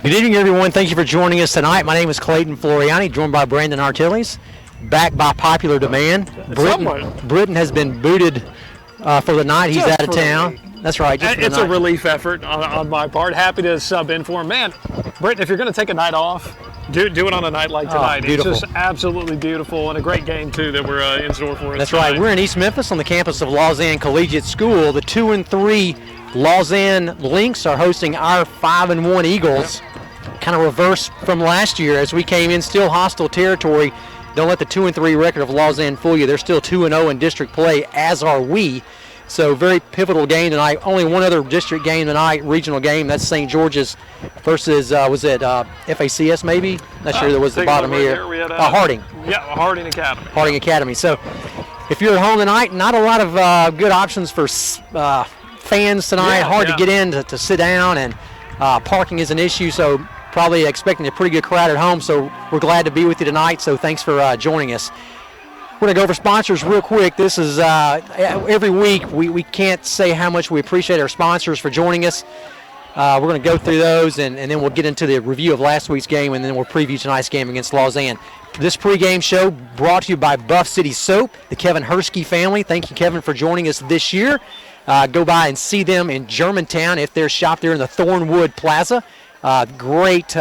Good evening, everyone. Thank you for joining us tonight. My name is Clayton Floriani, joined by Brandon Artilles. Back by popular demand. Britton has been booted for the night. He's out of town. That's right. It's a relief effort on my part. Happy to sub in for him. Man, Britton, if you're going to take a night off, do it on a night like tonight. Oh, beautiful. It's just absolutely beautiful, and a great game, too, that we're in store for us. That's right. We're in East Memphis on the campus of Lausanne Collegiate School. The 2-3 Lausanne Lynx are hosting our 5-1 Eagles. Kind of reverse from last year as we came in still hostile territory. Don't let the 2-3 record of Lausanne fool you. They're still 2-0 in district play, as are we. So very pivotal game tonight. Only one other district game tonight, regional game. That's St. George's versus, FACS maybe? Not sure there was the bottom here. We had, Harding. Yeah, Harding Academy. Harding Academy. So if you're at home tonight, not a lot of good options for fans tonight. Hard to get in to sit down, and parking is an issue. So probably expecting a pretty good crowd at home. So we're glad to be with you tonight. So thanks for joining us. We're going to go over sponsors real quick. This is every week we can't say how much we appreciate our sponsors for joining us. We're going to go through those, and then we'll get into the review of last week's game, and then we'll preview tonight's game against Lausanne. This pregame show brought to you by Buff City Soap, the Kevin Hersky family. Thank you, Kevin, for joining us this year. Go by and see them in Germantown if they're shop there in the Thornwood Plaza. Great.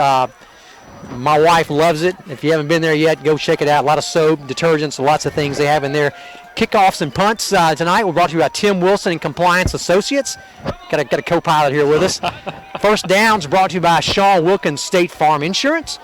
My wife loves it. If you haven't been there yet, go check it out. A lot of soap, detergents, lots of things they have in there. Kickoffs and punts tonight were brought to you by Tim Wilson and Compliance Associates. Got a co-pilot here with us. First downs brought to you by Shaw Wilkins State Farm Insurance.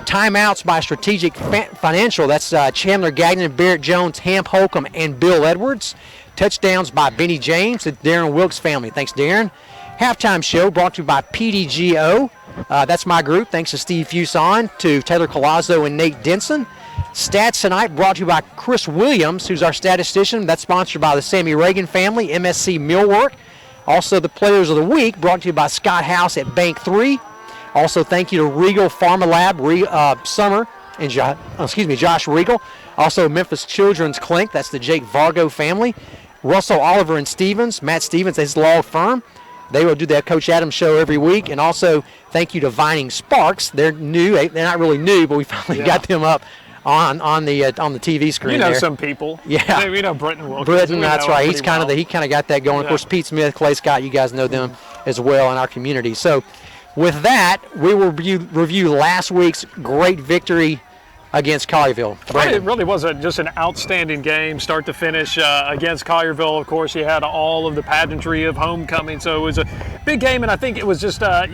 Timeouts by Strategic Financial. That's Chandler Gagnon, Barrett Jones, Hamp Holcomb, and Bill Edwards. Touchdowns by Benny James and Darren Wilkes family. Thanks, Darren. Halftime show brought to you by PDGO. That's my group. Thanks to Steve Fuson, to Taylor Colazzo and Nate Denson. Stats tonight brought to you by Chris Williams, who's our statistician. That's sponsored by the Sammy Reagan family, MSC Millwork. Also, the Players of the Week brought to you by Scott House at Bank 3. Also, thank you to Regal Pharma Lab, Summer, and Josh Regal. Also, Memphis Children's Clinic. That's the Jake Vargo family. Russell Oliver and Stevens, Matt Stevens, his law firm. They will do that Coach Adams show every week. And also, thank you to Vining Sparks. They're new. They're not really new, but we finally got them up on the TV screen. You know there. Some people. Yeah. We know Britton Wilkins. Britton, that's right. He kind of got that going. Yeah. Of course, Pete Smith, Clay Scott, you guys know them as well in our community. So with that, we will review last week's great victory against Collierville. It really was just an outstanding game, start to finish against Collierville. Of course, you had all of the pageantry of homecoming, so it was a big game, and I think it was just a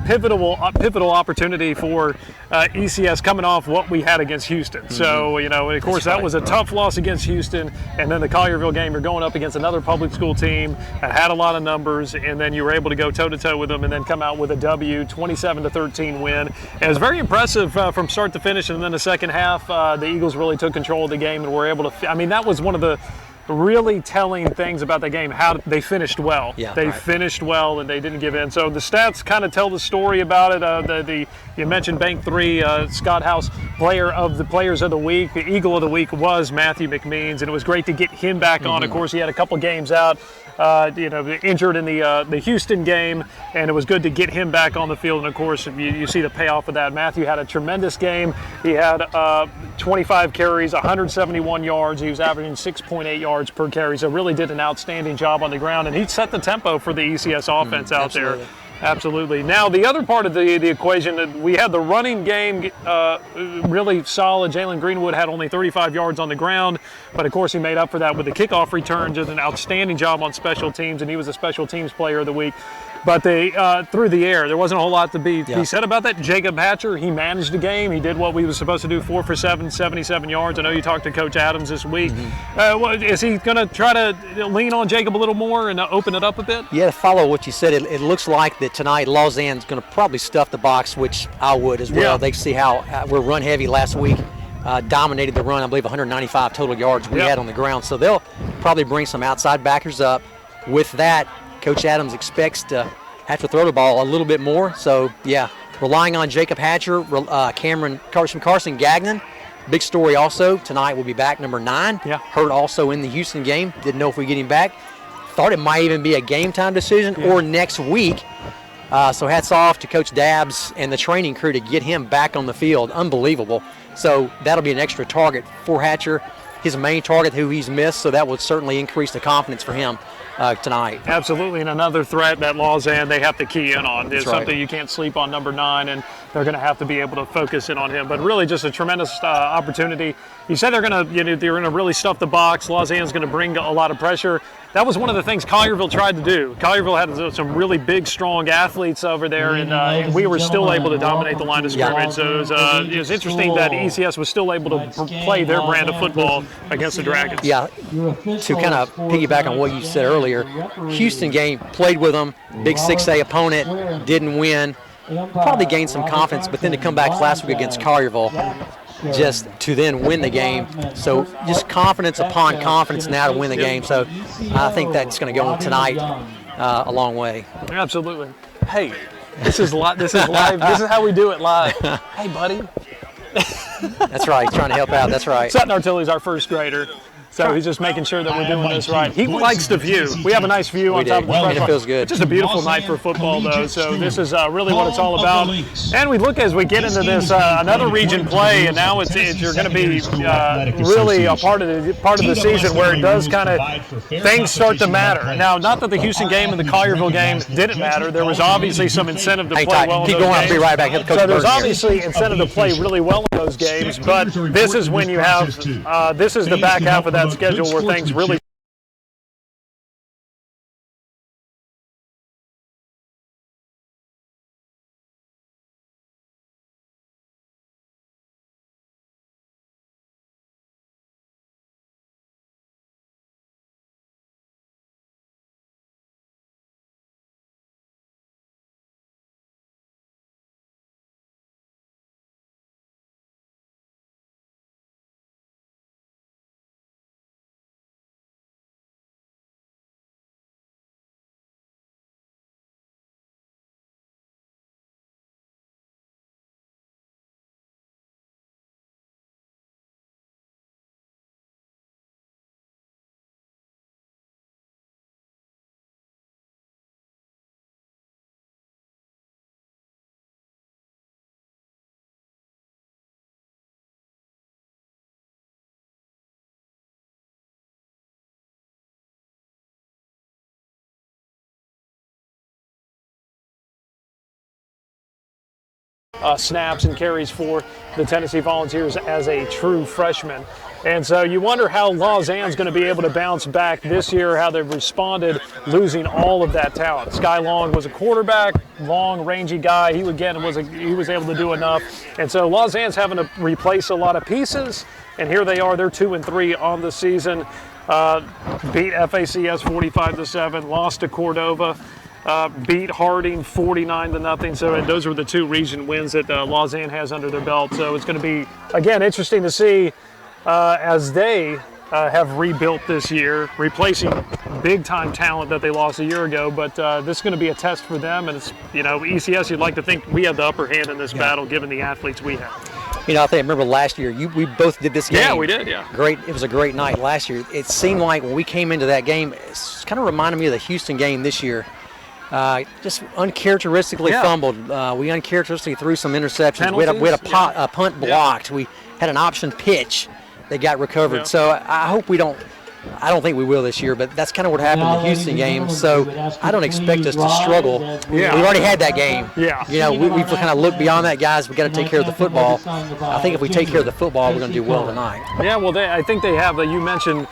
pivotal opportunity for ECS coming off what we had against Houston. Mm-hmm. So of course that was a tough loss against Houston, and then the Collierville game, you're going up against another public school team that had a lot of numbers, and then you were able to go toe-to-toe with them and then come out with a W, 27-13 win. And it was very impressive from start to finish, and then the second half, the Eagles really took control of the game and were able to. That was one of the really telling things about the game. How they finished well. Yeah, they finished well and they didn't give in. So the stats kind of tell the story about it. You mentioned Bank 3, Scott House Players of the Week. The Eagle of the Week was Matthew McMeans, and it was great to get him back on. Of course, he had a couple games out. Injured in the Houston game, and it was good to get him back on the field. And of course, you see the payoff of that. Matthew had a tremendous game. He had 25 carries, 171 yards. He was averaging 6.8 yards per carry. So really did an outstanding job on the ground, and he set the tempo for the ECS offense out there. Absolutely. Now, the other part of the equation, we had the running game really solid. Jalen Greenwood had only 35 yards on the ground, but of course he made up for that with the kickoff return. Did an outstanding job on special teams, and he was a special teams player of the week. But they through the air, there wasn't a whole lot to be said about that. Jacob Hatcher, he managed the game. He did what we were supposed to do, 4 for 7, 77 yards. I know you talked to Coach Adams this week. Mm-hmm. Is he going to try to lean on Jacob a little more and open it up a bit? Yeah, to follow what you said, it looks like that tonight Lausanne's going to probably stuff the box, which I would as well. They see how we're run heavy last week. Dominated the run, I believe 195 total yards we had on the ground. So they'll probably bring some outside backers up. With that, Coach Adams expects to have to throw the ball a little bit more. So, relying on Jacob Hatcher, Carson Gagnon. Big story also. Tonight we'll be back, number 9. Hurt also in the Houston game. Didn't know if we get him back. Thought it might even be a game time decision or next week. So hats off to Coach Dabbs and the training crew to get him back on the field. Unbelievable. So that'll be an extra target for Hatcher, his main target who he's missed, so that would certainly increase the confidence for him tonight. Absolutely, and another threat that Lausanne they have to key in on. It's something you can't sleep on, number 9, and they're going to have to be able to focus in on him. But really, just a tremendous opportunity. You said they're going to really stuff the box. Lausanne's going to bring a lot of pressure. That was one of the things Collierville tried to do. Collierville had some really big, strong athletes over there, and we were still able to dominate the line of scrimmage. So it was interesting that ECS was still able to play their brand of football against the Dragons. Yeah, to kind of piggyback on what you said earlier, Houston game played with them, big 6A opponent, didn't win, probably gained some confidence, but then to come back last week against Collierville, just to then win the game. So just confidence upon confidence now to win the game. So I think that's going to go on tonight a long way. Absolutely. Hey, this is live. This is how we do it live. Hey, buddy. That's right. He's trying to help out. That's right. Sutton Artillery's our first grader. So he's just making sure that we're doing this right. He likes the view. We have a nice view on top of the front. It feels good. It's just a beautiful night for football, though. So this is really what it's all about. And we look as we get into this another region play, and now you're going to be really a part of the season where it does kind of things start to matter. Now, not that the Houston game and the Collierville game didn't matter. There was obviously some incentive to play well in those games. I'll be right back. So there's obviously incentive to play really well in those games, but this is when you have this is the back half of that schedule where things really snaps and carries for the Tennessee Volunteers as a true freshman. And so you wonder how Lausanne's going to be able to bounce back this year, how they've responded losing all of that talent. Sky Long was a quarterback, long, rangy guy. He was able to do enough. And so Lausanne's having to replace a lot of pieces, and here they are. They're 2-3 on the season. Beat FACS 45-7, lost to Cordova. Beat Harding 49-0. So and those were the 2 region wins that Lausanne has under their belt. So it's going to be, again, interesting to see as they have rebuilt this year, replacing big-time talent that they lost a year ago. But this is going to be a test for them. And it's, ECS, you'd like to think we have the upper hand in this battle, given the athletes we have. I remember last year, we both did this game. Yeah, we did, yeah. Great. It was a great night last year. It seemed like when we came into that game, it kind of reminded me of the Houston game this year. Just uncharacteristically fumbled. We uncharacteristically threw some interceptions. We had a punt blocked. We had an option pitch that got recovered. Yeah. So I hope we don't. I don't think we will this year, but that's kind of what happened in the Houston game. So I don't expect us to struggle. Yeah. We've already had that game. Yeah. We've kind of looked beyond that, guys. We've got to take care of the football. I think if we take care of the football, we're going to do well tonight. Yeah, well, I think they have. You mentioned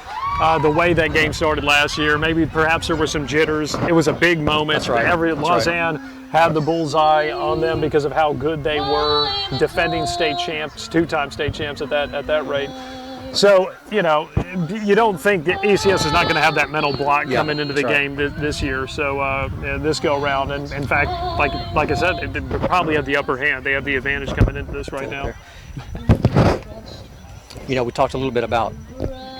the way that game started last year. Maybe perhaps there were some jitters. It was a big moment. That's right. Lausanne had the bullseye on them because of how good they were, defending state champs, 2-time state champs at that rate. So, you don't think that ECS is not going to have that mental block coming into the game this year. So this go around, and in fact, like I said, they probably have the upper hand. They have the advantage coming into this right now. We talked a little bit about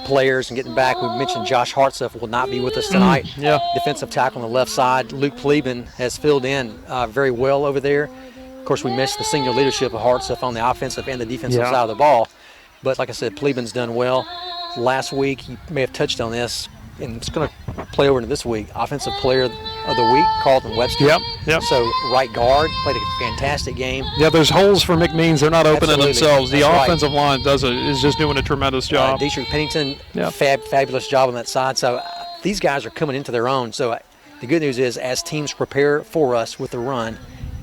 players and getting back. We mentioned Josh Hartsuff will not be with us tonight. Defensive tackle on the left side. Luke Pleben has filled in very well over there. Of course, we missed the senior leadership of Hartsuff on the offensive and the defensive side of the ball. But like I said, Pleben's done well. Last week, you may have touched on this, and it's going to play over into this week. Offensive player of the week, Carlton Webster. Yep. So right guard, played a fantastic game. Yeah, there's holes for McMeans. They're not opening themselves. The That's offensive line is just doing a tremendous job. Dietrich Pennington, fabulous job on that side. So these guys are coming into their own. So the good news is, as teams prepare for us with the run,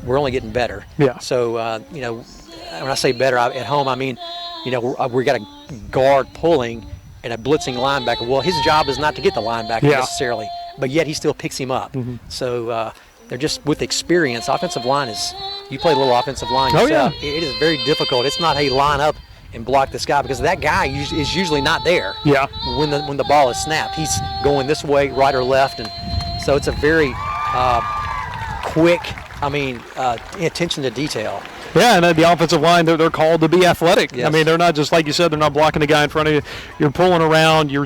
we're only getting better. Yeah. So, when I say better at home, I mean, we got a guard pulling and a blitzing linebacker. Well, his job is not to get the linebacker necessarily, but yet he still picks him up. Mm-hmm. So they're just, with experience, offensive line is, you play a little offensive line yourself. It is very difficult. It's not, hey, line up and block this guy, because that guy is usually not there. Yeah. When the ball is snapped, he's going this way, right or left, and so it's a very quick, attention to detail. Yeah, and the offensive line, they're called to be athletic. Yes. I mean, they're not just, like you said, they're not blocking the guy in front of you. You're pulling around. You're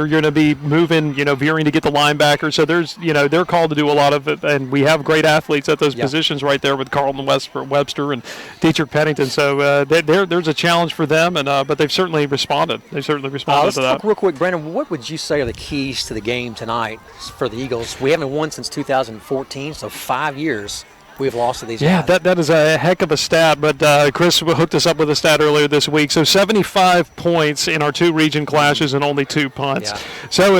going to be moving, veering to get the linebacker. So they're called to do a lot of it, and we have great athletes at those positions right there with Carlton Webster and Dietrich Pennington. So there's a challenge for them, and but they've certainly responded. They've certainly responded to that. Let's talk real quick, Brandon. What would you say are the keys to the game tonight for the Eagles? We haven't won since 2014, so 5 years. We've lost to these guys. That is a heck of a stat, but Chris hooked us up with a stat earlier this week. So 75 points in our 2 region clashes and only 2 punts. Yeah. So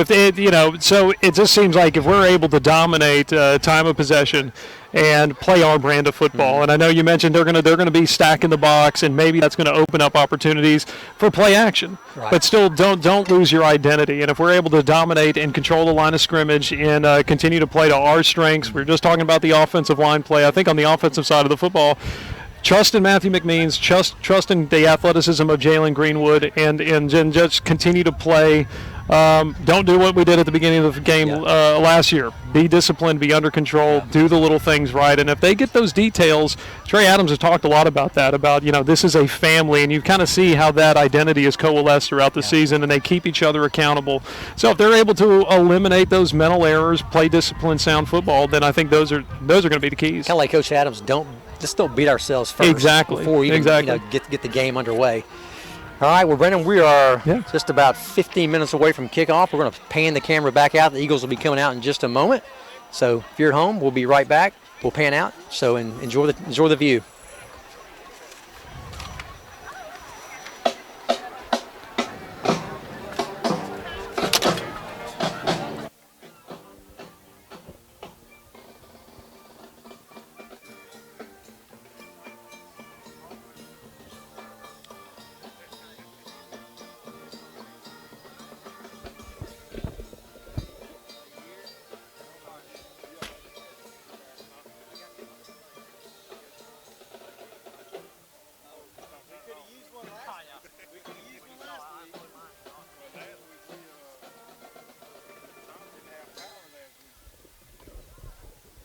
it just seems like if we're able to dominate time of possession and play our brand of football. Mm-hmm. And I know you mentioned they're going to be stacking the box, and maybe that's going to open up opportunities for play action. Right. But still, don't lose your identity. And if we're able to dominate and control the line of scrimmage and continue to play to our strengths, we're just talking about the offensive line play. I think on the offensive side of the football, trust in Matthew McMeans, trust in the athleticism of Jalen Greenwood, and just continue to play. Don't do what we did at the beginning of the game last year. Be disciplined, be under control, do the little things right. And if they get those details, Trey Adams has talked a lot about that, about, this is a family, and you kind of see how that identity is coalesced throughout the season, and they keep each other accountable. So if they're able to eliminate those mental errors, play disciplined, sound football, then I think those are going to be the keys. Kind of like Coach Adams, don't beat ourselves first before we even get the game underway. All right, well, Brendan, we are just about 15 minutes away from kickoff. We're going to pan the camera back out. The Eagles will be coming out in just a moment. So if you're at home, we'll be right back. We'll pan out. So enjoy the view.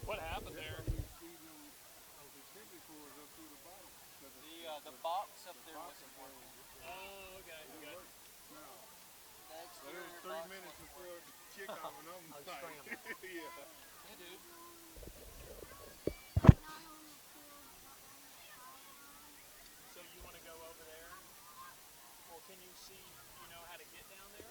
What happened there? The box up there wasn't working. Oh, okay. Good. There was 3 minutes before kickoff, and I'm like, yeah. Hey, dude. So you want to go over there? Well, can you see, how to get down there?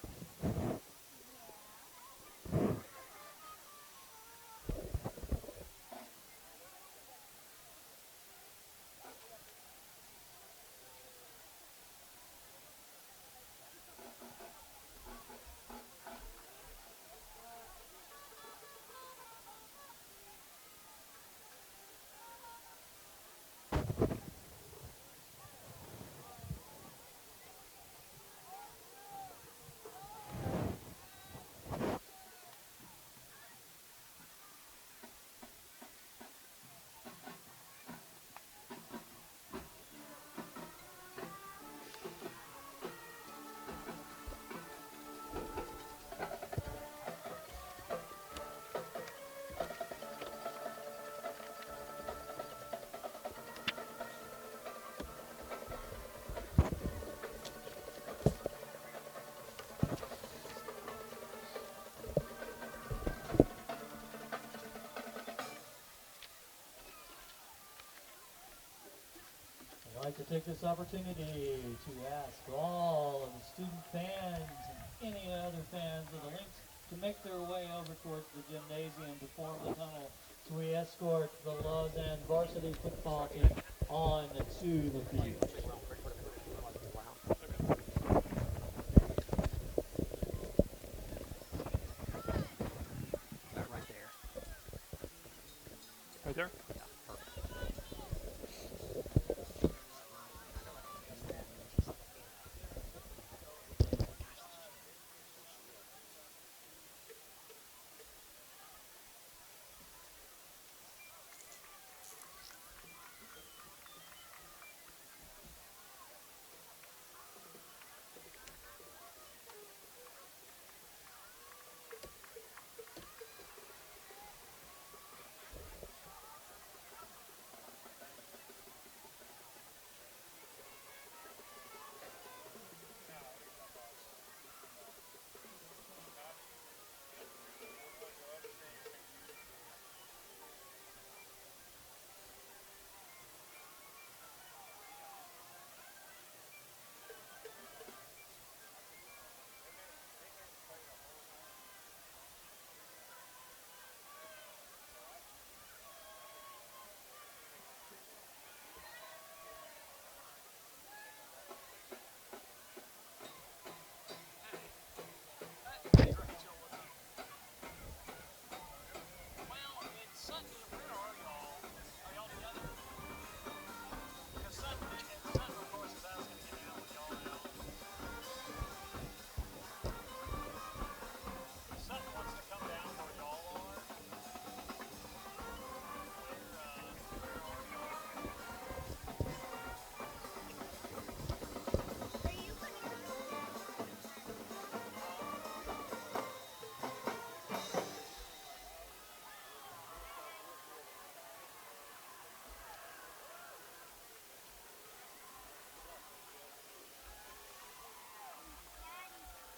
I'd like to take this opportunity to ask all of the student fans and any other fans of the Lynx to make their way over towards the gymnasium to form the tunnel. So we escort the Lausanne varsity football team on to the field. Right there. Right there? Yeah, perfect.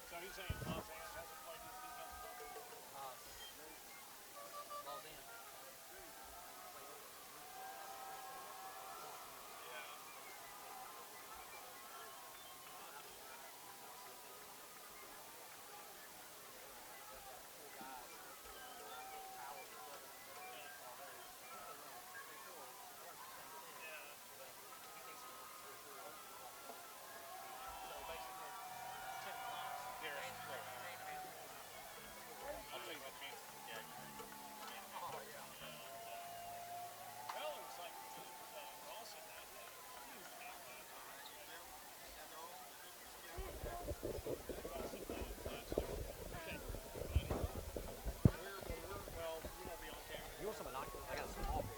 So he's saying Lausanne hasn't played this defense before? Lausanne. You want some binoculars? I got a small pair.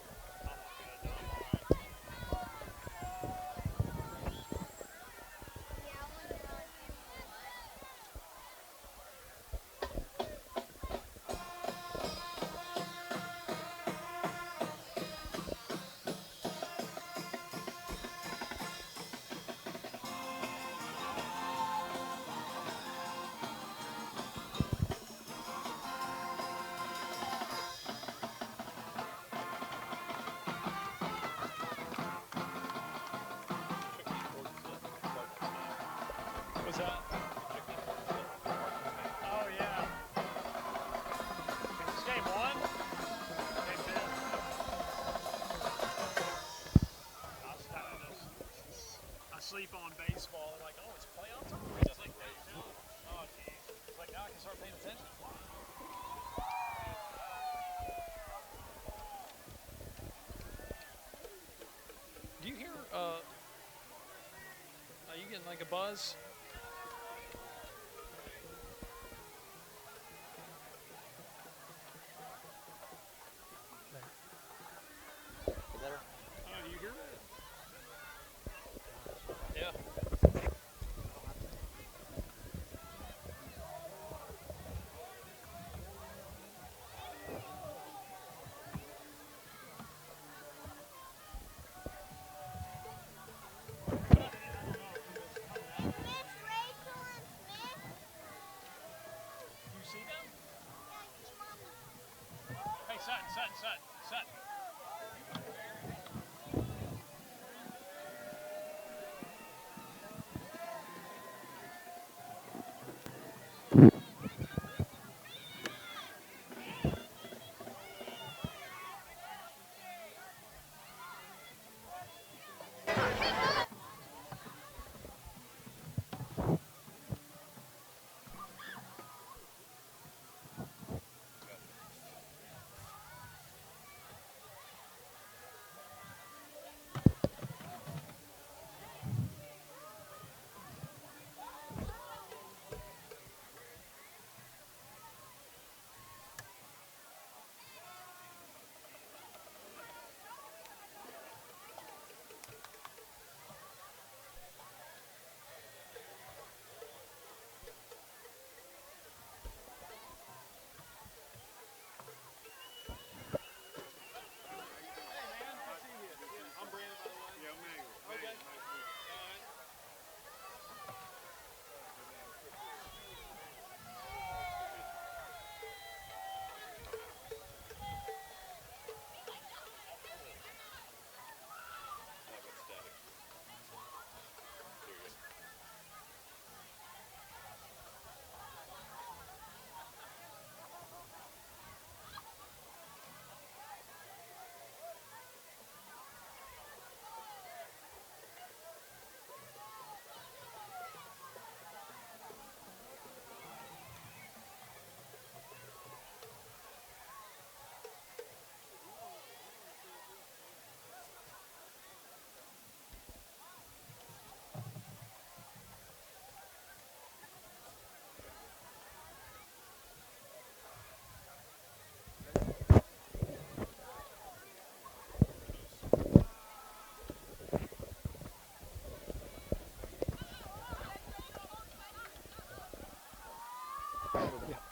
What's that? Oh, yeah. Is this game one? Game 10? I sleep on baseball. Like, oh, it's playoff time? It's like, oh, geez. It's like, now I can start paying attention. Do you hear, are you getting like a buzz? Better? Oh, do you hear that? Yeah. You see them? Hey, Sutton.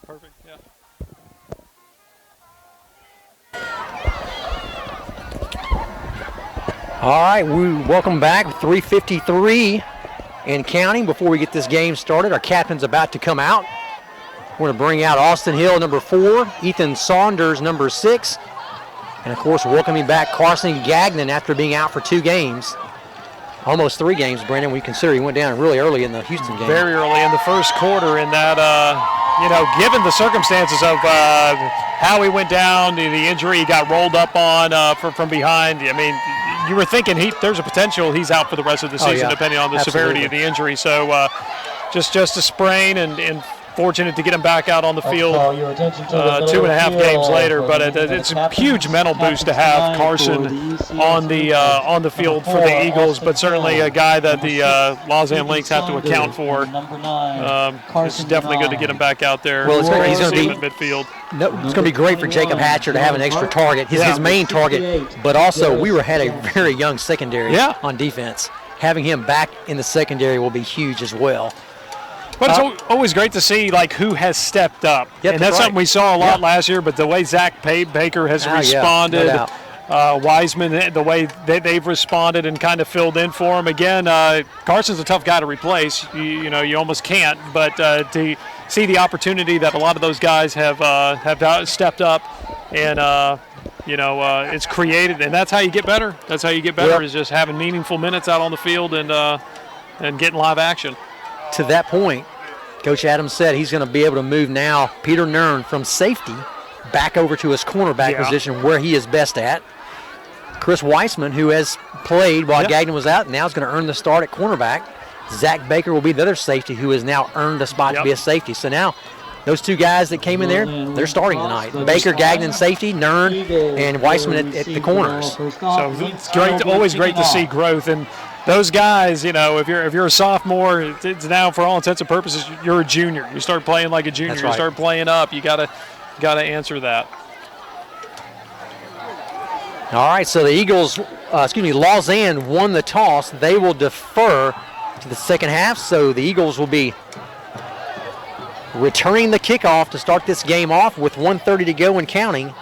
Perfect, yeah. All right, we welcome back. 3:53 and counting before we get this game started. Our captain's about to come out. We're going to bring out Austin Hill, number 4, Ethan Saunders, number 6, and, of course, welcoming back Carson Gagnon after being out for 2 games. Almost 3 games, Brandon. We consider he went down really early in the Houston game. Very early in the first quarter, in that, given the circumstances of how he went down, the injury he got rolled up on from behind. I mean, you were thinking there's a potential he's out for the rest of the season, depending on the severity of the injury. So just a sprain, and fortunate to get him back out on the field 2.5 games later. But it's a huge mental boost to have Carson on the field for the Eagles, but certainly a guy that the Lausanne Lynx have to account for. It's definitely good to get him back out there. Well, he's going to be at midfield. No, it's going to be great for Jacob Hatcher to have an extra target. His main target, but also we had a very young secondary on defense. Having him back in the secondary will be huge as well. But it's always great to see who has stepped up, and that's something we saw a lot last year. But the way Zach Baker has responded, Wiseman, the way they've responded and kind of filled in for him. Again, Carson's a tough guy to replace. You almost can't. But to see the opportunity that a lot of those guys have stepped up, and it's created, and that's how you get better. That's how you get better is just having meaningful minutes out on the field and getting live action. To that point, Coach Adams said he's going to be able to move now Peter Nern from safety back over to his cornerback position where he is best at. Chris Weissman, who has played while Gagnon was out, now is going to earn the start at cornerback. Zach Baker will be the other safety who has now earned a spot to be a safety. So now those 2 guys that came in there, they're starting tonight. Baker, Gagnon safety, Nern, and Weissman at the corners. So it's always great to see growth. And those guys, if you're a sophomore, it's now for all intents and purposes you're a junior. You start playing like a junior. That's right. You start playing up. You gotta answer that. All right, so the Eagles, Lausanne won the toss. They will defer to the second half, so the Eagles will be returning the kickoff to start this game off with 1:30 to go and counting.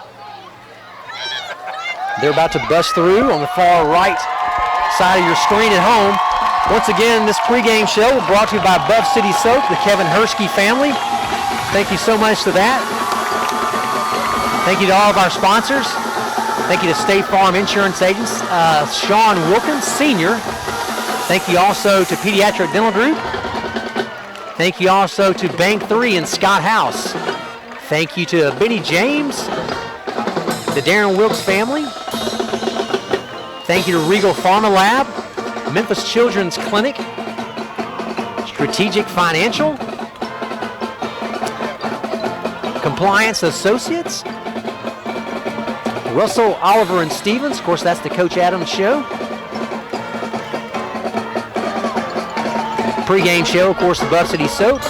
They're about to bust through on the far right side of your screen at home. Once again, this pregame show brought to you by Buff City Soap, the Kevin Hersky family. Thank you so much for that. Thank you to all of our sponsors. Thank you to State Farm Insurance Agents, Sean Wilkins, Sr. Thank you also to Pediatric Dental Group. Thank you also to Bank 3 and Scott House. Thank you to Benny James, the Darren Wilkes family. Thank you to Regal Pharma Lab, Memphis Children's Clinic, Strategic Financial, Compliance Associates, Russell, Oliver, and Stevens. Of course, that's the Coach Adams show. Pre-game show, of course, the Buff City Soap.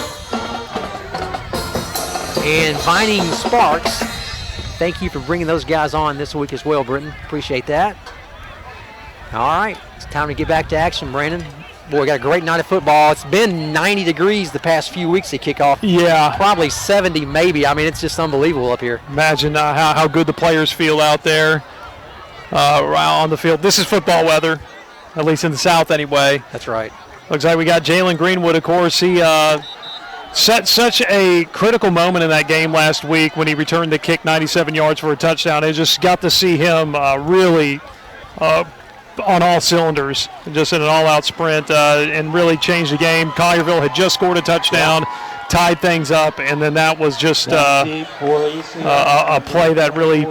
And Vining Sparks. Thank you for bringing those guys on this week as well, Britton. Appreciate that. All right, it's time to get back to action, Brandon. Boy, we got a great night of football. It's been 90 degrees the past few weeks at kickoff. Yeah. Probably 70 maybe. I mean, it's just unbelievable up here. Imagine how good the players feel out there on the field. This is football weather, at least in the South anyway. That's right. Looks like we got Jalen Greenwood, of course. He set such a critical moment in that game last week when he returned the kick 97 yards for a touchdown. I just got to see him really on all cylinders, just in an all-out sprint, and really changed the game. Collierville had just scored a touchdown, tied things up, and then that was just a play that really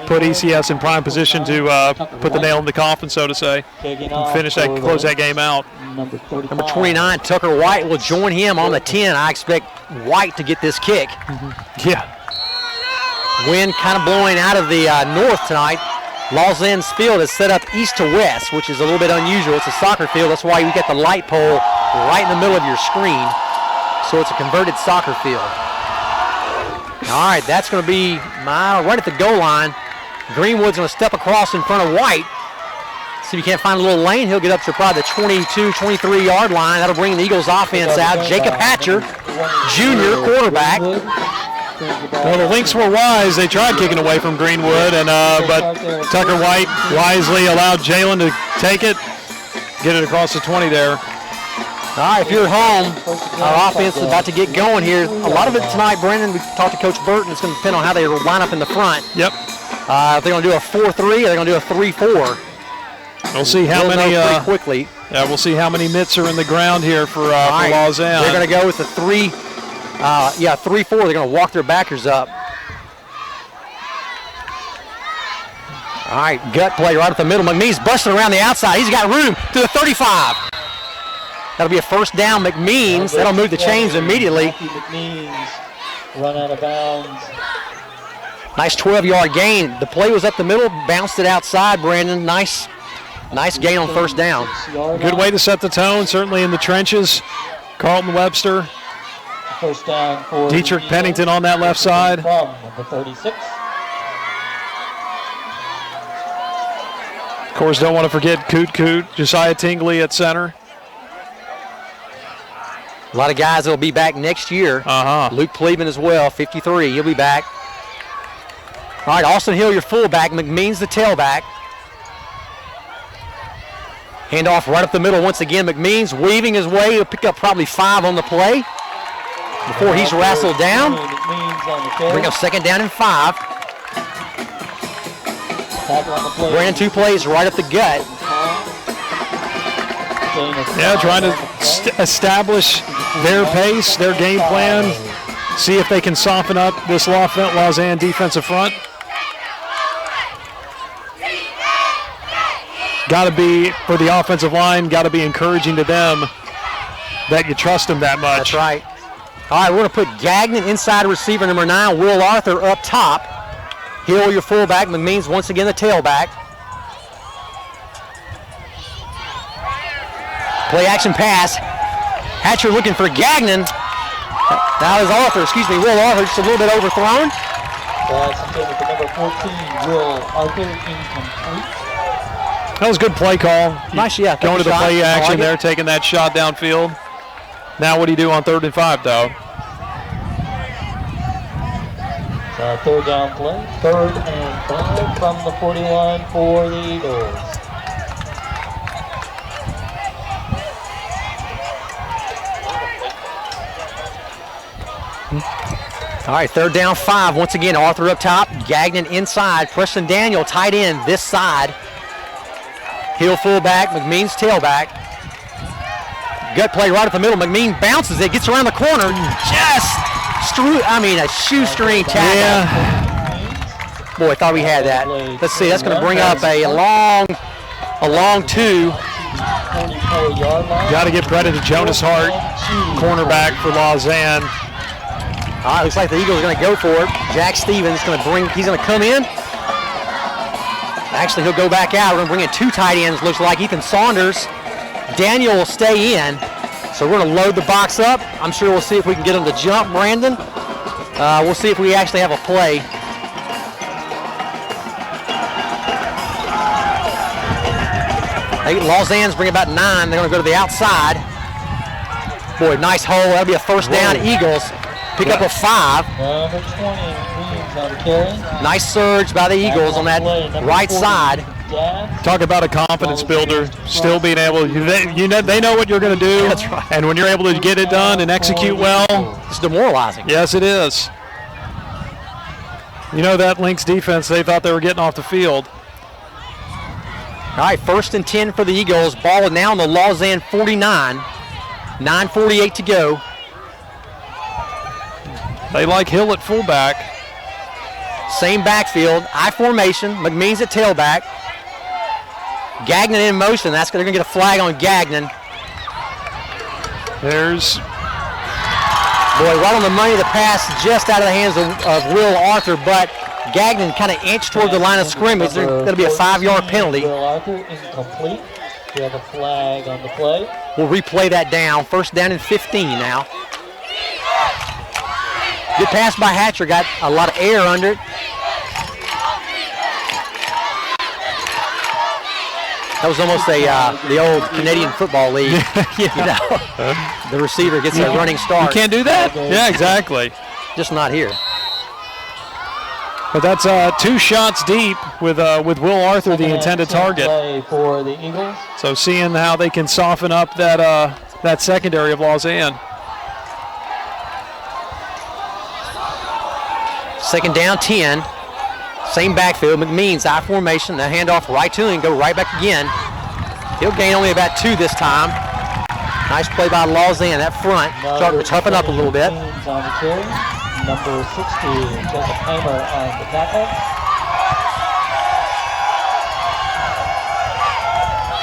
put ECS in prime position to put the nail in the coffin, so to say, and close that game out. Number 29, Tucker White, will join him on the 10. I expect White to get this kick. Yeah. Wind kind of blowing out of the north tonight. Lausanne's field is set up east to west, which is a little bit unusual. It's a soccer field. That's why you get the light pole right in the middle of your screen. So it's a converted soccer field. All right, that's going to be right at the goal line. Greenwood's going to step across in front of White. See if he can't find a little lane. He'll get up to probably the 22, 23-yard line. That'll bring the Eagles offense out. Jacob Hatcher, junior quarterback. Well, the Lynx were wise. They tried kicking away from Greenwood, and but Tucker White wisely allowed Jalen to take it, get it across the 20 there. All right, if you're at home, our offense is about to get going here. A lot of it tonight, Brendan, we talked to Coach Burton. It's going to depend on how they line up in the front. Yep. If they're going to do a 4-3 or they're going to do a 3-4. We'll see how many. Pretty quickly. Yeah, we'll see how many mitts are in the ground here for Lausanne. They're going to go with the 3-4. They're going to walk their backers up. All right, gut play right up the middle. McMean's busting around the outside. He's got room to the 35. That'll be a first down, McMeans. That'll move the chains immediately. McMeans run out of bounds. Nice 12-yard gain. The play was up the middle, bounced it outside, Brandon. Nice gain on first down. Good way to set the tone, certainly in the trenches. Carlton Webster. First down for Dietrich Pennington on that left side. From the 36. Of course, don't want to forget Coot, Josiah Tingley at center. A lot of guys that will be back next year. Luke Pleban as well, 53. He'll be back. All right, Austin Hill, your fullback. McMeans the tailback. Handoff right up the middle once again. McMeans weaving his way. He'll pick up probably 5 on the play before he's wrestled down. Bring up second down and 5. Brandon, 2 plays right up the gut. Yeah, trying to establish their pace, their game plan, see if they can soften up this Lausanne defensive front. Got to be, for the offensive line, got to be encouraging to them that you trust them that much. That's right. All right, we're going to put Gagnon inside receiver number 9, Will Arthur up top. Hill, your fullback. McMeans once again the tailback. Play action pass. Hatcher looking for Gagnon. Now is Arthur, Will Arthur, just a little bit overthrown. That's intended for number 14, Will Arthur, incomplete. That was a good play call. Nice, yeah. Going to the play action there, taking that shot downfield. Now what do you do on 3rd and 5, though? Third down play. 3rd and 5 from the 41 for the Eagles. All right, 3rd down 5. Once again, Arthur up top, Gagnon inside, Preston Daniel tight end this side. Hill fullback, McMeans tailback. Gut play right up the middle. McMean bounces it, gets around the corner. A shoestring tackle. Yeah. Boy, I thought we had that. Let's see, that's going to bring up a long 2. Got to give credit to Jonas Hart, cornerback for Lausanne. All right, looks like the Eagles are going to go for it. Jack Stevens he's going to come in. Actually, he'll go back out. We're going to bring in 2 tight ends, looks like. Ethan Saunders. Daniel will stay in. So we're going to load the box up. I'm sure we'll see if we can get him to jump, Brandon. We'll see if we actually have a play. Lausanne's bring about 9. They're going to go to the outside. Boy, nice hole. That'll be a first down. Eagles pick up a 5. Number 20, on the carry. Nice surge by the Eagles on that right side. Talk about a confidence builder. Still being able, they know what you're going to do. That's right. And when you're able to get it done and execute well, it's demoralizing. Yes, it is. You know that Lynx defense, they thought they were getting off the field. All right, 1st and 10 for the Eagles. Ball now on the Lausanne 49. 9:48 to go. They like Hill at fullback. Same backfield, I formation. McMeans at tailback. Gagnon in motion. They're going to get a flag on Gagnon. There's, boy, right on the money. The pass just out of the hands of Will Arthur, but Gagnon kind of inched toward the line of scrimmage. That'll be a 5-yard penalty. Will Arthur incomplete. We have a flag on the play. We'll replay that down. 1st down and 15 now. Good pass by Hatcher. Got a lot of air under it. That was almost the old Canadian Football League. The receiver gets a running start. You can't do that? Yeah, exactly. Just not here. But that's 2 shots deep with Will Arthur, the intended target. Play for the Eagles. So seeing how they can soften up that secondary of Lausanne. Second down, 10. Same backfield. McMeans, I formation. The handoff right to him, go right back again. He'll gain only about 2 this time. Nice play by Lausanne. That front starting to toughen up a little bit. On the carry. Number 60, Jacob Hamer on the tackle.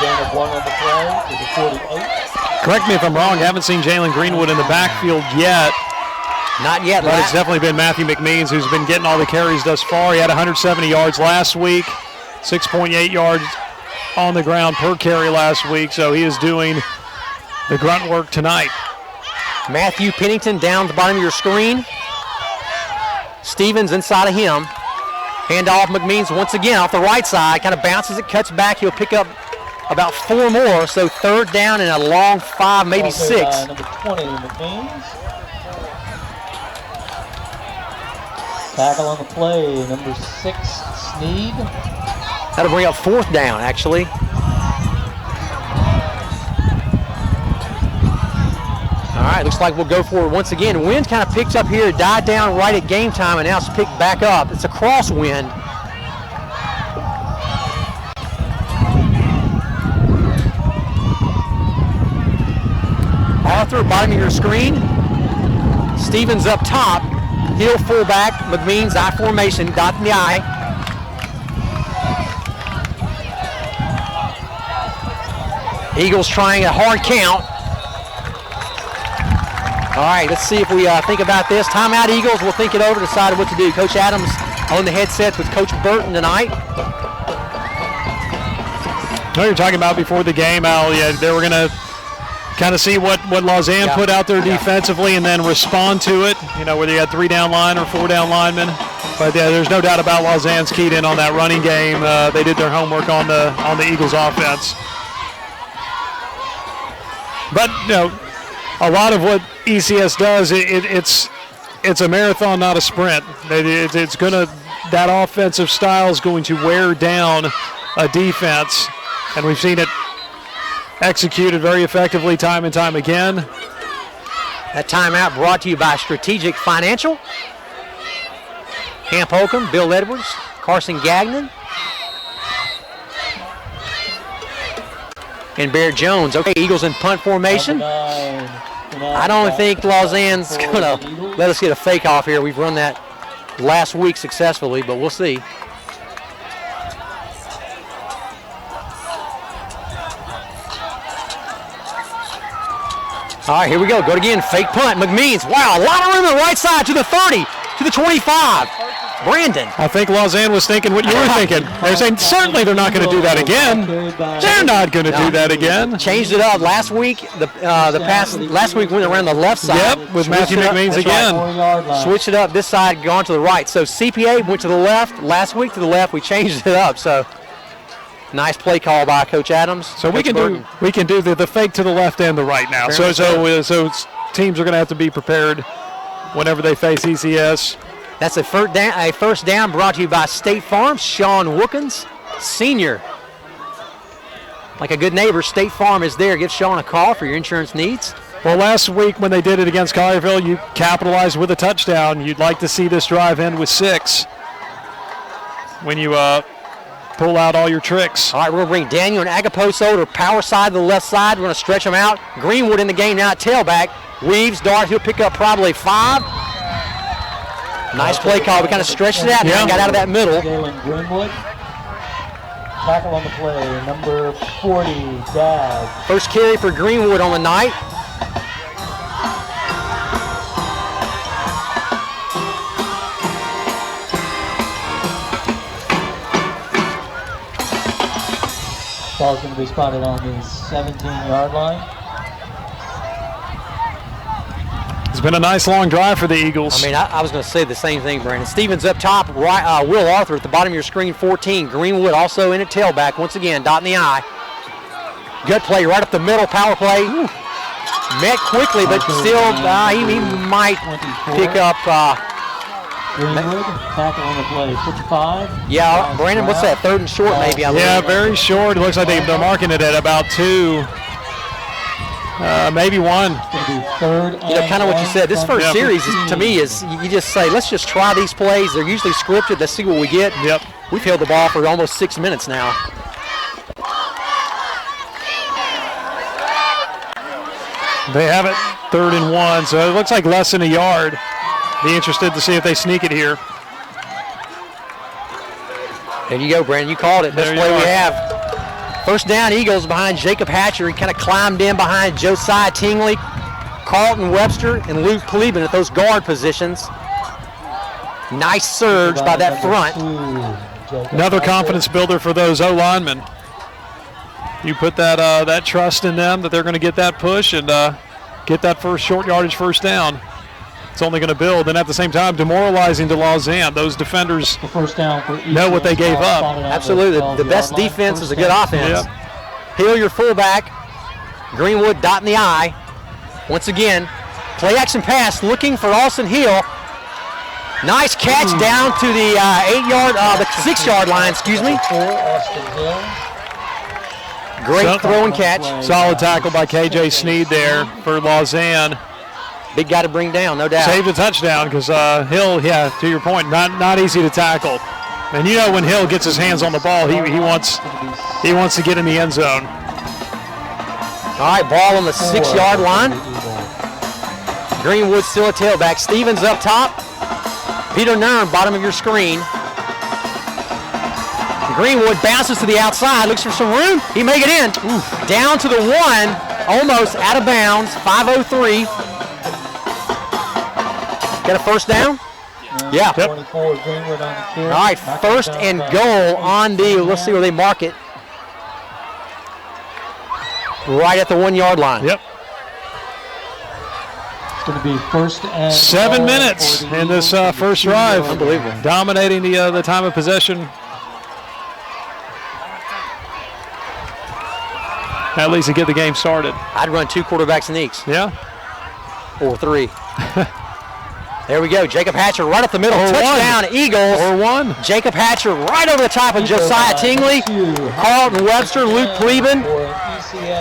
Gain of 1 on the play to the 48. Correct me if I'm wrong, haven't seen Jalen Greenwood in the backfield yet. Not yet. But it's definitely been Matthew McMeans who's been getting all the carries thus far. He had 170 yards last week, 6.8 yards on the ground per carry last week, so he is doing the grunt work tonight. Matthew Pennington down at the bottom of your screen. Stevens inside of him. Handoff McMeans once again off the right side. Kind of bounces it, cuts back. He'll pick up about 4 more. So 3rd down and a long 5, maybe 6. Number 20, McMeans. Tackle on the play, number 6, Sneed. That'll bring up 4th down, actually. All right, looks like we'll go for it once again. Wind kind of picked up here, died down right at game time, and now it's picked back up. It's a crosswind. Arthur, bottom of your screen. Stevens up top. Hill fullback, McMeans, I formation, dot in the I. Eagles trying a hard count. All right, let's see if we think about this. Timeout, Eagles. We'll think it over, decide what to do. Coach Adams on the headset with Coach Burton tonight. No, you're talking about before the game, Al. Yeah, they were going to kind of see what Lausanne put out there defensively and then respond to it, whether you had 3-down line or 4-down linemen. But yeah, there's no doubt about Lausanne's keyed in on that running game. They did their homework on the Eagles offense. But, a lot of what ECS does, it's a marathon, not a sprint. It's gonna, that offensive style is going to wear down a defense, and we've seen it executed very effectively time and time again. That timeout brought to you by Strategic Financial. Camp Holcomb, Bill Edwards, Carson Gagnon, and Bear Jones. Okay, Eagles in punt formation. I don't think Lausanne's going to let us get a fake off here. We've run that last week successfully, but we'll see. All right, here we go. Go again. Fake punt. McMeans. Wow, a lot of room on the right side to the 30, to the 25. Brandon. I think Lausanne was thinking what you were thinking. They're saying certainly they're not going to do that again. They're not going to do that again. Changed it up last week. The pass last week went around the left side. Yep, with Matthew McMeans again. Right. Switched it up this side, gone to the right. So CPA went to the left. Last week to the left. We changed it up. So nice play call by Coach Adams. So we can do the fake to the left and the right now. So teams are going to have to be prepared whenever they face ECS. That's a first down brought to you by State Farm. Sean Wookins, senior. Like a good neighbor, State Farm is there. Give Sean a call for your insurance needs. Well, last week when they did it against Collierville, you capitalized with a touchdown. You'd like to see this drive end with 6 when you pull out all your tricks. All right, we're going to bring Daniel and Agaposo to power side to the left side. We're going to stretch them out. Greenwood in the game now at tailback. Weaves, Dart, he'll pick up probably 5. Nice play call. We kind of stretched it out and got out of that middle. Jalen Greenwood. Tackle on the play, number 40, Dad. First carry for Greenwood on the night. Ball's going to be spotted on the 17-yard line. It's been a nice long drive for the Eagles. I mean, I was going to say the same thing, Brandon. Stevens up top, right, Will Arthur at the bottom of your screen, 14. Greenwood also in at tailback, once again, dot in the I. Good play right up the middle, power play. Ooh. Met quickly, but still, he might pick up Greenwood, tackle on the play, 55. Yeah, Brandon, what's that? 3rd and short, maybe? I Yeah, believe. very short. It looks like they're marking it at about 2, maybe 1. It's going to be 3rd and You know, kind of what you said. This first series, to me, is you just say, let's just try these plays. They're usually scripted. Let's see what we get. Yep. We've held the ball for almost 6 minutes now. They have it 3rd and 1, so it looks like less than a yard. Be interested to see if they sneak it here. There you go, Brandon. You called it. Best There you play we are. have. First down, Eagles behind Jacob Hatcher. He kind of climbed in behind Josiah Tingley, Carlton Webster, and Luke Pleben at those guard positions. Nice surge by that front. Another confidence builder for those O-linemen. You put that trust in them that they're going to get that push and get that short yardage first down. It's only going to build, and at the same time, demoralizing to Lausanne. Those defenders know what they gave up. Absolutely. The best defense is a good offense. Yep. Hill, your fullback. Greenwood dotting the I. Once again, play action pass looking for Austin Hill. Nice catch down to the 6-yard line, excuse me. Great throw and catch. Solid tackle by KJ Sneed there for Lausanne. Big guy to bring down, no doubt. Saved a touchdown because Hill, yeah, to your point, not easy to tackle. And you know when Hill gets his hands on the ball, he wants to get in the end zone. All right, ball on the 6-yard line. Greenwood still a tailback. Stevens up top. Peter Nern, bottom of your screen. Greenwood bounces to the outside, looks for some room. He may get in. Down to the 1, almost out of bounds, 5:03. Got a first down? Yeah. Yep. 24, Greenwood on the kick. All right, first and goal on the, let's see where they mark it. Right at the 1-yard line. Yep. It's going to be first and 7 goal minutes for the in this Eagles. first drive. Unbelievable. Dominating the time of possession. At least to get the game started. I'd run 2 quarterback sneaks. Yeah. Or 3. There we go. Jacob Hatcher right up the middle. Or Touchdown, Eagles. Or 1. Jacob Hatcher right over the top of Josiah Tingley. Carlton Webster, Luke Pleben,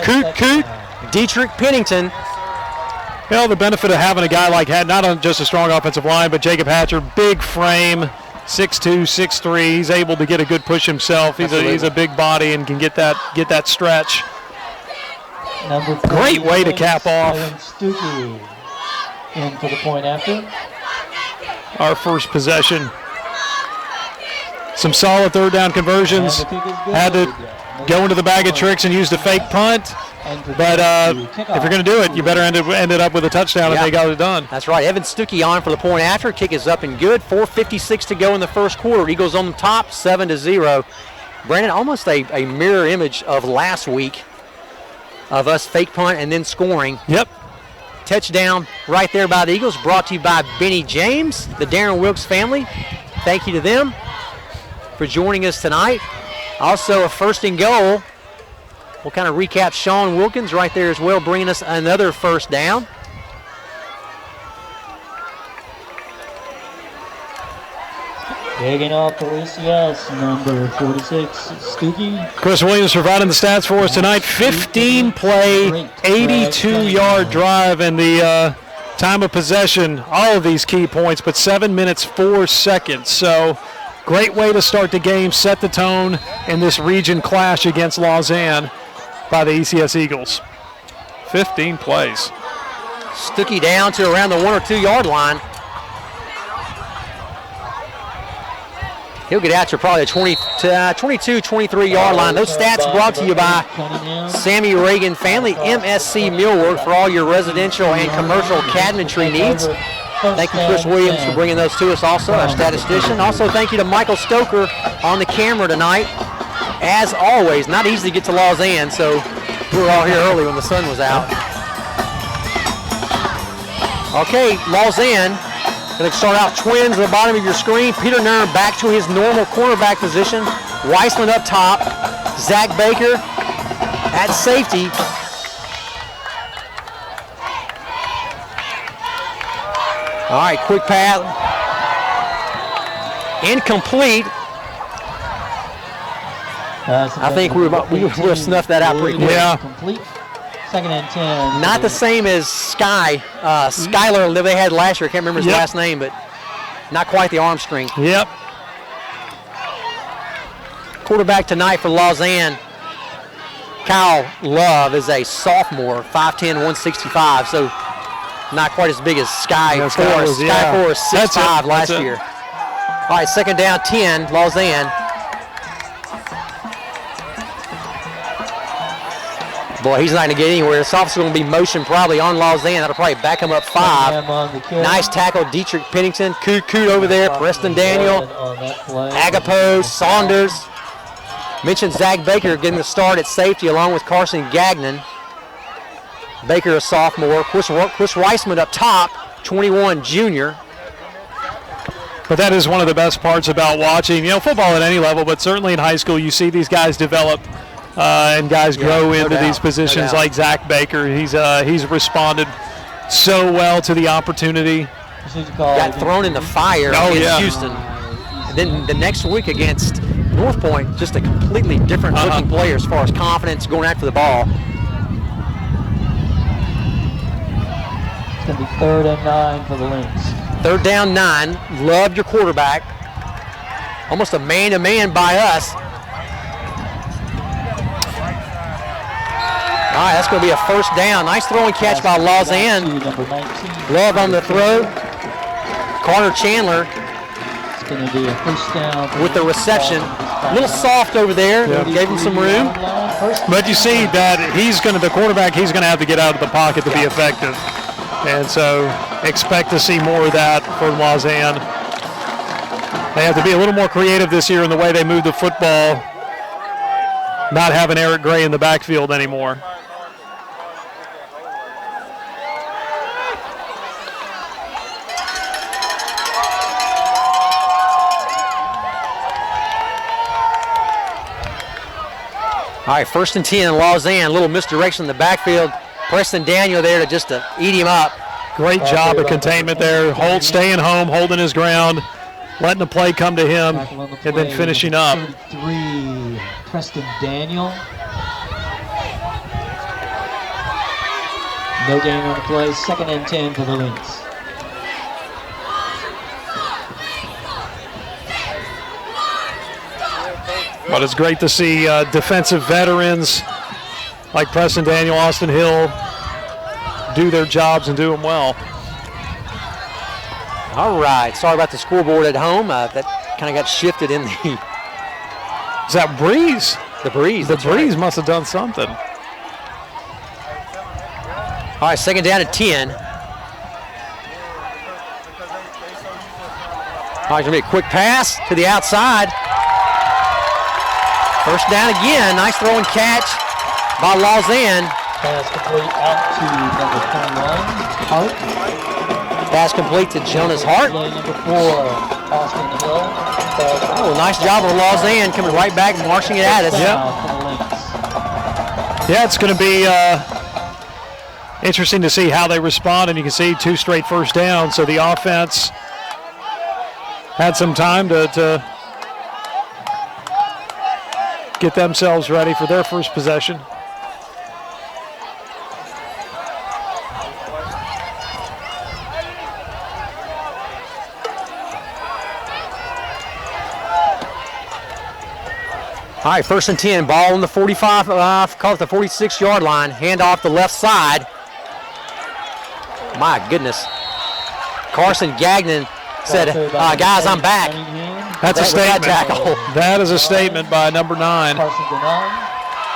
Coot, Dietrich Pennington. You know, the benefit of having a guy like that, not just a strong offensive line, but Jacob Hatcher, big frame, 6'2", 6'3". He's able to get a good push himself. He's a big body and can get that stretch. Great way to cap off Stuckey in for the point after. our first possession. Some solid third down conversions. Had to go into the bag of tricks and use the fake punt. But if you're going to do it, you better end it up with a touchdown if they got it done. That's right. Evan Stuckey on for the point after. Kick is up and good. 4:56 to go in the first quarter. Eagles on the top, 7-0. Brandon, almost a mirror image of last week of us fake punt and then scoring. Yep. Touchdown right there by the Eagles, brought to you by Benny James, the Darren Wilkes family. Thank you to them for joining us tonight. Also a first and goal. We'll kind of recap Sean Wilkins right there as well, bringing us another first down. Digging off for ECS, number 46, Stuckey. Chris Williams providing the stats for us tonight. 15-play, 82-yard drive, and the time of possession, all of these key points, but 7 minutes, 4 seconds. So great way to start the game, set the tone in this region clash against Lausanne by the ECS Eagles. 15 plays. Stuckey down to around the 1 or 2 yard line. He'll get out to probably a 22, 23 yard line. Those stats brought to you by Sammy Reagan Family, MSC Millwork, for all your residential and commercial cabinetry needs. Thank you, Chris Williams, for bringing those to us also, our statistician. Also, thank you to Michael Stoker on the camera tonight. As always, not easy to get to Lausanne, so we were all here early when the sun was out. Okay, Lausanne. Going to start out twins at the bottom of your screen. Peter Nern back to his normal cornerback position. Weissman up top. Zach Baker at safety. All right, quick pass. Incomplete. I think we'll snuff that out pretty quick. Yeah. Complete. 2nd and 10. Not the same as Skyler that they had last year. I can't remember his last name, but not quite the arm strength. Yep. Quarterback tonight for Lausanne, Kyle Love, is a sophomore, 5'10", 165, so not quite as big as Sky Forrest. Sky Forrest, 6'5" last year. All right, 2nd down, 10, Lausanne. Boy, he's not going to get anywhere. This officer's going to be motion probably on Lausanne. That'll probably back him up 5. Nice tackle, Dietrich Pennington. Coot over there. Preston Daniel. Agapo, Saunders. Mentioned Zach Baker getting the start at safety along with Carson Gagnon. Baker, a sophomore. Chris Weissman up top, 21, junior. But that is one of the best parts about watching, football at any level, but certainly in high school, you see these guys develop and guys grow into these positions like Zach Baker. He's responded so well to the opportunity. Got thrown in the fire against Houston. And then the next week against North Point, just a completely different looking player as far as confidence going after the ball. It's going to be 3rd and 9 for the Lynx. 3rd down, 9. Loved your quarterback. Almost a man-to-man by us. All right, that's going to be a 1st down. Nice throwing catch by Lausanne. Love on the throw. Carter Chandler It's going to be a 1st down with the reception. A little soft over there. Gave him some room. But you see that the quarterback, he's going to have to get out of the pocket to be effective. And so expect to see more of that from Lausanne. They have to be a little more creative this year in the way they move the football, not having Eric Gray in the backfield anymore. All right, 1st and 10, Lausanne. A little misdirection in the backfield. Preston Daniel there to eat him up. Great job of containment there. Staying home, holding his ground, letting the play come to him, and then finishing up. 33, Preston Daniel. No gain on the play. 2nd and 10 for the Lynx. But it's great to see defensive veterans like Preston Daniel, Austin Hill do their jobs and do them well. All right, sorry about the scoreboard at home. That kind of got shifted in the... Is that Breeze? The Breeze. The Breeze must have done something. All right, 2nd down at 10. All right, going to be a quick pass to the outside. 1st down again. Nice throwing catch by Lausanne. Pass complete out to number 21, Hart. Pass complete to Jonas Hart. Play number 4, Austin Hill. Oh, nice job of Lausanne coming right back and marching it at us. Yeah, it's going to be interesting to see how they respond, and you can see 2 straight 1st downs, so the offense had some time to get themselves ready for their first possession. All right, 1st and 10, ball on the 45, call it the 46-yard line, hand off the left side. My goodness. Carson Gagnon said, guys, I'm back. That's a statement. Tackle. That is a statement by number 9. Carson Gagnon.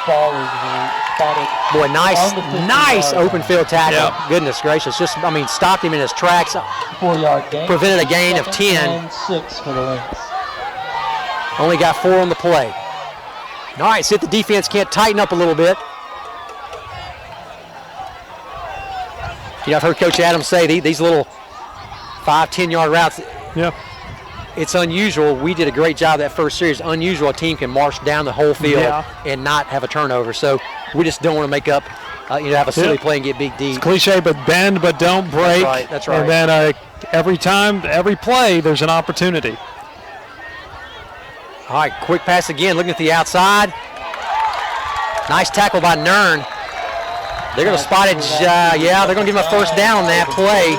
Ball is spotted. Boy, nice open field tackle. Yep. Goodness gracious. Stopped him in his tracks. 4-yard gain. Prevented a gain of 10. And 6 for the Lynx. Only got 4 on the play. All right, see if the defense can't tighten up a little bit. I've heard Coach Adams say these little 5-10-yard routes. Yeah. It's unusual. We did a great job that first series. Unusual a team can march down the whole field and not have a turnover. So we just don't want to make up, have a silly play and get beat deep. It's cliche, but bend but don't break. That's right. And then every play, there's an opportunity. All right, quick pass again, looking at the outside. Nice tackle by Nern. They're going to spot it, they're going to give him a first down on that play.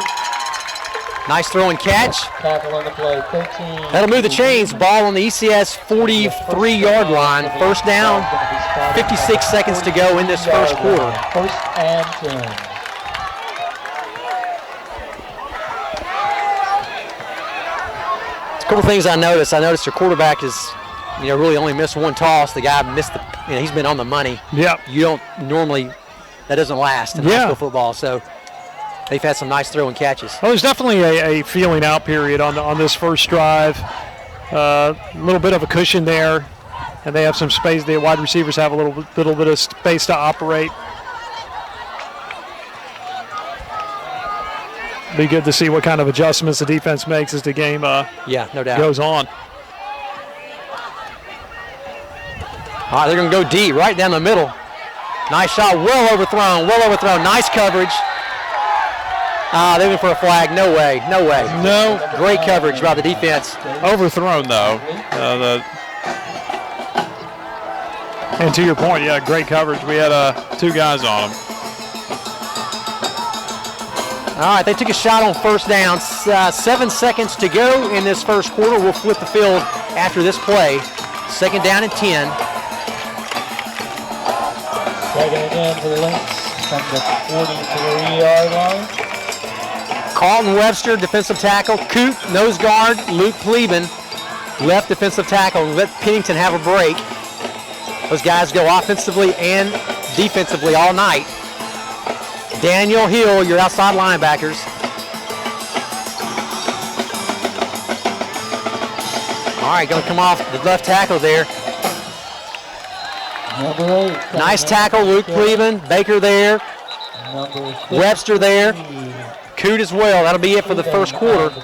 Nice throw and catch. Tackle on the play, 13. That'll move the chains. Ball on the ECS 43-yard line. First down, 56 seconds to go in this first quarter. First and 10. A couple things I noticed. I noticed your quarterback is, really only missed one toss. The guy missed he's been on the money. Yep. You don't normally, that doesn't last in high school football. So they've had some nice throw and catches. Well, there's definitely a feeling out period on this first drive. A little bit of a cushion there, and they have some space. The wide receivers have a little bit of space to operate. Be good to see what kind of adjustments the defense makes as the game no doubt. goes on. All right, they're going to go deep, right down the middle. Nice shot, well overthrown. Nice coverage. They went for a flag. No way. No. Great coverage by the defense. Overthrown, though. And to your point, great coverage. We had 2 guys on him. All right, they took a shot on first down. 7 seconds to go in this first quarter. We'll flip the field after this play. Second down and 10. Second again for the Lynx from the 43-yard line. Carlton Webster, defensive tackle. Coot, nose guard. Luke Pleben, left defensive tackle. Let Pennington have a break. Those guys go offensively and defensively all night. Daniel Hill, your outside linebackers. All right, going to come off the left tackle there. Number 8. Nice tackle, Luke Pleben. Baker there. Number 15. Webster there. Coot as well. That'll be it for the first quarter.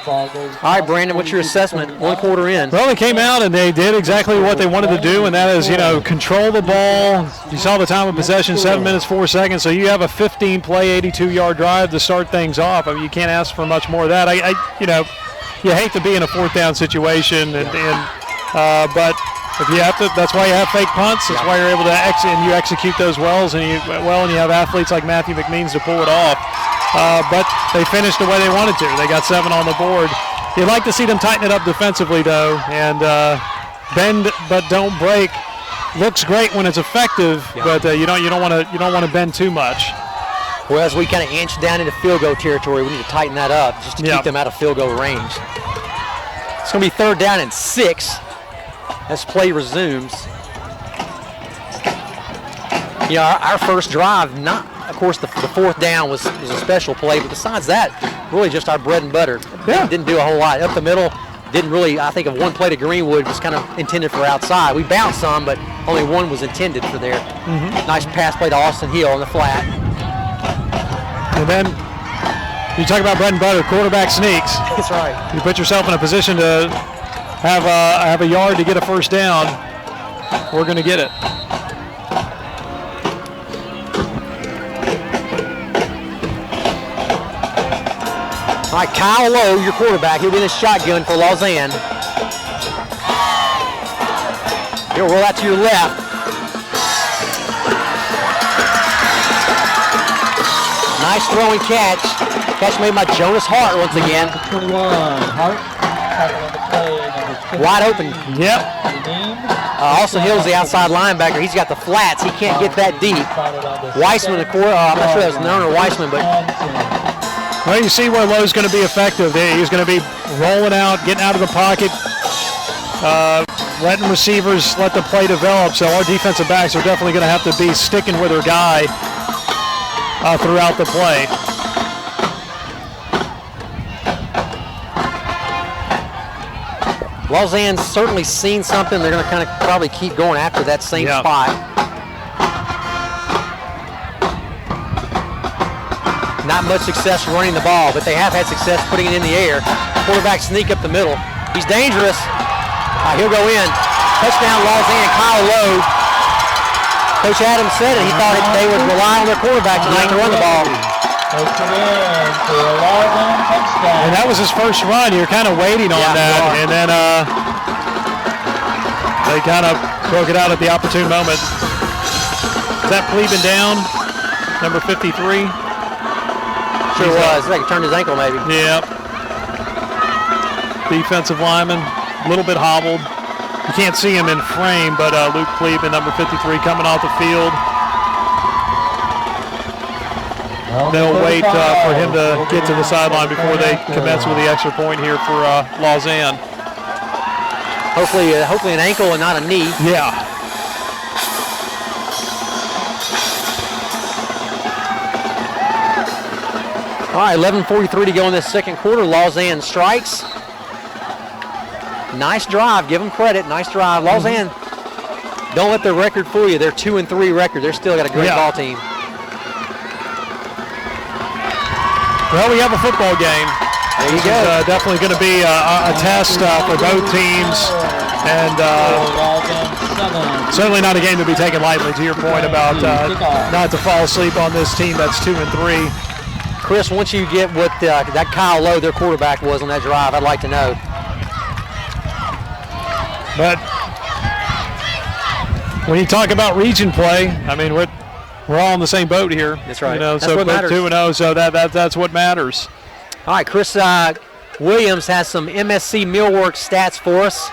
All right, Brandon, what's your assessment 1 quarter in? Well, they came out and they did exactly what they wanted to do, and that is, control the ball. You saw the time of possession, 7 minutes, 4 seconds. So you have a 15-play, 82-yard drive to start things off. I mean, you can't ask for much more of that. You hate to be in a 4th down situation, but if you have to, that's why you have fake punts. That's why you're able to execute those wells, and you have athletes like Matthew McMeans to pull it off. But they finished the way they wanted to. They got 7 on the board. You'd like to see them tighten it up defensively, though, and bend but don't break. Looks great when it's effective, but you don't want to bend too much. Well, as we kind of inch down into field goal territory, we need to tighten that up just to keep them out of field goal range. It's going to be 3rd down and 6 as play resumes. Our first drive, of course, the 4th down was a special play, but besides that, really just our bread and butter. Didn't do a whole lot. Up the middle, didn't really, I think of one play to Greenwood was kind of intended for outside. We bounced some, but only one was intended for there. Nice pass play to Austin Hill on the flat. And then you talk about bread and butter, quarterback sneaks. That's right. You put yourself in a position to have a yard to get a first down. We're going to get it. All right, Kyle Lowe, your quarterback. He'll be in a shotgun for Lausanne. He'll roll out to your left. Nice throw and catch. Catch made by Jonas Hart once again. 21, Hart. Tackle on the play, number 15. Wide open. Yep. Austin Hill's the outside linebacker. He's got the flats. He can't get that deep. Weissman, I'm not sure that was Nern or Weissman, but... Well, you see where Lowe's going to be effective. He's going to be rolling out, getting out of the pocket, letting receivers let the play develop. So our defensive backs are definitely going to have to be sticking with their guy throughout the play. Lausanne's certainly seen something. They're going to kind of probably keep going after that same spot. Not much success running the ball, but they have had success putting it in the air. Quarterback sneak up the middle. He's dangerous. He'll go in. Touchdown Lausanne, Kyle Lowe. Coach Adams said it. He thought they would rely on their quarterback tonight to run the ball. And that was his first run. You're kind of waiting on that. And then They kind of broke it out at the opportune moment. Is that Pregame down? Number 53? Sure was. I think he turned his ankle maybe. Yeah. Defensive lineman, a little bit hobbled. You can't see him in frame, but Luke Pregame, number 53, coming off the field. They'll wait for him to get to the sideline before they commence with the extra point here for Lausanne. Hopefully an ankle and not a knee. Yeah. All right, 11:43 to go in this second quarter. Lausanne strikes. Nice drive. Give them credit. Nice drive. Lausanne, don't let their record fool you. They're 2-3 record. They're still got a great ball team. Well, we have a football game. There you this go. is definitely going to be a test for both teams, and certainly not a game to be taken lightly. To your point about not to fall asleep on this team that's 2-3. Chris, once you get what that Kyle Lowe, their quarterback, was on that drive, I'd like to know. But when you talk about region play, I mean we're all in the same boat here. That's right. You know, That's so what both matters. 2-0, so that's what matters. All right, Chris Williams has some MSC Millwork stats for us.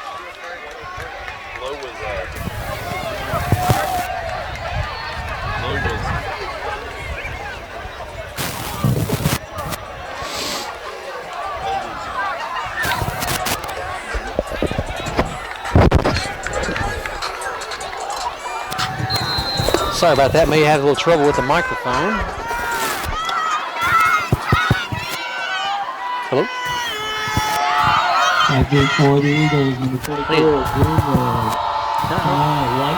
Sorry about that. May have a little trouble with the microphone. Hello? Good for the Eagles, number 44, Greenwood.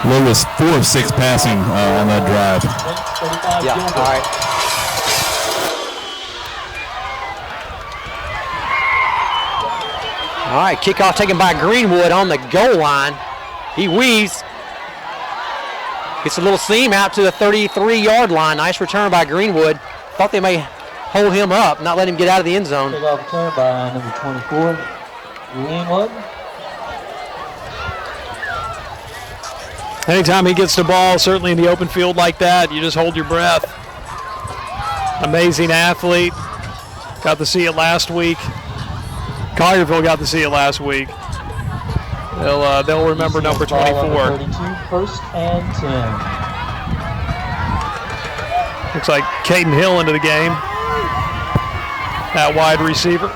Lowe was 4 of 6 passing on that drive. Yeah, all right. All right, kickoff taken by Greenwood on the goal line. He weaves. Gets a little seam out to the 33-yard line. Nice return by Greenwood. Thought they may hold him up, not let him get out of the end zone. Kickoff return by number 24, Greenwood. Anytime he gets the ball, certainly in the open field like that, you just hold your breath. Amazing athlete. Got to see it last week. Collierville got to see it last week. They'll remember number 24. 32, first and 10. Looks like Caden Hill into the game. That wide receiver.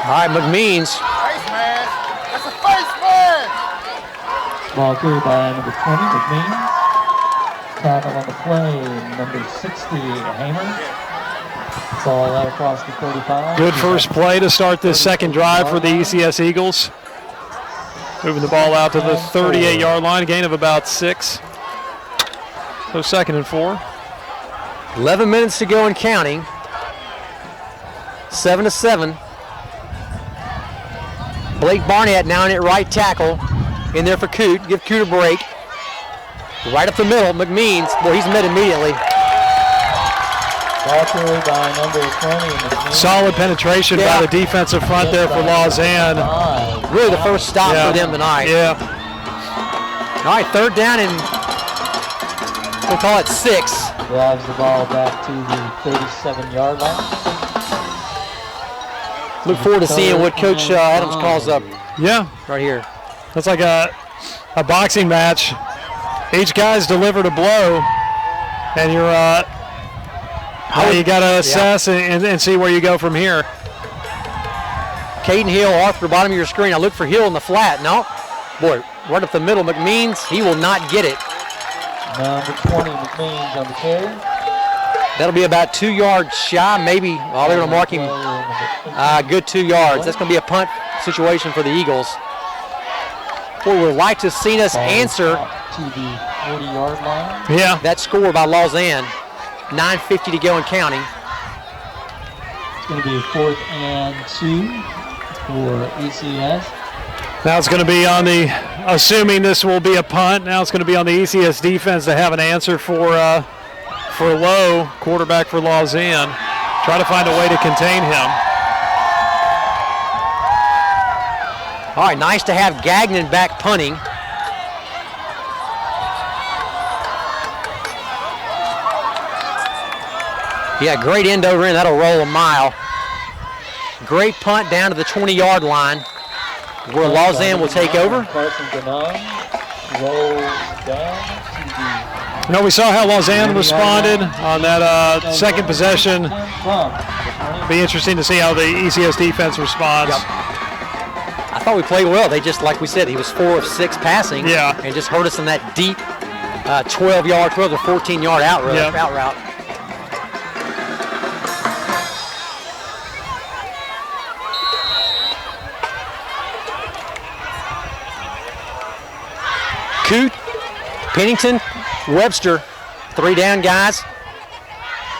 All right, McMeans. Face mask. That's a face mask. Ball carried by number 20, McMeans. Tackle on the play, number 60, Hamer. Ball out across the 35. Good first play to start this second drive for the ECS Eagles. Moving the ball out to the 38-yard line, a gain of about 6. So 2nd and 4. 11 minutes to go and counting. 7-7. Blake Barnett now in at right tackle. In there for Coot. Give Coot a break. Right up the middle, McMeans. Boy, he's met immediately. Ball carried by number 20. Solid penetration by the defensive front there for Lausanne. Really the first stop for them tonight. Yeah. All right, 3rd down and we'll call it 6. Drives the ball back to the 37-yard line. Look forward to seeing what Coach Adams calls up Yeah. right here. That's like a boxing match. Each guy's delivered a blow, and you're you got to assess and see where you go from here. Caden Hill off the bottom of your screen. I look for Hill in the flat. No. Boy, right up the middle. McMeans, he will not get it. Number 20, McMeans on the carry. That'll be about 2 yards shy, maybe. Oh, they're going to mark him good 2 yards. That's going to be a punt situation for the Eagles. Boy, would like to have seen us answer To the 40-yard line. Yeah. that score by Lausanne. 9:50 to go and counting. It's going to be a 4th and 2 for ECS. Now it's going to be on the, assuming this will be a punt, now it's going to be on the ECS defense to have an answer for Lowe, quarterback for Lausanne. Try to find a way to contain him. All right, nice to have Gagnon back punting. Yeah, great end over in. That'll roll a mile. Great punt down to the 20-yard line where Lausanne will take over. You know, we saw how Lausanne responded on that second possession. It'll be interesting to see how the ECS defense responds. Yep. I thought we played well. They just, like we said, he was 4 of 6 passing. Yeah. And just hurt us in that deep 12-yard, 12 to 14-yard out route. Coote, Pennington, Webster, 3 down guys.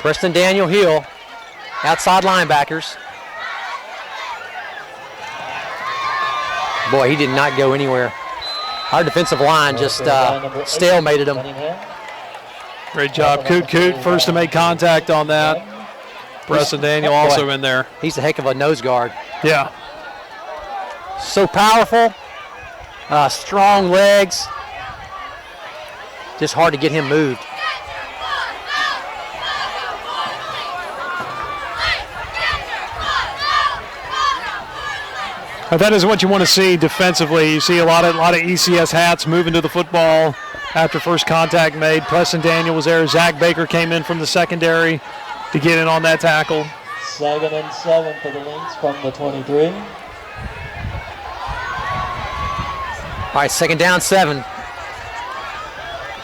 Preston Daniel Hill, outside linebackers. Boy, he did not go anywhere. Our defensive line just stalemated him. Great job, Coote, first to make contact on that. Preston Daniel also in there. He's a heck of a nose guard. Yeah. So powerful, strong legs. Just hard to get him moved. That is what you want to see defensively. You see a lot of ECS hats moving to the football after first contact made. Preston Daniel was there. Zach Baker came in from the secondary to get in on that tackle. 2nd and 7 for the Lynx from the 23. All right, 2nd down, 7.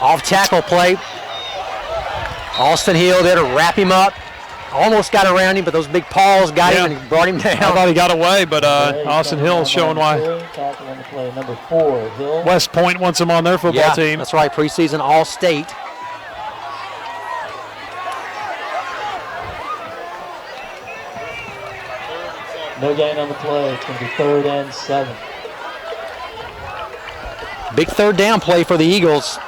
Off tackle play. Austin Hill there to wrap him up. Almost got around him, but those big paws got him and brought him down. I thought he got away, but Austin Hill showing why. Tackle on the play, number 4, Hill. West Point wants him on their football team. That's right, preseason All-State. No gain on the play. It's going to be 3rd and 7. Big 3rd down play for the Eagles.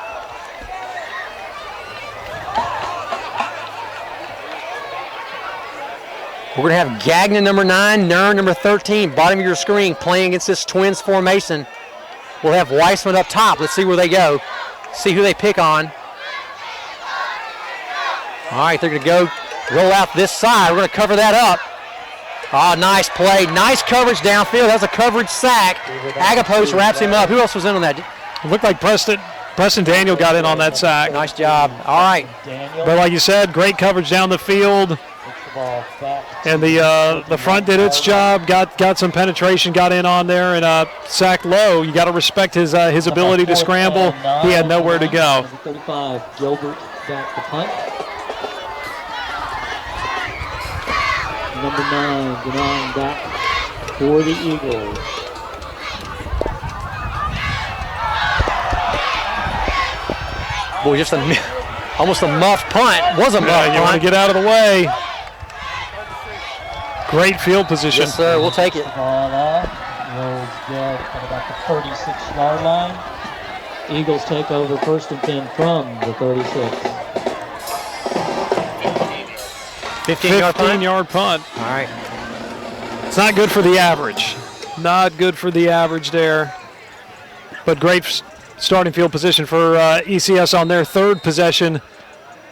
We're going to have Gagnon, number 9, Nern, number 13, bottom of your screen, playing against this Twins formation. We'll have Weissman up top. Let's see where they go. See who they pick on. All right, they're going to go roll out this side. We're going to cover that up. Oh, nice play. Nice coverage downfield. That's a coverage sack. Agapos wraps him up. Who else was in on that? It looked like Preston Daniel got in on that sack. Nice job. All right. But like you said, great coverage down the field. And the front did its job, got some penetration, got in on there, and sacked low. You got to respect his ability to scramble. He had nowhere to go. 35, Gilbert back to punt. Number 9, Denon back for the Eagles. Boy, just almost a muff punt. Was a muff punt. You want to get out of the way. Great field position. Yes, sir. We'll take it. Ball off. Rolls dead at about the 36-yard line. Eagles take over 1st and 10 from the 36. 15-yard punt. All right. It's not good for the average. Not good for the average there. But great starting field position for ECS on their 3rd possession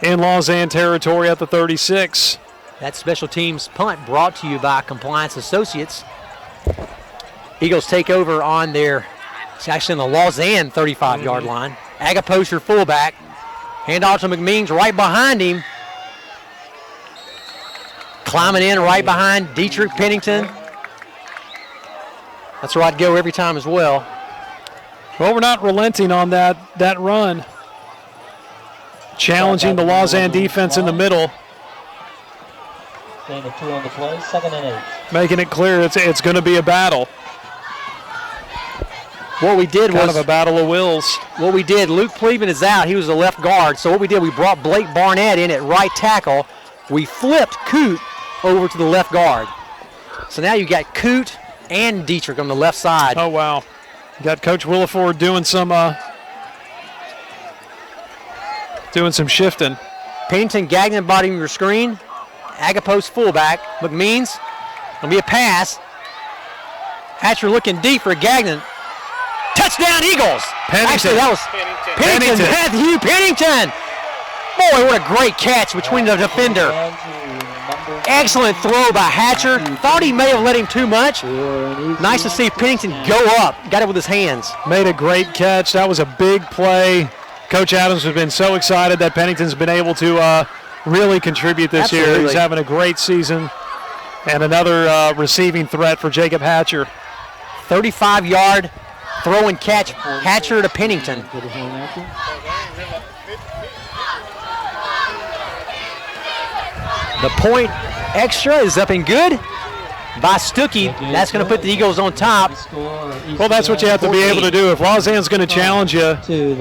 in Lausanne territory at the 36. That special teams punt brought to you by Compliance Associates. Eagles take over on their, it's actually on the Lausanne 35-yard line. Agapos, your fullback. Hand off to McMeans right behind him. Climbing in right behind Dietrich Pennington. That's where I'd go every time as well. Well, we're not relenting on that run. Challenging the Lausanne defense in the middle. Gain of 2 on the play, 2nd and 8. Making it clear it's going to be a battle. What we did kind was of a battle of wills. What we did, Luke Pleban is out. He was the left guard. So what we did, we brought Blake Barnett in at right tackle. We flipped Coote over to the left guard. So now you got Coote and Dietrich on the left side. Oh, wow. You got Coach Williford doing some shifting. Pennington, Gagnon, bottom of your screen. Agapos, fullback. McMeans, going to be a pass. Hatcher looking deep for Gagnon. Touchdown, Eagles. Actually, that was Pennington. Matthew Pennington. Boy, what a great catch between the defender. Excellent throw by Hatcher. Thought he may have let him too much. Nice to see Pennington go up. Got it with his hands. Made a great catch. That was a big play. Coach Adams has been so excited that Pennington's been able to really contribute this year. He's having a great season. And another receiving threat for Jacob Hatcher. 35-yard throw and catch. Hatcher to Pennington. The point extra is up and good by Stuckey. That's going to put the Eagles on top. Well, that's what you have to be able to do. If Lausanne's going to challenge you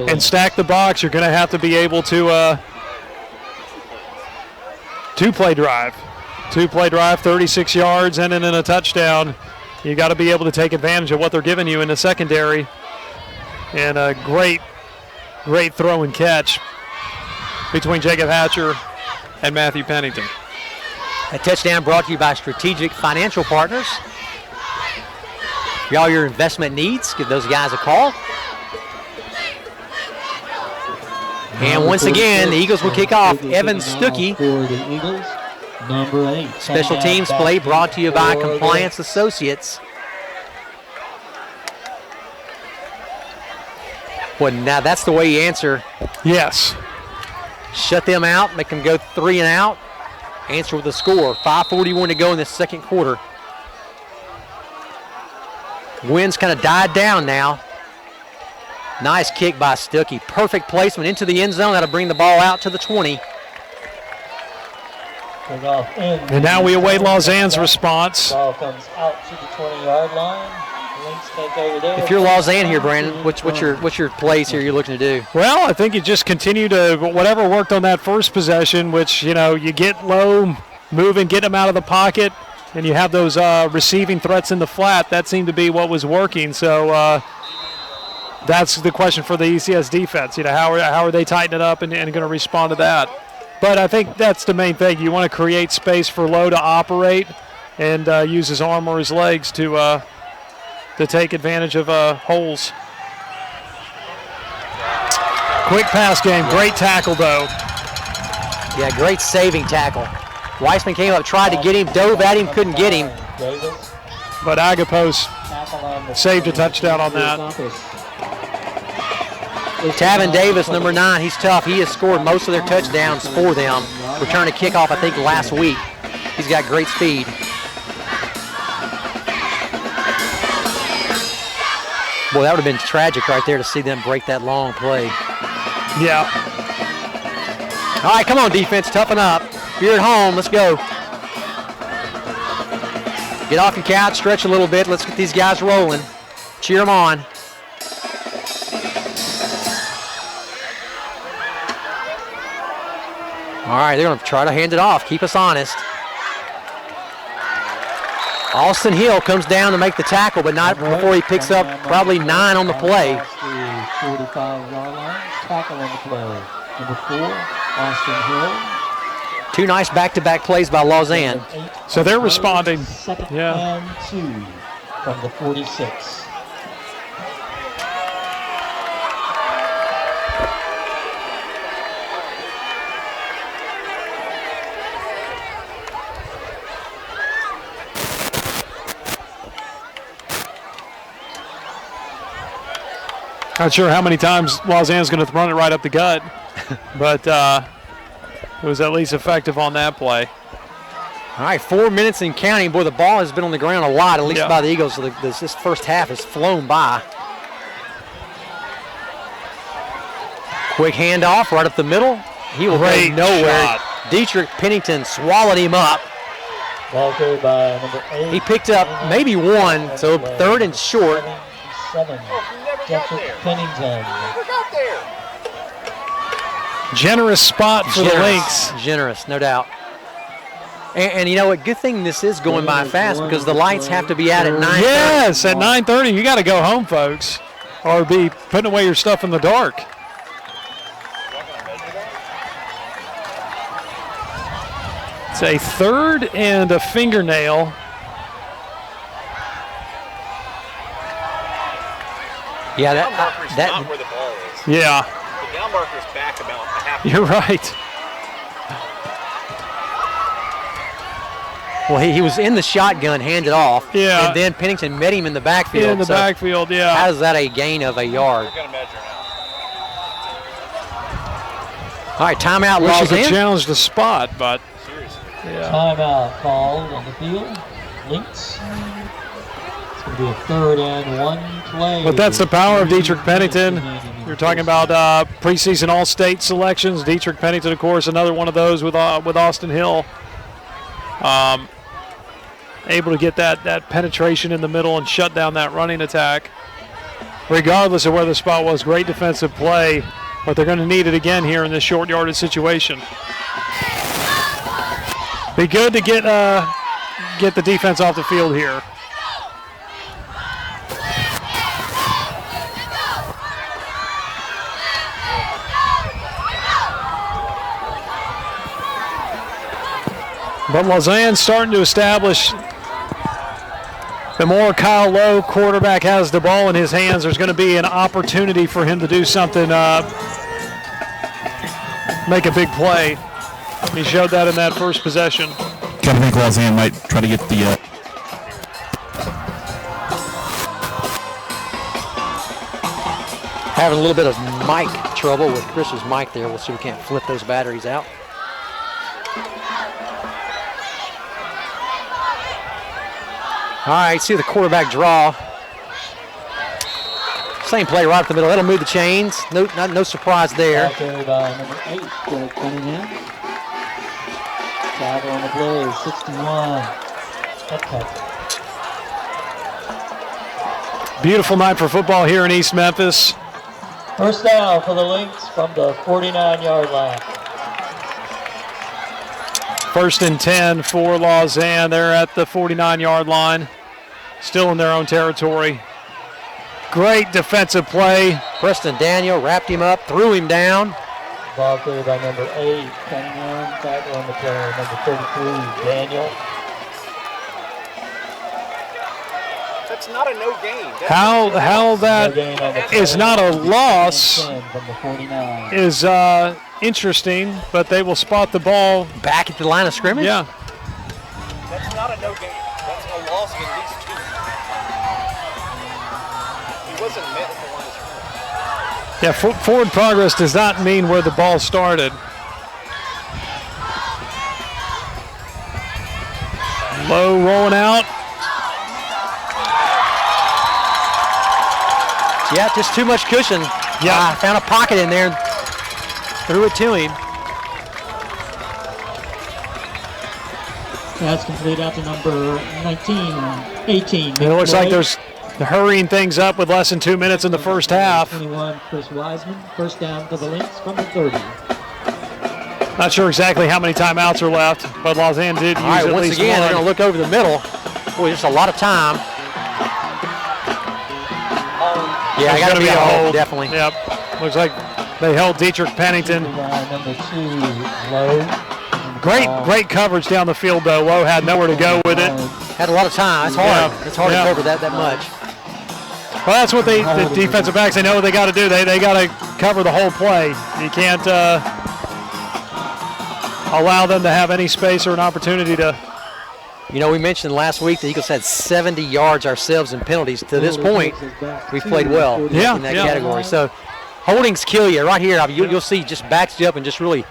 and stack the box, you're going to have to be able to two-play drive. Two-play drive, 36 yards, and then a touchdown. You got to be able to take advantage of what they're giving you in the secondary. And a great throw and catch between Jacob Hatcher and Matthew Pennington. A touchdown brought to you by Strategic Financial Partners. For all your investment needs, give those guys a call. And once again, the Eagles will kick off. Evan Stuckey. For the Eagles, number 8. Special teams play brought to you by Compliance Associates. Well, now that's the way you answer. Yes. Shut them out, make them go 3 and out. Answer with a score. 5:41 to go in the second quarter. Wind's kind of died down now. Nice kick by Stuckey. Perfect placement into the end zone. That'll bring the ball out to the 20. And now we await Lausanne's response. Ball comes out to the 20-yard line. Lynx take over there. If you're Lausanne here, Brandon, what's your plays here you're looking to do? Well, I think you just continue to whatever worked on that first possession, which, you get low, moving, get them out of the pocket, and you have those receiving threats in the flat. That seemed to be what was working. So that's the question for the ECS defense. How are they tightening it up and going to respond to that? But I think that's the main thing. You want to create space for Lowe to operate and use his arm or his legs to take advantage of holes. Quick pass game. Great tackle, though. Yeah, great saving tackle. Weissman came up, tried to get him, dove at him, couldn't get him. But Agapos saved a touchdown on that. Tavin Davis, number 9, he's tough. He has scored most of their touchdowns for them. Returned a kickoff, I think, last week. He's got great speed. Boy, that would have been tragic right there to see them break that long play. Yeah. All right, come on, defense, toughen up. You're at home, let's go. Get off your couch, stretch a little bit. Let's get these guys rolling. Cheer them on. All right, they're going to try to hand it off, keep us honest. Austin Hill comes down to make the tackle, but not before he picks up probably 9 on the play. 45-yard line, tackle on the play. Number 4, Austin Hill. 2 nice back-to-back plays by Lausanne. So they're responding. Second Yeah. and 2 from the 46. Not sure how many times Lausanne's going to run it right up the gut, but it was at least effective on that play. All right, 4 minutes and counting. Boy, the ball has been on the ground a lot, at least by the Eagles. So this first half has flown by. Quick handoff right up the middle. He will go nowhere. Shot. Dietrich Pennington swallowed him up. Ball carried by number 8. He picked up maybe 1, so 3rd and short. 7. Dietrich Pennington. Generous spot for the Lynx. Generous, no doubt. And you know what? Good thing this is going by fast because the lights have to be out at 9:30. Yes, at 9:30. You got to go home, folks, or be putting away your stuff in the dark. It's a 3rd and a fingernail. Yeah, down marker is not where the ball is. Yeah. The down marker is back about a half. You're right. Well, he was in the shotgun, handed off. Yeah. And then Pennington met him in the backfield. In the backfield, yeah. How is that a gain of a yard? We're going to measure now. All right, timeout, Wish you could Lausanne. challenge the spot, but Seriously. yeah. Timeout called on the field. Lynx. It's going to be a 3rd and 1 play. But that's the power of Dietrich Pennington. You're talking about preseason All-State selections. Dietrich Pennington, of course, another one of those with Austin Hill. Able to get that penetration in the middle and shut down that running attack. Regardless of where the spot was, great defensive play, but they're going to need it again here in this short yardage situation. Be good to get the defense off the field here. But Lausanne's starting to establish the more Kyle Lowe, quarterback, has the ball in his hands, there's going to be an opportunity for him to do something, make a big play. He showed that in that first possession. Kind of think Lausanne might try to get the Having a little bit of mic trouble with Chris's mic there. We'll see if we can't flip those batteries out. All right, see the quarterback draw. Same play right up the middle. That'll move the chains. No surprise there. Carried by number 8, Derek Cunningham. Tackle on the play, 61. Beautiful night for football here in East Memphis. First down for the Lynx from the 49-yard line. 1st and 10 for Lausanne. They're at the 49-yard line, still in their own territory. Great defensive play. Preston Daniel wrapped him up, threw him down. Ball carried by number 8, Cunningham. Tackle on the play, number 33, Daniel. That's not a no gain. How that No gain on the play. is not a loss 10 from the 49. is interesting, but they will spot the ball. Back at the line of scrimmage? Yeah. That's not a no gain. That's a loss of at least 2. He wasn't met at the line of scrimmage. Yeah, forward progress does not mean where the ball started. Low rolling out. Yeah, just too much cushion. Yeah. Found a pocket in there and threw it to him. That's complete out to number 18. It looks like there's hurrying things up with less than 2 minutes in the first half. 21, Chris Wiseman. First down for the Lynx from the 30. Not sure exactly how many timeouts are left, but Lausanne did use All right, at once least again, they're one. going to look over the middle. Boy, just a lot of time. Yeah, I got to be a hold, definitely. Yep. Looks like they held Dietrich Pennington. Number 2, Lowe. Great coverage down the field, though. Lowe had nowhere to go with it. Had a lot of time. It's hard. Yeah. It's hard Yeah. to cover that much. Well, that's what the defensive backs, they know what they got to do. They got to cover the whole play. You can't allow them to have any space or an opportunity to. You know, we mentioned last week the Eagles had 70 yards ourselves in penalties. To this point, we've played well in that category. So holdings kill you right here. You'll see just backs you up and just really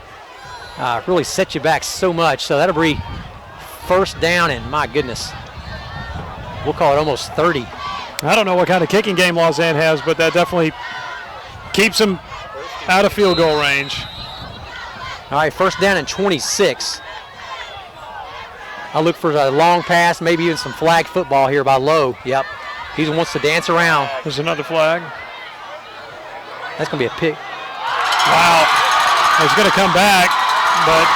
set you back so much. So that'll be first down, and my goodness, we'll call it almost 30. I don't know what kind of kicking game Lausanne has, but that definitely keeps them out of field goal range. All right, first down and 26. I'll look for a long pass, maybe even some flag football here by Lowe. Yep, he wants to dance around. There's another flag. That's going to be a pick. Wow. He's going to come back, but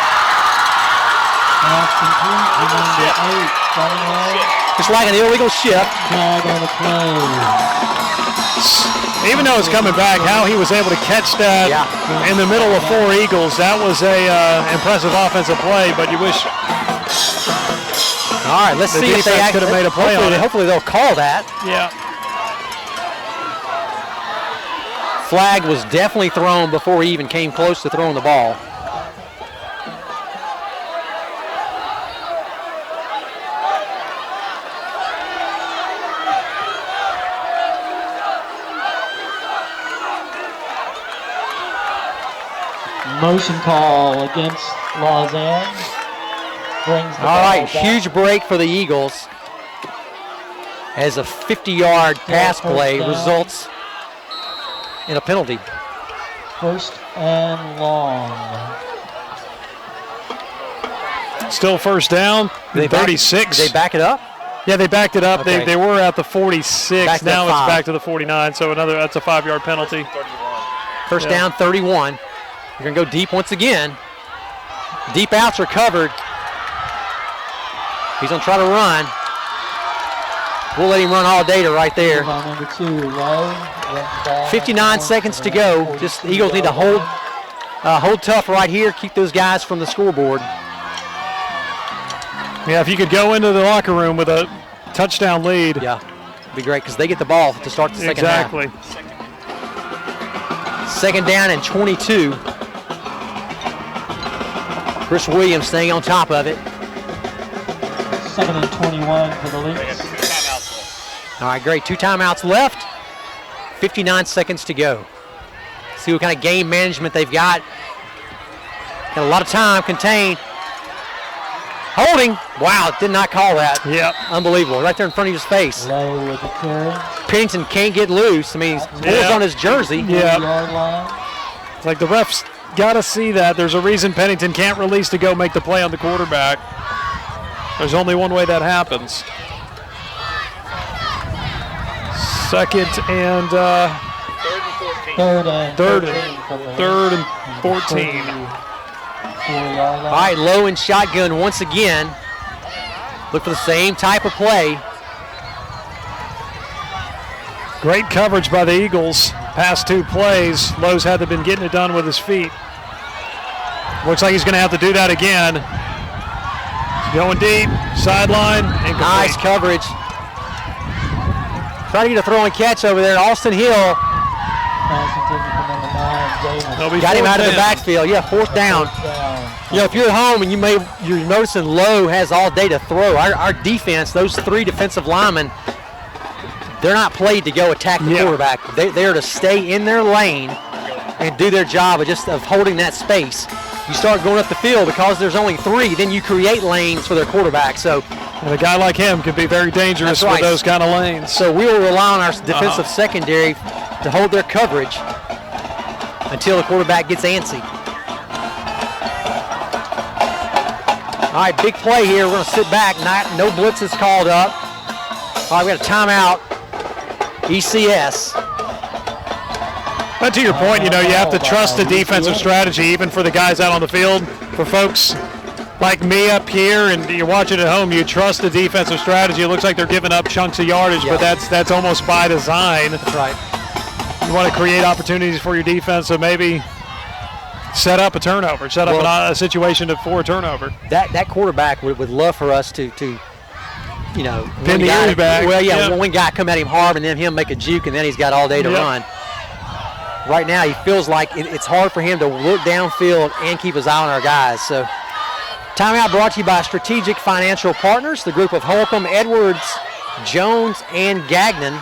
That's complete to number 8, Cunningham. It's like an illegal shift. Flag on the play. even though it's coming back, how he was able to catch that in the middle of 4 Eagles, that was a impressive offensive play, but you wish. All right, let's see if they could have made a play on it. Hopefully they'll call that. Yeah. Flag was definitely thrown before he even came close to throwing the ball. Motion call against Lausanne. Brings the All right, ball back. huge break for the Eagles as a 50-yard pass play results in a penalty. First and long. Still first down. 36. They back it up? Yeah, they backed it up. Okay. They were at the 46. Back to now the it's 5. back to the 49. So that's a 5-yard penalty. First down, 31. You're going to go deep once again. Deep outs are covered. He's going to try to run. We'll let him run all data right there. Number 2, low. 59 seconds to go. Just the Eagles need to hold tough right here, keep those guys from the scoreboard. Yeah, if you could go into the locker room with a touchdown lead. Yeah, it'd be great because they get the ball to start the second half. Exactly. Second down and 22. Chris Williams staying on top of it. 2nd and 21 for the Leafs. All right, great. 2 timeouts left. 59 seconds to go. See what kind of game management they've got. Got a lot of time contained. Holding. Wow, did not call that. Yep. Unbelievable. Right there in front of his face. Low with the carry. Pennington can't get loose. I mean, he's bulls on his jersey. Yeah. Yard line. It's like the refs got to see that. There's a reason Pennington can't release to go make the play on the quarterback. There's only one way that happens. Second and third and 14. All right, low and shotgun once again. Look for the same type of play. Great coverage by the Eagles. Past 2 plays, Lowe's had to been getting it done with his feet. Looks like he's going to have to do that again. He's going deep, sideline, incomplete. Nice coverage. Try to get a throw and catch over there. Austin Hill got him out of the backfield. Yeah, 4th down. You know, if you're at home and you're noticing Lowe has all day to throw. Our defense, those 3 defensive linemen, they're not played to go attack the quarterback. They're to stay in their lane and do their job of holding that space. You start going up the field because there's only 3, then you create lanes for their quarterback. So, and a guy like him can be very dangerous with those kind of lanes. So we will rely on our defensive secondary to hold their coverage until the quarterback gets antsy. All right, big play here. We're going to sit back. No blitz is called up. All right, we got a timeout. ECS. But to your point, you have to trust the defensive strategy, even for the guys out on the field. For folks like me up here and you're watching at home, you trust the defensive strategy. It looks like they're giving up chunks of yardage, but that's almost by design. That's right. You want to create opportunities for your defense, so maybe set up a turnover, set up a situation for a turnover. That quarterback would love for us to pin the ears back. Well, one guy come at him hard and then him make a juke and then he's got all day to run. Right now he feels like it's hard for him to look downfield and keep his eye on our guys. So timeout brought to you by Strategic Financial Partners, the group of Holcomb, Edwards, Jones, and Gagnon.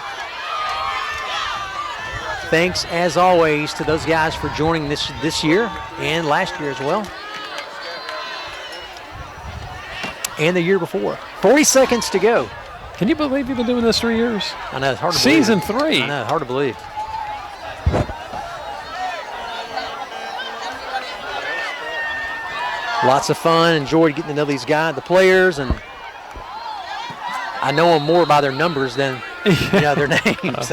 Thanks, as always, to those guys for joining this year and last year as well. And the year before. 40 seconds to go. Can you believe you've been doing this 3 years? I know, it's hard to believe. Season 3. I know, hard to believe. Lots of fun. Enjoyed getting to know these guys, the players, and I know them more by their numbers than their names.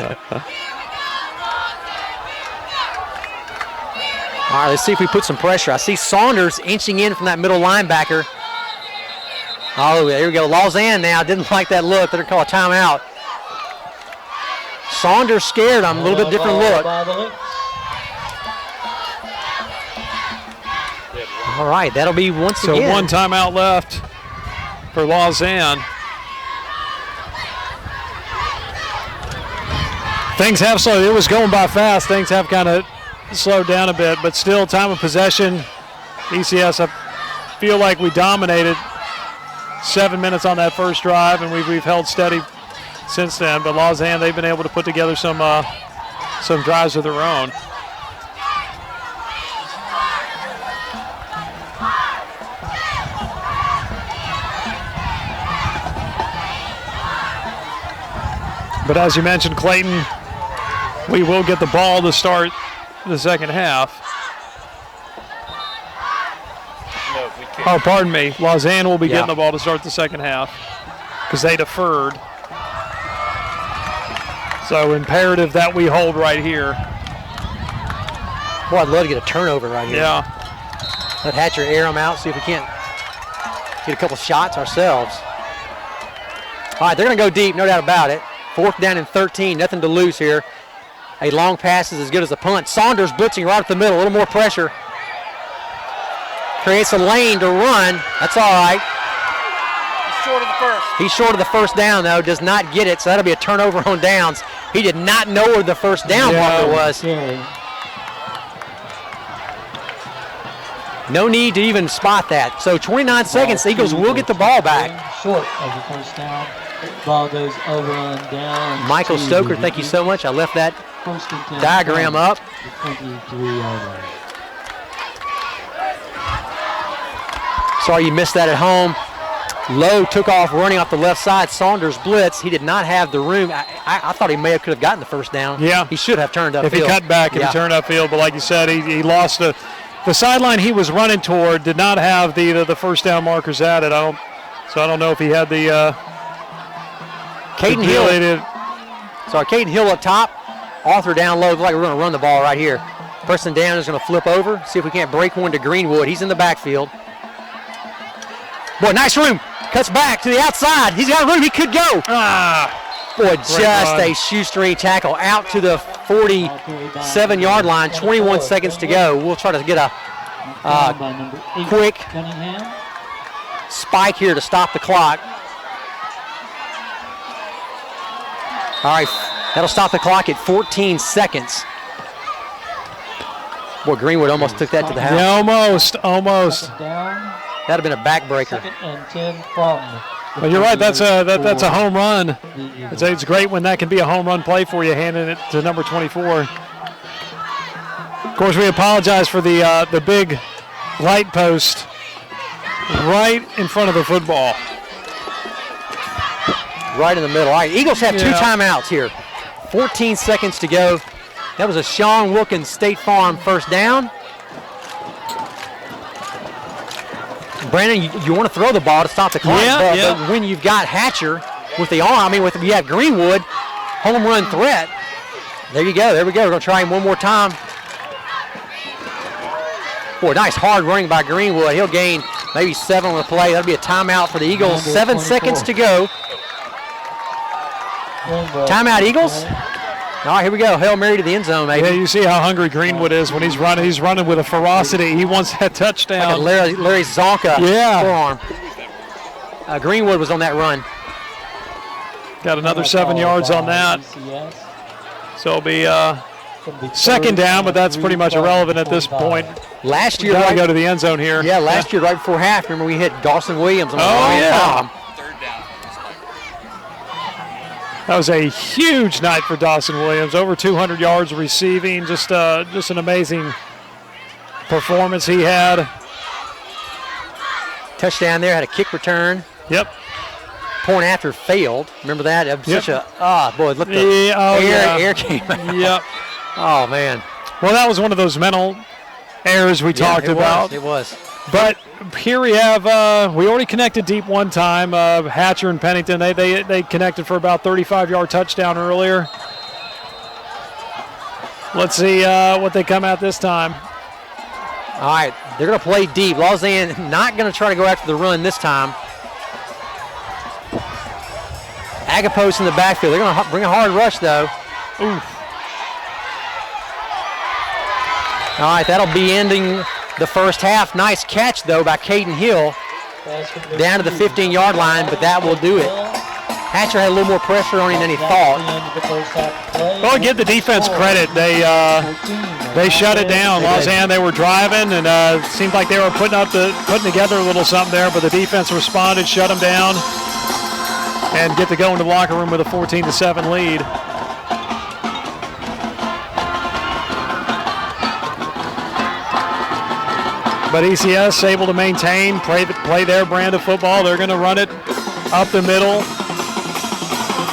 All right, let's see if we put some pressure. I see Saunders inching in from that middle linebacker. Oh, there we go. Lausanne now didn't like that look. They're going to call a timeout. Saunders scared. I'm a little bit different look. All right, that'll be once again. So 1 timeout left for Lausanne. Things have slowed. It was going by fast. Things have kind of slowed down a bit, but still time of possession. ECS, I feel like we dominated 7 minutes on that first drive, and we've held steady since then. But Lausanne, they've been able to put together some drives of their own. But as you mentioned, Clayton, we will get the ball to start the second half. No, we can't. Oh, pardon me. Lausanne will be getting the ball to start the second half because they deferred. So imperative that we hold right here. Boy, I'd love to get a turnover right here. Yeah. Let Hatcher air them out, see if we can't get a couple shots ourselves. All right, they're going to go deep, no doubt about it. 4th down and 13, nothing to lose here. A long pass is as good as a punt. Saunders blitzing right up the middle, a little more pressure. Creates a lane to run. That's all right. He's short of the first. He's short of the first down, though, does not get it, so that'll be a turnover on downs. He did not know where the first down marker was. No need to even spot that. So 29 seconds, the Eagles will get the ball back. Short of the first down. Ball goes over and down. Michael Stoker, thank you so much. I left that diagram up. 23-yard line. Sorry you missed that at home. Lowe took off running off the left side. Saunders blitz. He did not have the room. I thought he could have gotten the first down. Yeah. He should have turned upfield. If he cut back and he turned upfield, but like you said, he lost the sideline he was running toward did not have the first down markers added. I don't know if he had the Caden Hill. Sorry, Caden Hill up top. Arthur down low. Looks like we're going to run the ball right here. Person down is going to flip over. See if we can't break one to Greenwood. He's in the backfield. Boy, nice room. Cuts back to the outside. He's got room. He could go. Boy, just a shoestring tackle out to the 47-yard line. 21 seconds to go. We'll try to get a quick spike here to stop the clock. All right, that'll stop the clock at 14 seconds. Boy, Greenwood almost took that to the house. Yeah, almost. That'd have been a backbreaker. 2nd and 10 from. Well, you're right. That's a home run. It's great when that can be a home run play for you, handing it to number 24. Of course, we apologize for the big light post right in front of the football. Right in the middle. All right, Eagles have 2 timeouts here. 14 seconds to go. That was a Sean Wilkins State Farm first down. Brandon, you want to throw the ball to stop the clock, but when you've got Hatcher with the arm, you have Greenwood, home run threat. There you go. There we go. We're going to try him one more time. Boy, nice hard running by Greenwood. He'll gain maybe 7 on the play. That'll be a timeout for the Eagles. 7 seconds to go. Timeout, Eagles. All right, here we go. Hail Mary to the end zone, maybe. Yeah, you see how hungry Greenwood is when he's running. He's running with a ferocity. He wants that touchdown. Like a Larry Zonka forearm. Greenwood was on that run. Got another 7 yards on that. So it'll be second down, but that's pretty much irrelevant at this point. Last year, got to go to the end zone here. Yeah, last year right before half, remember we hit Dawson Williams on the bomb. That was a huge night for Dawson Williams. Over 200 yards receiving. Just an amazing performance he had. Touchdown there. Had a kick return. Yep. Point after failed. Remember that? It was such a boy. Look, air came out. Yep. Oh man. Well, that was one of those mental errors we talked about. It was. But here we have, we already connected deep one time. Hatcher and Pennington, they connected for about 35-yard touchdown earlier. Let's see what they come at this time. All right, they're going to play deep. Lausanne not going to try to go after the run this time. Agapos in the backfield. They're going to bring a hard rush, though. Oof. All right, that'll be ending the first half. Nice catch, though, by Caden Hill down to the 15-yard line, but that will do it. Hatcher had a little more pressure on him than he thought. Well, give the defense credit. They shut it down. Lausanne, they were driving, and it seemed like they were putting together a little something there, but the defense responded, shut them down, and get to go into the locker room with a 14-7 lead. But ECS able to maintain, play their brand of football. They're going to run it up the middle,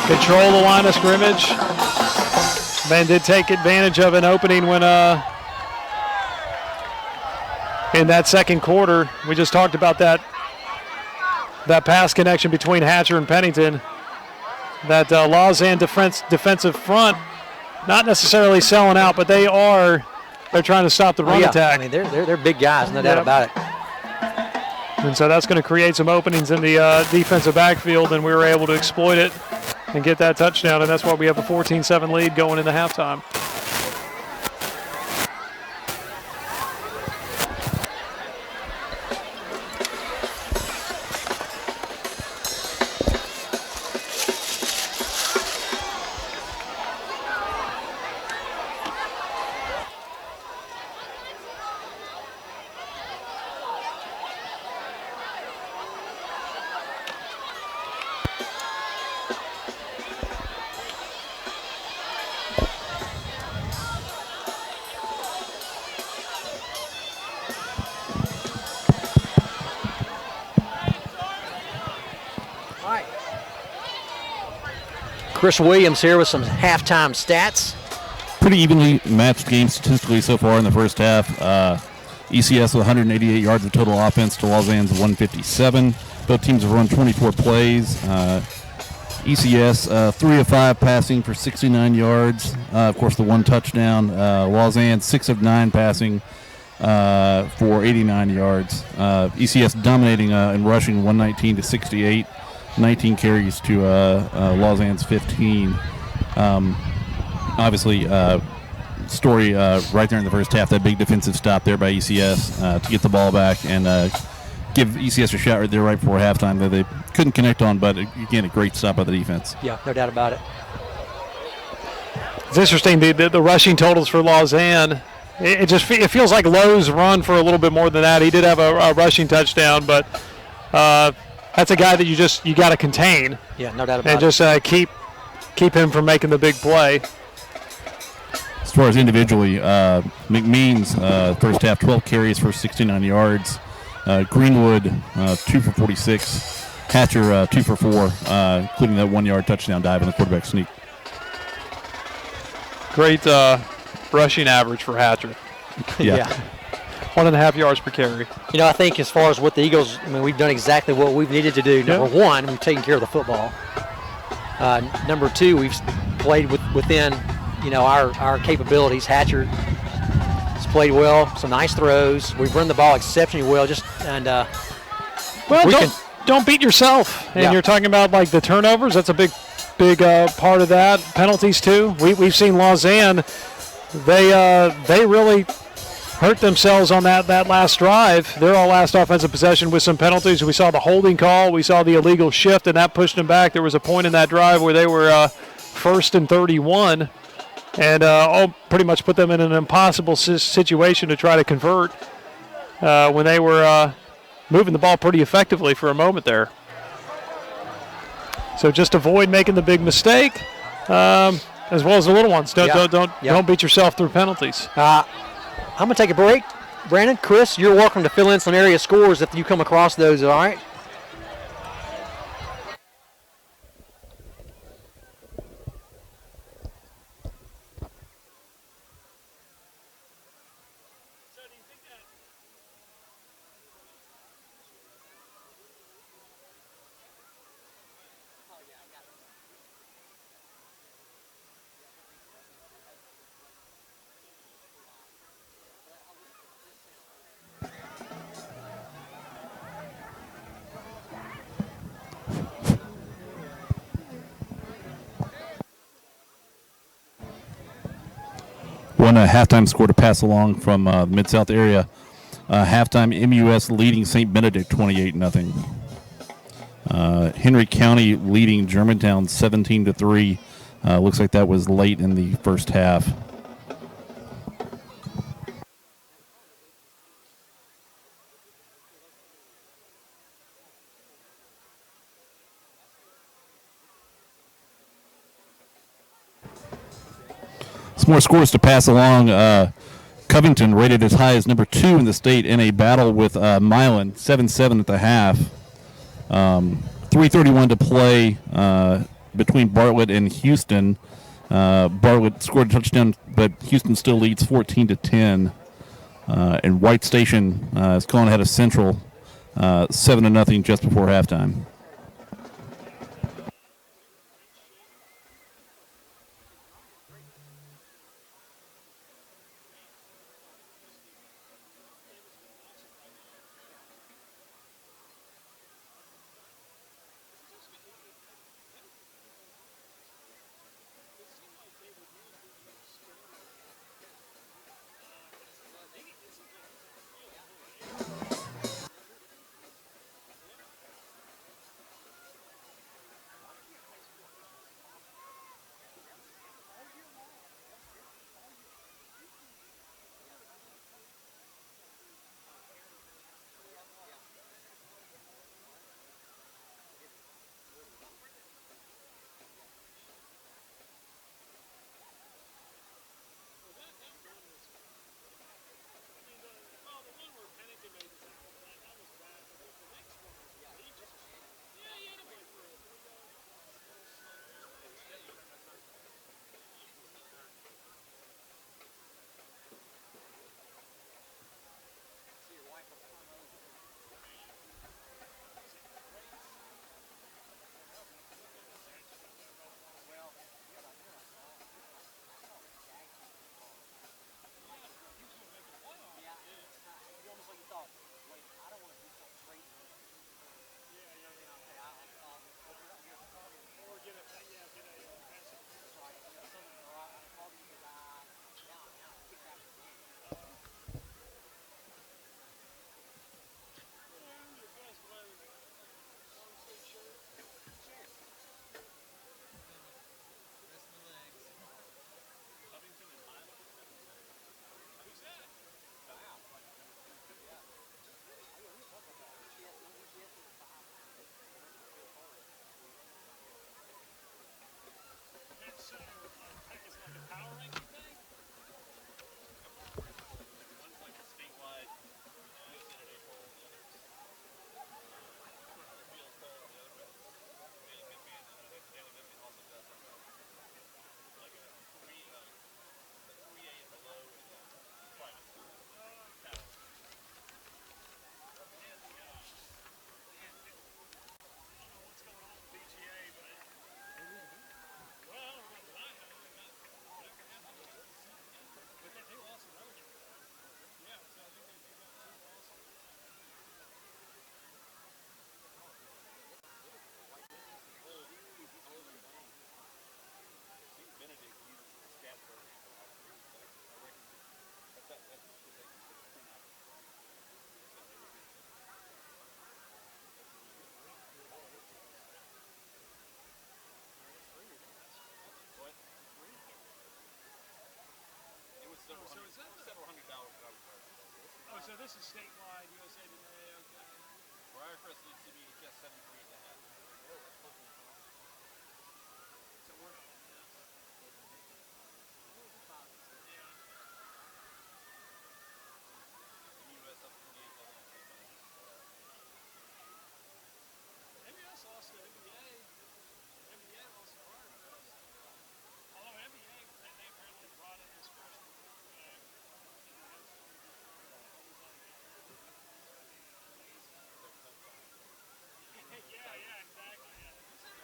control the line of scrimmage. Van did take advantage of an opening when in that second quarter. We just talked about that pass connection between Hatcher and Pennington. That Lausanne defensive front, not necessarily selling out, but they're trying to stop the run attack. I mean, they're big guys, no doubt about it. And so that's going to create some openings in the defensive backfield, and we were able to exploit it and get that touchdown, and that's why we have a 14-7 lead going into halftime. Chris Williams here with some halftime stats. Pretty evenly matched game statistically so far in the first half. ECS with 188 yards of total offense to Lausanne's 157. Both teams have run 24 plays. ECS 3 of 5 passing for 69 yards. Of course, the one touchdown. Lausanne 6 of 9 passing for 89 yards. ECS dominating in rushing 119 to 68. 19 carries to Lausanne's 15. Obviously, story right there in the first half, that big defensive stop there by ECS to get the ball back and give ECS a shot right there right before halftime that they couldn't connect on, but again, a great stop by the defense. Yeah, no doubt about it. It's interesting, the rushing totals for Lausanne. It feels like Lowe's run for a little bit more than that. He did have a rushing touchdown, but that's a guy that you got to contain. Yeah, no doubt about it. And just keep him from making the big play. As far as individually, McMeans first half 12 carries for 69 yards. Greenwood 2 for 46. Hatcher 2 for 4, including that 1-yard touchdown dive in the quarterback sneak. Great rushing average for Hatcher. Yeah. 1.5 yards per carry. You know, I think as far as what the Eagles, we've done exactly what we've needed to do. Number one, we've taken care of the football. Number two, we've played within, our capabilities. Hatcher has played well, some nice throws. We've run the ball exceptionally well. Don't beat yourself. And you're talking about like the turnovers. That's a big part of that. Penalties too. We've seen Lausanne. They really hurt themselves on that last drive. Their last offensive possession with some penalties. We saw the holding call. We saw the illegal shift, and that pushed them back. There was a point in that drive where they were 1st and 31, and pretty much put them in an impossible situation to try to convert when they were moving the ball pretty effectively for a moment there. So just avoid making the big mistake, as well as the little ones. Don't beat yourself through penalties. I'm going to take a break. Brandon, Chris, you're welcome to fill in some area scores if you come across those, all right? One halftime score to pass along from Mid-South area. Halftime MUS leading St. Benedict 28-0. Henry County leading Germantown 17-3. Looks like that was late in the first half. Some more scores to pass along. Covington rated as high as number 2 in the state in a battle with Milan, 7-7 at the half. 3:31 to play between Bartlett and Houston. Bartlett scored a touchdown, but Houston still leads 14-10. And White Station is going ahead of Central 7-0 just before halftime. Oh, so this is statewide, USA Today, okay. Prior precedent CBHS 73 and a half. So we're, US up 28 MBS lost to NBA. NBA lost to Firecrest. Although NBA, they apparently brought in this freshman quarterback. Yeah, exactly. Yeah.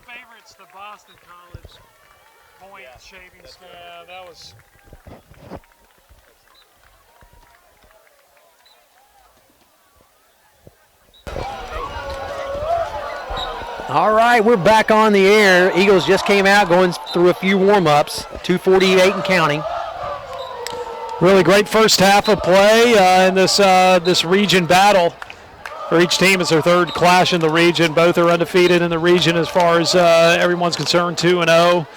Favorites, the Boston College point shaving scale. Yeah, that was. All right, we're back on the air. Eagles just came out going through a few warm-ups, 2:48 and counting. Really great first half of play in this region battle. For each team, it's their third clash in the region. Both are undefeated in the region as far as everyone's concerned, 2-0.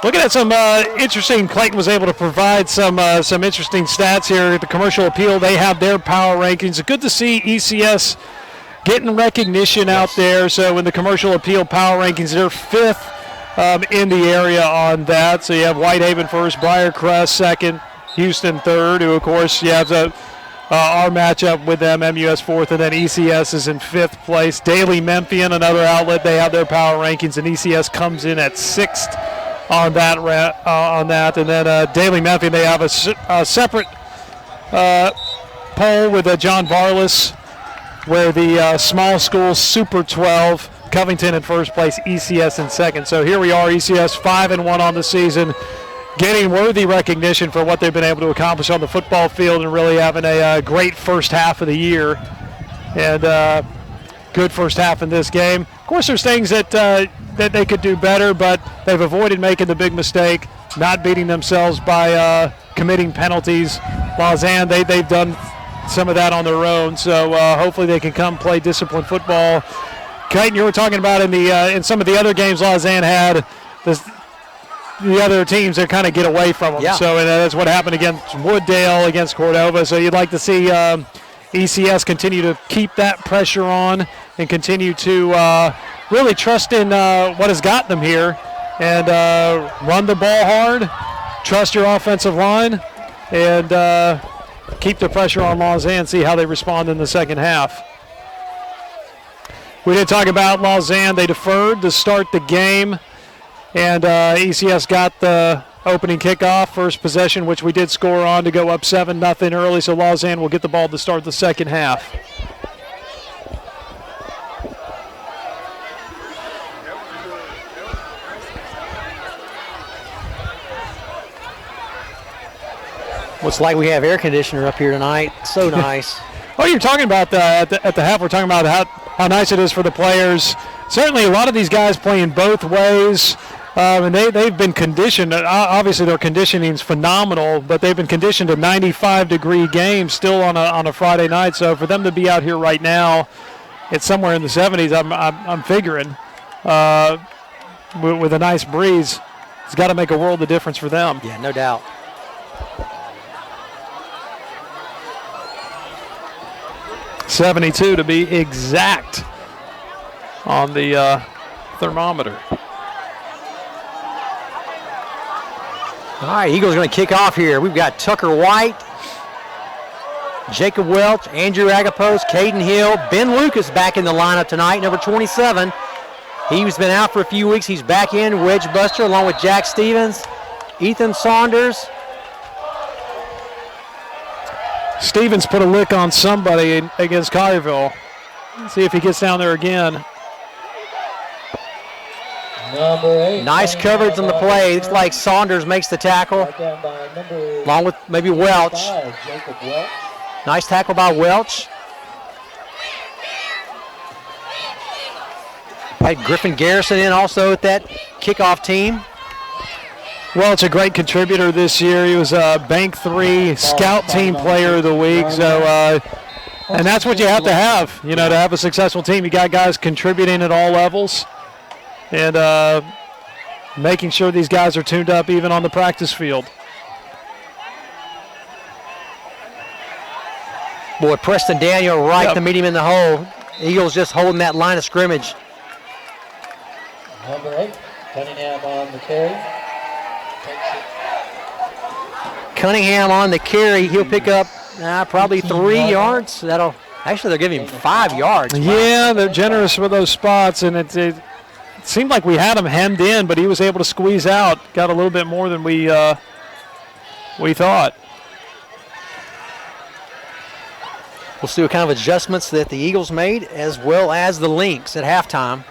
Looking at some interesting, Clayton was able to provide some interesting stats here at the Commercial Appeal. They have their power rankings. Good to see ECS getting recognition out there. So in the Commercial Appeal power rankings, they're 5th in the area on that. So you have Whitehaven first, Briarcrest second, Houston third, who of course you have our matchup with them, MUS 4th, and then ECS is in 5th place. Daily Memphian, another outlet, they have their power rankings, and ECS comes in at 6th on that. And then Daily Memphian, they have a separate poll with John Varlas, where the small school Super 12, Covington in first place, ECS in second. So here we are, ECS 5-1 on the season, getting worthy recognition for what they've been able to accomplish on the football field and really having a great first half of the year. And good first half in this game. Of course, there's things that they could do better, but they've avoided making the big mistake, not beating themselves by committing penalties. Lausanne, they've done some of that on their own, so hopefully they can come play disciplined football. Clayton, you were talking about in some of the other games Lausanne had, the other teams that kind of get away from them. Yeah. So that's what happened against Wooddale, against Cordova. So you'd like to see ECS continue to keep that pressure on and continue to really trust in what has got them here and run the ball hard, trust your offensive line, and keep the pressure on Lausanne, see how they respond in the second half. We did talk about Lausanne. They deferred to start the game. And ECS got the opening kickoff, first possession, which we did score on to go up 7-0 early. So Lausanne will get the ball to start the second half. Looks like we have air conditioner up here tonight. So nice. Oh, you're talking about at the half. We're talking about how nice it is for the players. Certainly, a lot of these guys playing both ways. And they've been conditioned. Obviously, their conditioning is phenomenal, but they've been conditioned to 95-degree games still on a Friday night. So for them to be out here right now, it's somewhere in the 70s. I'm figuring with a nice breeze, it's got to make a world of difference for them. Yeah, no doubt. .72 to be exact on the thermometer. All right, Eagles going to kick off here. We've got Tucker White, Jacob Welch, Andrew Agapos, Caden Hill, Ben Lucas back in the lineup tonight, number 27. He's been out for a few weeks. He's back in, wedge buster, along with Jack Stevens, Ethan Saunders. Stevens put a lick on somebody against Collierville. Let's see if he gets down there again. Number 8. Nice coverage on the play. Looks like Saunders makes the tackle, along with maybe Welch. Jacob Welch. Nice tackle by Welch. Had Griffin Garrison in also at that kickoff team. Welch, a great contributor this year. He was a Bank 3 Scout Team Player of the Week. So, and that's what you have to have, to have a successful team. You got guys contributing at all levels. And making sure these guys are tuned up even on the practice field. Boy, Preston Daniel right to meet him in the hole. Eagles just holding that line of scrimmage. Number 8, Cunningham on the carry. Cunningham on the carry. He'll pick up probably 3 yards. Actually, they're giving him 5 yards. Yeah, they're generous with those spots, and it seemed like we had him hemmed in, but he was able to squeeze out. Got a little bit more than we thought. We'll see what kind of adjustments that the Eagles made, as well as the Lynx at halftime.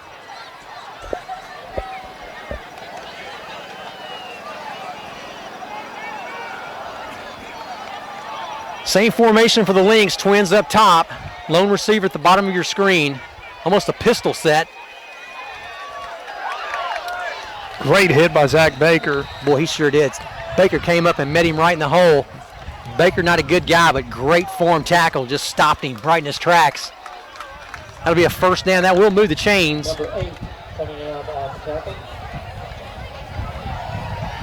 Same formation for the Lynx, twins up top. Lone receiver at the bottom of your screen. Almost a pistol set. Great hit by Zach Baker. Boy, he sure did. Baker came up and met him right in the hole. Baker not a good guy, but great form tackle. Just stopped him right in his tracks. That'll be a first down. That will move the chains. Number 8 coming out on the tackle.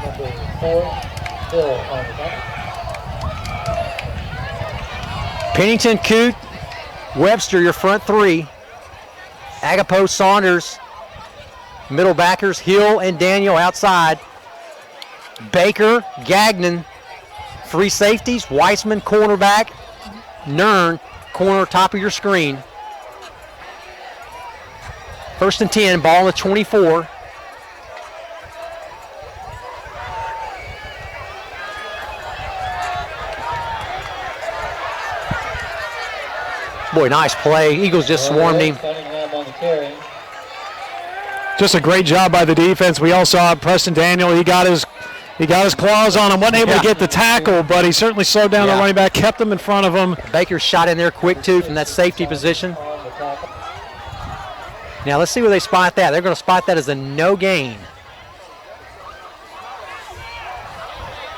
Number 4, Bill on the tackle. Pennington, Coote, Webster, your front three. Agapo, Saunders, middle backers, Hill and Daniel outside. Baker, Gagnon, free safeties, Weissman, cornerback, Nern, corner, top of your screen. 1st and 10, ball on the 24. Boy, nice play. Eagles just swarmed him. Cunningham on the carry. Just a great job by the defense. We all saw Preston Daniel. He got his claws on him. Wasn't able to get the tackle, but he certainly slowed down the running back, kept him in front of him. Baker shot in there quick, too, from that safety position. Now, let's see where they spot that. They're going to spot that as a no gain.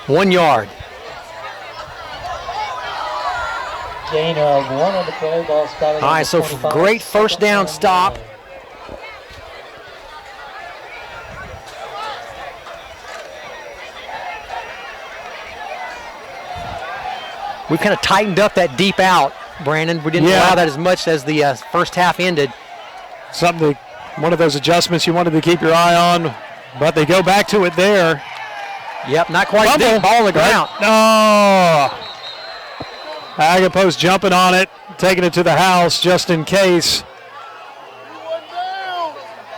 1 yard. Gain of 1 on the play. Ball spotted. All right, so great first down stop. We've kind of tightened up that deep out, Brandon. We didn't allow that as much as the first half ended. One of those adjustments you wanted to keep your eye on, but they go back to it there. Yep, not quite deep. Ball on the ground. No. Agapo's jumping on it, taking it to the house just in case.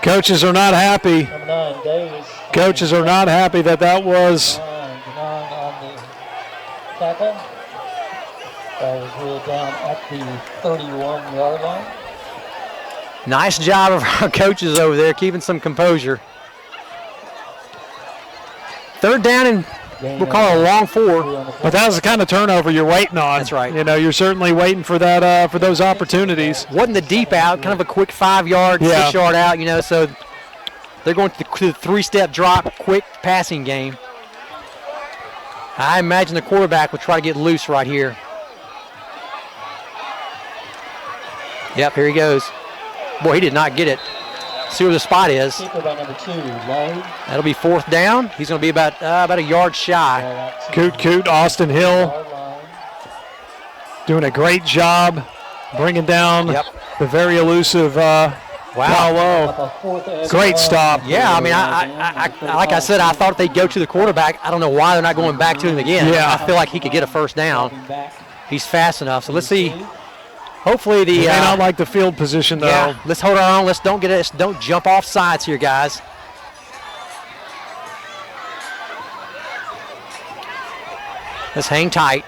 Coaches are not happy. Number 9, Davis. Coaches are not happy that was. Denard on the tackle. That was ruled down at the 31-yard line. Nice job of our coaches over there, keeping some composure. 3rd down, and we'll call it a long 4. But that was the kind of turnover you're waiting on. That's right. You know, you're certainly waiting for that for those opportunities. Wasn't the deep out, kind of a quick 5-yard, 6-yard out, you know, so they're going to the 3-step drop, quick passing game. I imagine the quarterback will try to get loose right here. Yep, here he goes. Boy, he did not get it. See where the spot is. Keeper by number 2, Lowe. That'll be 4th down. He's going to be about a yard shy. Coote, Austin Hill doing a great job bringing down the very elusive Lowe. Great stop. Yeah, I mean, I like I said, I thought they'd go to the quarterback. I don't know why they're not going back to him again. Yeah. I feel like he could get a first down. He's fast enough. So let's see. Hopefully the. They may not like the field position though. Yeah, let's hold our own. Let's don't get it. Don't jump off sides here, guys. Let's hang tight.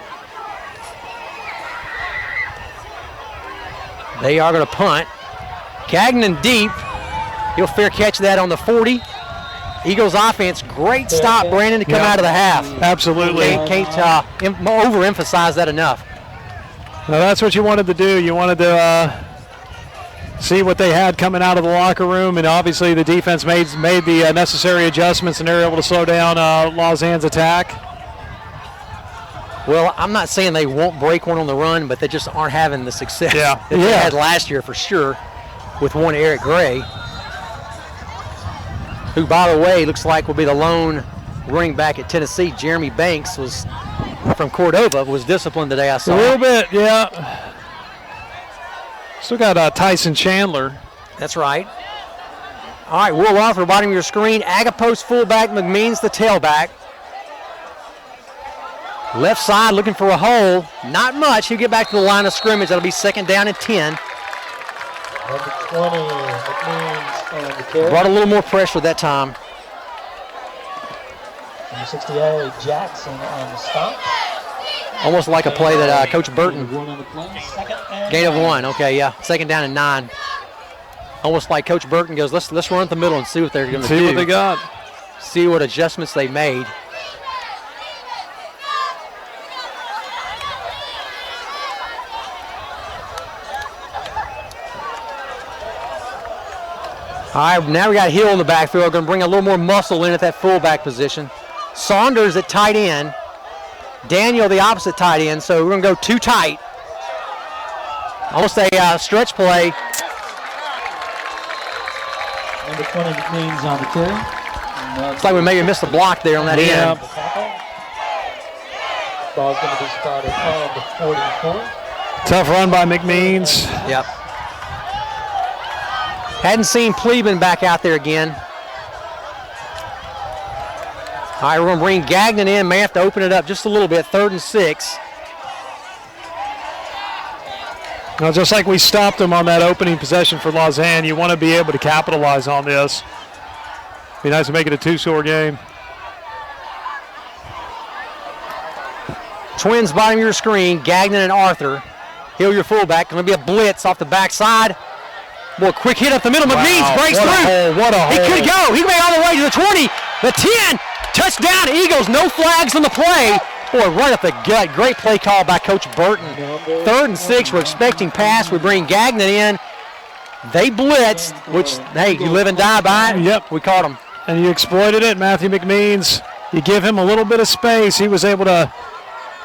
They are going to punt. Gagnon deep. He'll fair catch that on the 40. Eagles offense, great stop, Brandon, to come out of the half. Absolutely. Can't overemphasize that enough. Now that's what you wanted to do. You wanted to see what they had coming out of the locker room, and obviously the defense made the necessary adjustments, and they were able to slow down Lausanne's attack. Well, I'm not saying they won't break one on the run, but they just aren't having the success that they had last year for sure with one Eric Gray, who, by the way, looks like will be the lone running back at Tennessee. Jeremy Banks was from Cordova, was disciplined today, I saw. A little bit, yeah. Still got Tyson Chandler. That's right. All right, Will off the bottom of your screen. Agapo's fullback, McMeans the tailback. Left side looking for a hole. Not much. He'll get back to the line of scrimmage. That'll be 2nd down and 10. Number 20, McMeans on the carry. Brought a little more pressure that time. Number 68, Jackson on the stop. Almost like a play that Coach Burton. Gain of 1. Okay, yeah. 2nd down and 9. Almost like Coach Burton goes, let's run up the middle and see what they're going to do. See what they got. See what adjustments they made. All right, now we got Hill in the backfield. We're going to bring a little more muscle in at that fullback position. Saunders at tight end. Daniel the opposite tight end, so we're going to go 2 tight. Almost a stretch play. Number 20, McMeans on the carry. Looks like we maybe missed the block there on that end. Ball's going to be spotted on the 44. Tough run by McMeans. Yep. Hadn't seen Pleben back out there again. All right, we're going to bring Gagnon in. May have to open it up just a little bit. 3rd and 6. Now, just like we stopped them on that opening possession for Lausanne, you want to be able to capitalize on this. Be nice to make it a 2-score game. Twins bottom of your screen, Gagnon and Arthur. Hill your fullback. Going to be a blitz off the backside. Boy, quick hit up the middle. McMeans breaks through. What a hole. He could go. He made all the way to the 20, the 10. Touchdown, Eagles. No flags on the play. Boy, right up the gut. Great play call by Coach Burton. 3rd and 6. We're expecting pass. We bring Gagnon in. They blitzed, which, hey, you live and die by it. Yep. We caught him. And you exploited it. Matthew McMeans, you give him a little bit of space. He was able to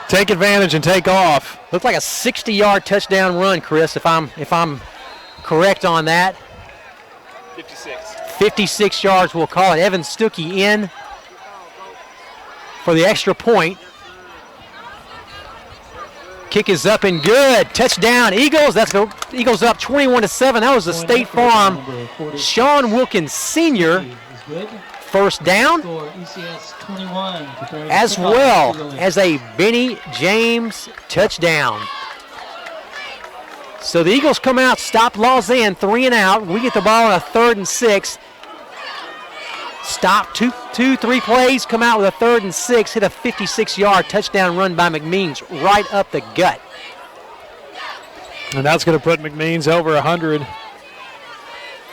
take advantage and take off. Looked like a 60-yard touchdown run, Chris, if I'm correct on that. 56. 56 yards, we'll call it. Evan Stuckey in for the extra point. Kick is up and good. Touchdown, Eagles. That's the Eagles up 21-7. That was the State Farm Sean Wilkins Sr. first down, For ECS 21. as well as a Benny James touchdown. So the Eagles come out, stop Lausanne 3 and out. We get the ball on a 3rd and 6. Stop 3 plays, come out with a 3rd and 6, hit a 56-yard touchdown run by McMeans right up the gut. And that's going to put McMeans over 100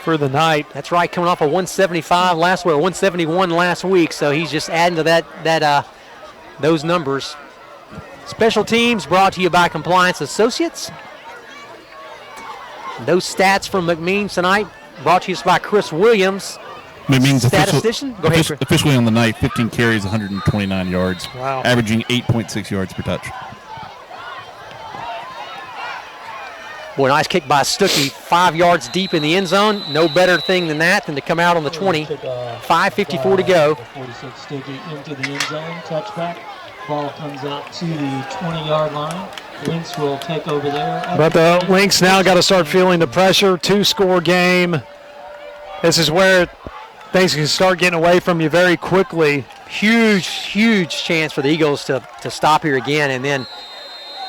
for the night. That's right, coming off a 175 last week, 171 last week, so he's just adding to those numbers. Special teams brought to you by Compliance Associates. Those stats from McMeans tonight brought to you by Chris Williams, McMeans statistician. Go ahead, Chris. officially on the night, 15 carries, 129 yards, Wow. averaging 8.6 yards per touch. Boy, nice kick by Stuckey, 5 yards deep in the end zone. No better thing than that than to come out on the 20. 5:54 to go. 46 Stuckey into the end zone, touchback. Ball comes out to the 20-yard line. Lynx will take over there. But the Lynx now got to start feeling the pressure. 2-score game. This is where things can start getting away from you very quickly. Huge chance for the Eagles to stop here again and then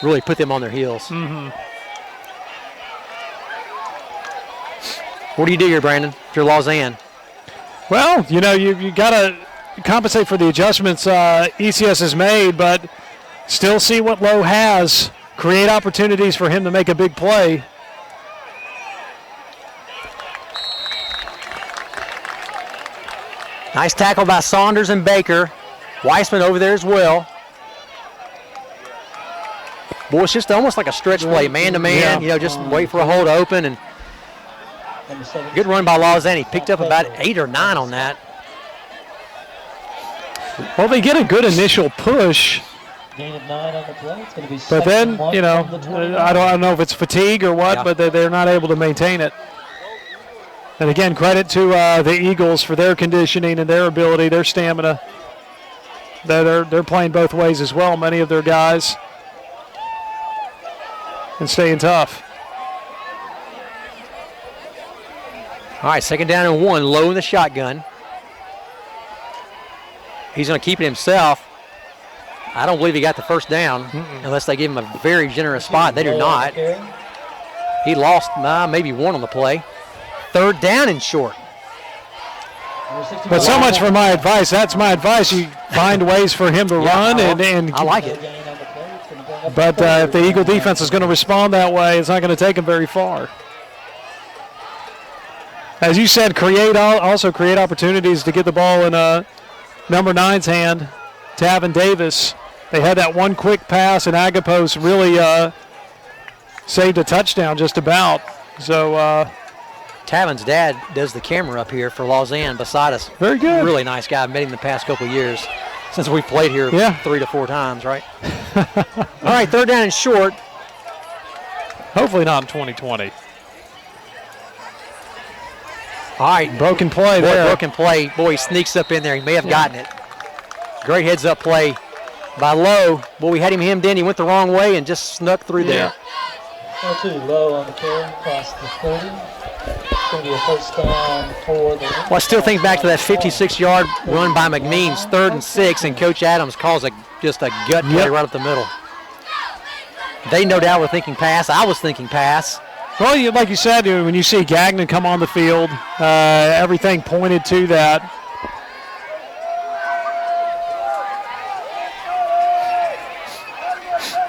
really put them on their heels. Mm-hmm. What do you do here, Brandon, if you're Lausanne? Well, you know, you got to compensate for the adjustments ECS has made, but still see what Lowe has. Create opportunities for him to make a big play. Nice tackle by Saunders and Baker. Weissman over there as well. Boy, it's just almost like a stretch play, man-to-man. You know, just wait for a hole to open. And good run by Lausanne. He picked up about 8 or 9 on that. Well, they get a good initial push. Gain of 9 on the play. It's going to be But then, 2nd and 1 you know, from the 20. I don't know if it's fatigue or what, Yeah. but they're not able to maintain it. And again, credit to the Eagles for their conditioning and their ability, their stamina. They're playing both ways as well, many of their guys, and staying tough. All right, 2nd down and 1, Low in the shotgun. He's going to keep it himself. I don't believe he got the first down unless they give him a very generous spot. They do not. He lost maybe one on the play. Third down and short. But so much for my advice. That's my advice. You find ways for him to run, and I like it. But if the Eagle defense is going to respond that way, it's not going to take him very far. As you said, also create opportunities to get the ball in number 9's hand, Tavin Davis. They had that one quick pass, and Agapos really saved a touchdown just about. So Tavin's dad does the camera up here for Lausanne beside us. Very good. Really nice guy. I've met him the past couple of years since we played here 3 to 4 times, right? All right, third down and short. Hopefully not in 2020. All right. Broken play there. Broken play. Boy, he sneaks up in there. He may have gotten it. Great heads-up play by Lowe. Boy, we had him hemmed in. He went the wrong way and just snuck through there. Too low on the carry, across the 30. It's going to be a first down for the. Well, I still think back to that 56-yard run by McMeans, 3rd and 6, and Coach Adams calls just a gut play right up the middle. They no doubt were thinking pass. I was thinking pass. Well, like you said, when you see Gagnon come on the field, everything pointed to that.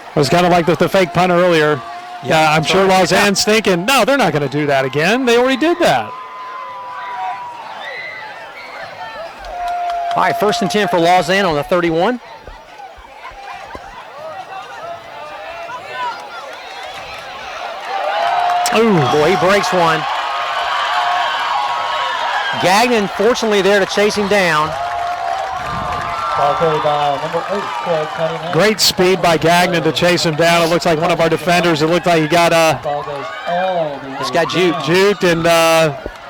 It was kind of like the fake punt earlier. Yeah, I'm sure Lausanne's thinking, no, they're not going to do that again. They already did that. All right, 1st and 10 for Lausanne on the 31. Ooh, boy, he breaks one. Gagnon, fortunately, there to chase him down. Ball carried by number 8, Craig Cunningham. Great speed by Gagnon to chase him down. It looks like one of our defenders. It looked like he got Ball goes all the way just got juked, and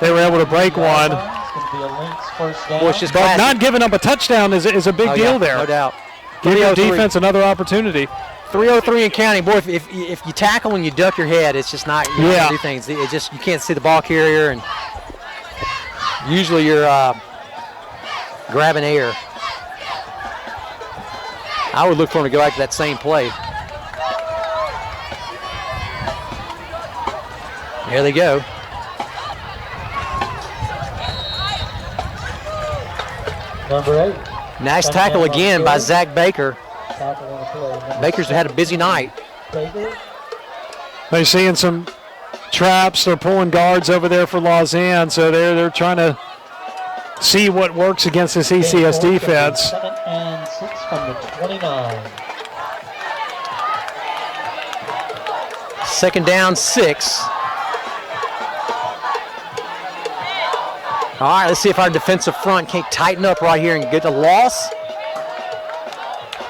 they were able to break one. It's going to be a Lynx first down. Boy, it's just But classic. not giving up a touchdown is a big deal there. No doubt. Give your defense another opportunity. 303 and counting. Boy, if you tackle and you duck your head, it's just not. You don't do things. It just you can't see the ball carrier, and usually you're grabbing air. I would look for him to go back to that same play. There they go. Number 8. Nice tackle again by Zach Baker. Tackle on the play. Baker's had a busy night. Baker. They're seeing some traps. They're pulling guards over there for Lausanne, so they're trying to see what works against this ECS defense. 2nd and 6 from the 29. 2nd down, 6. All right, let's see if our defensive front can't tighten up right here and get a loss.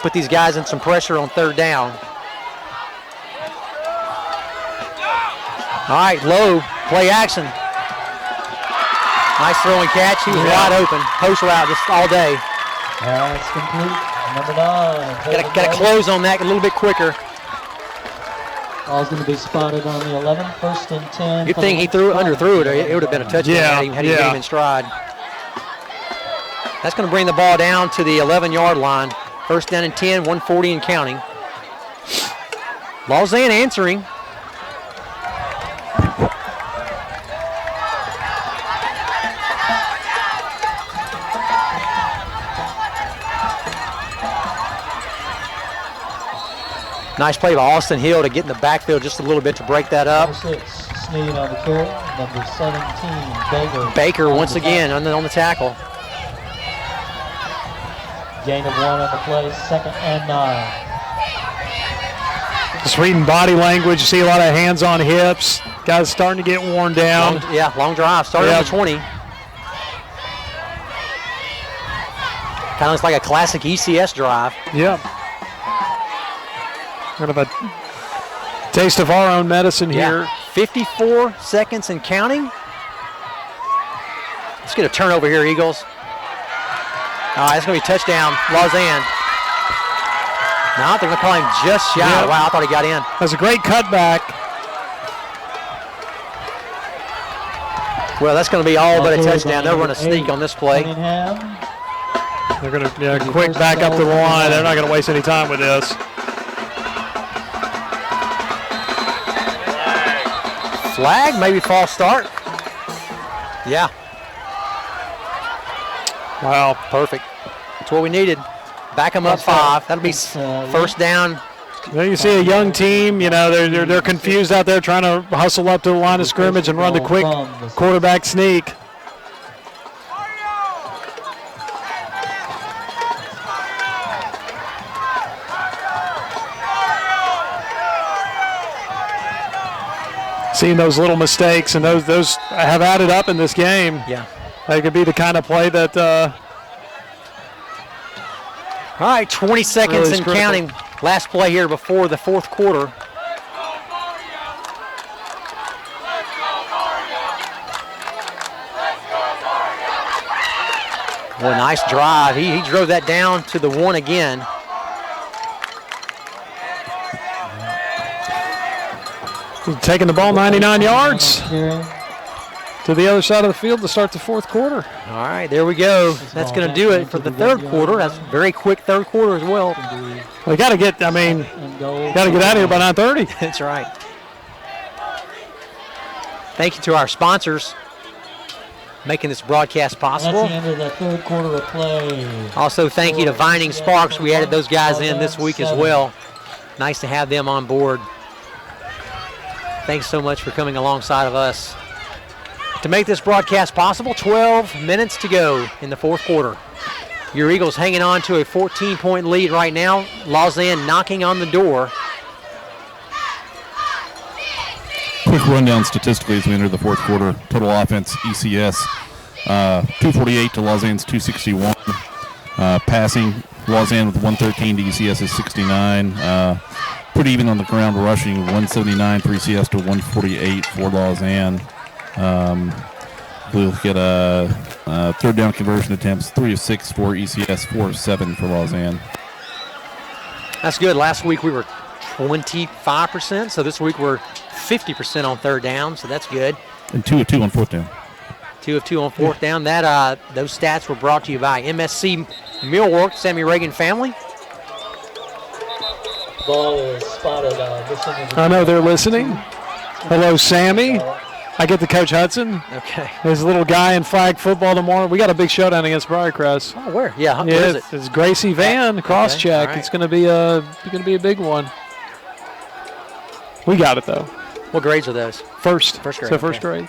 Put these guys in some pressure on 3rd down. All right, Lowe, play action. Nice throw and catch. He was wide open. Post route just all day. That's complete. Number 9. Got to close on that a little bit quicker. Ball's going to be spotted on the 11. 1st and 10. Good thing he underthrew it. It would have been a touchdown had he been in stride. That's going to bring the ball down to the 11-yard line. 1st down and 10, 140 and counting. Lausanne answering. Nice play by Austin Hill to get in the backfield just a little bit to break that up. Number 6, Sneed on the carry. Number 17, Baker. Baker once again on the tackle. Gain of 1 on the play. 2nd and 9. Just reading body language, you see a lot of hands on hips. Guys starting to get worn down. Long drive. Started on the 20. Kind of looks like a classic ECS drive. Yep. Kind of a taste of our own medicine here. 54 seconds and counting. Let's get a turnover here, Eagles. All right, it's going to be touchdown, Lausanne. No, they're going to call him just shy. Yep. Wow, I thought he got in. That's a great cutback. Well, that's going to be all but a touchdown. They'll run a sneak on this play. Cunningham. They're going to quick back up to the line. They're not going to waste any time with this. Flag, maybe false start. Yeah. Wow. Perfect. That's what we needed. Back them up 5. That'll be first down. There you see a young team, they're confused out there trying to hustle up to the line of scrimmage and run the quick quarterback sneak. Seeing those little mistakes, and those have added up in this game. Yeah. They could be the kind of play that all right, 20 seconds really and counting. Last play here before the fourth quarter. Well, nice drive. He drove that down to the 1 again. Taking the ball 99 yards to the other side of the field to start the fourth quarter. All right, there we go. That's going to do it for the third quarter. That's a very quick third quarter as well. We got to get, got to get out of here by 9:30. That's right. Thank you to our sponsors making this broadcast possible. That's the end of the third quarter of play. Also, thank you to Vining Sparks. We added those guys in this week as well. Nice to have them on board. Thanks so much for coming alongside of us. To make this broadcast possible, 12 minutes to go in the fourth quarter. Your Eagles hanging on to a 14-point lead right now. Lausanne knocking on the door. Quick rundown statistically as we enter the fourth quarter. Total offense, ECS, 248 to Lausanne's 261. Passing, Lausanne with 113 to ECS's 69. Pretty even on the ground rushing, 179 for ECS to 148 for Lausanne. We'll get a third down conversion attempts, 3 of 6 for ECS, 4 of 7 for Lausanne. That's good. Last week we were 25%, so this week we're 50% on third down, so that's good. And 2 of 2 on fourth down. 2 of 2 on fourth down. That those stats were brought to you by MSC Millwork, Sammy Reagan family. Ball is spotted. I know they're listening. Hello, Sammy. I get to Coach Hudson. Okay. There's a little guy in flag football tomorrow. We got a big showdown against Briarcrest. Oh, where? Yeah, where is it? It's Gracie Van cross check. right. It's going to be a big one. We got it though. What grades are those? First grade. So first grade.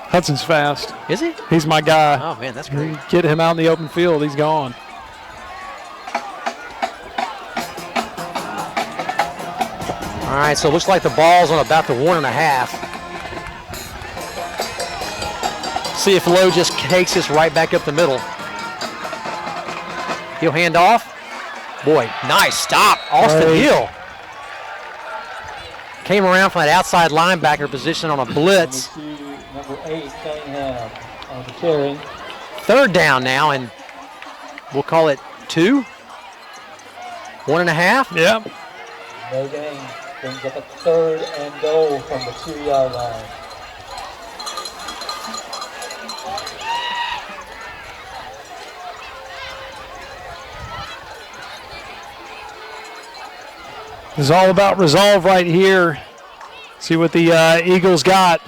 Hudson's fast. Is he? He's my guy. Oh man, that's great. Get him out in the open field. He's gone. All right, so it looks like the ball's on about the 1.5. See if Lowe just takes this right back up the middle. He'll hand off. Boy, nice stop. Austin Hill came around from that outside linebacker position on a blitz. Number 8, Cunningham on the carry. Third down now, and we'll call it 2. 1.5. Yep. No gain. Brings up a 3rd and goal from the 2-yard line. It's all about resolve right here. See what the Eagles got.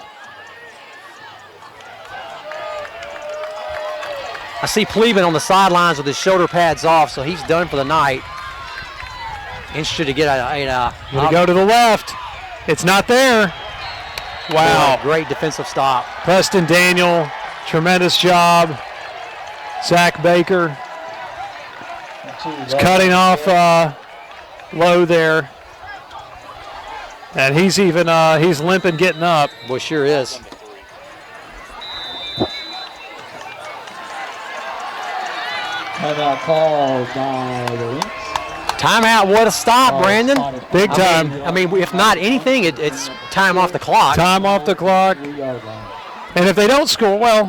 I see Pleben on the sidelines with his shoulder pads off, so he's done for the night. Interested to get Gonna go to the left. It's not there. Wow. Great defensive stop. Preston Daniel, tremendous job. Zach Baker is cutting off low there. And he's even he's limping getting up. Boy, sure is. Timeout called by the Lynx. Timeout, what a stop, Brandon. Big time. I mean, if not anything, it's time off the clock. Time off the clock. 3-yard line. And if they don't score, well,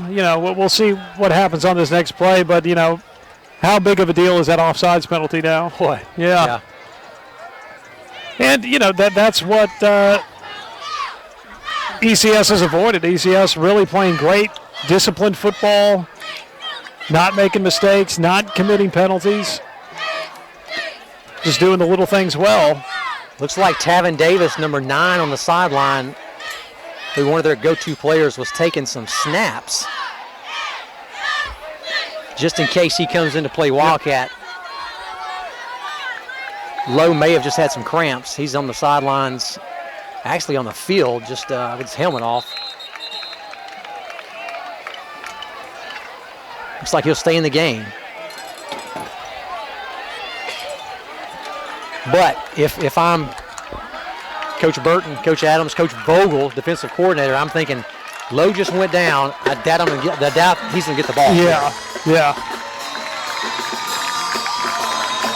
we'll see what happens on this next play. But, how big of a deal is that offsides penalty now? Boy. Yeah. And, that's what ECS has avoided. ECS really playing great, disciplined football. not making mistakes, not committing penalties. Just doing the little things well. Looks like Tavin Davis, number 9 on the sideline, who one of their go-to players was taking some snaps just in case he comes in to play Wildcat. Lowe may have just had some cramps. He's on the sidelines, actually on the field, just with his helmet off. Looks like he'll stay in the game. But if I'm Coach Burton, Coach Adams, Coach Vogel, defensive coordinator, I'm thinking Lowe just went down. I doubt he's going to get the ball. Yeah, yeah.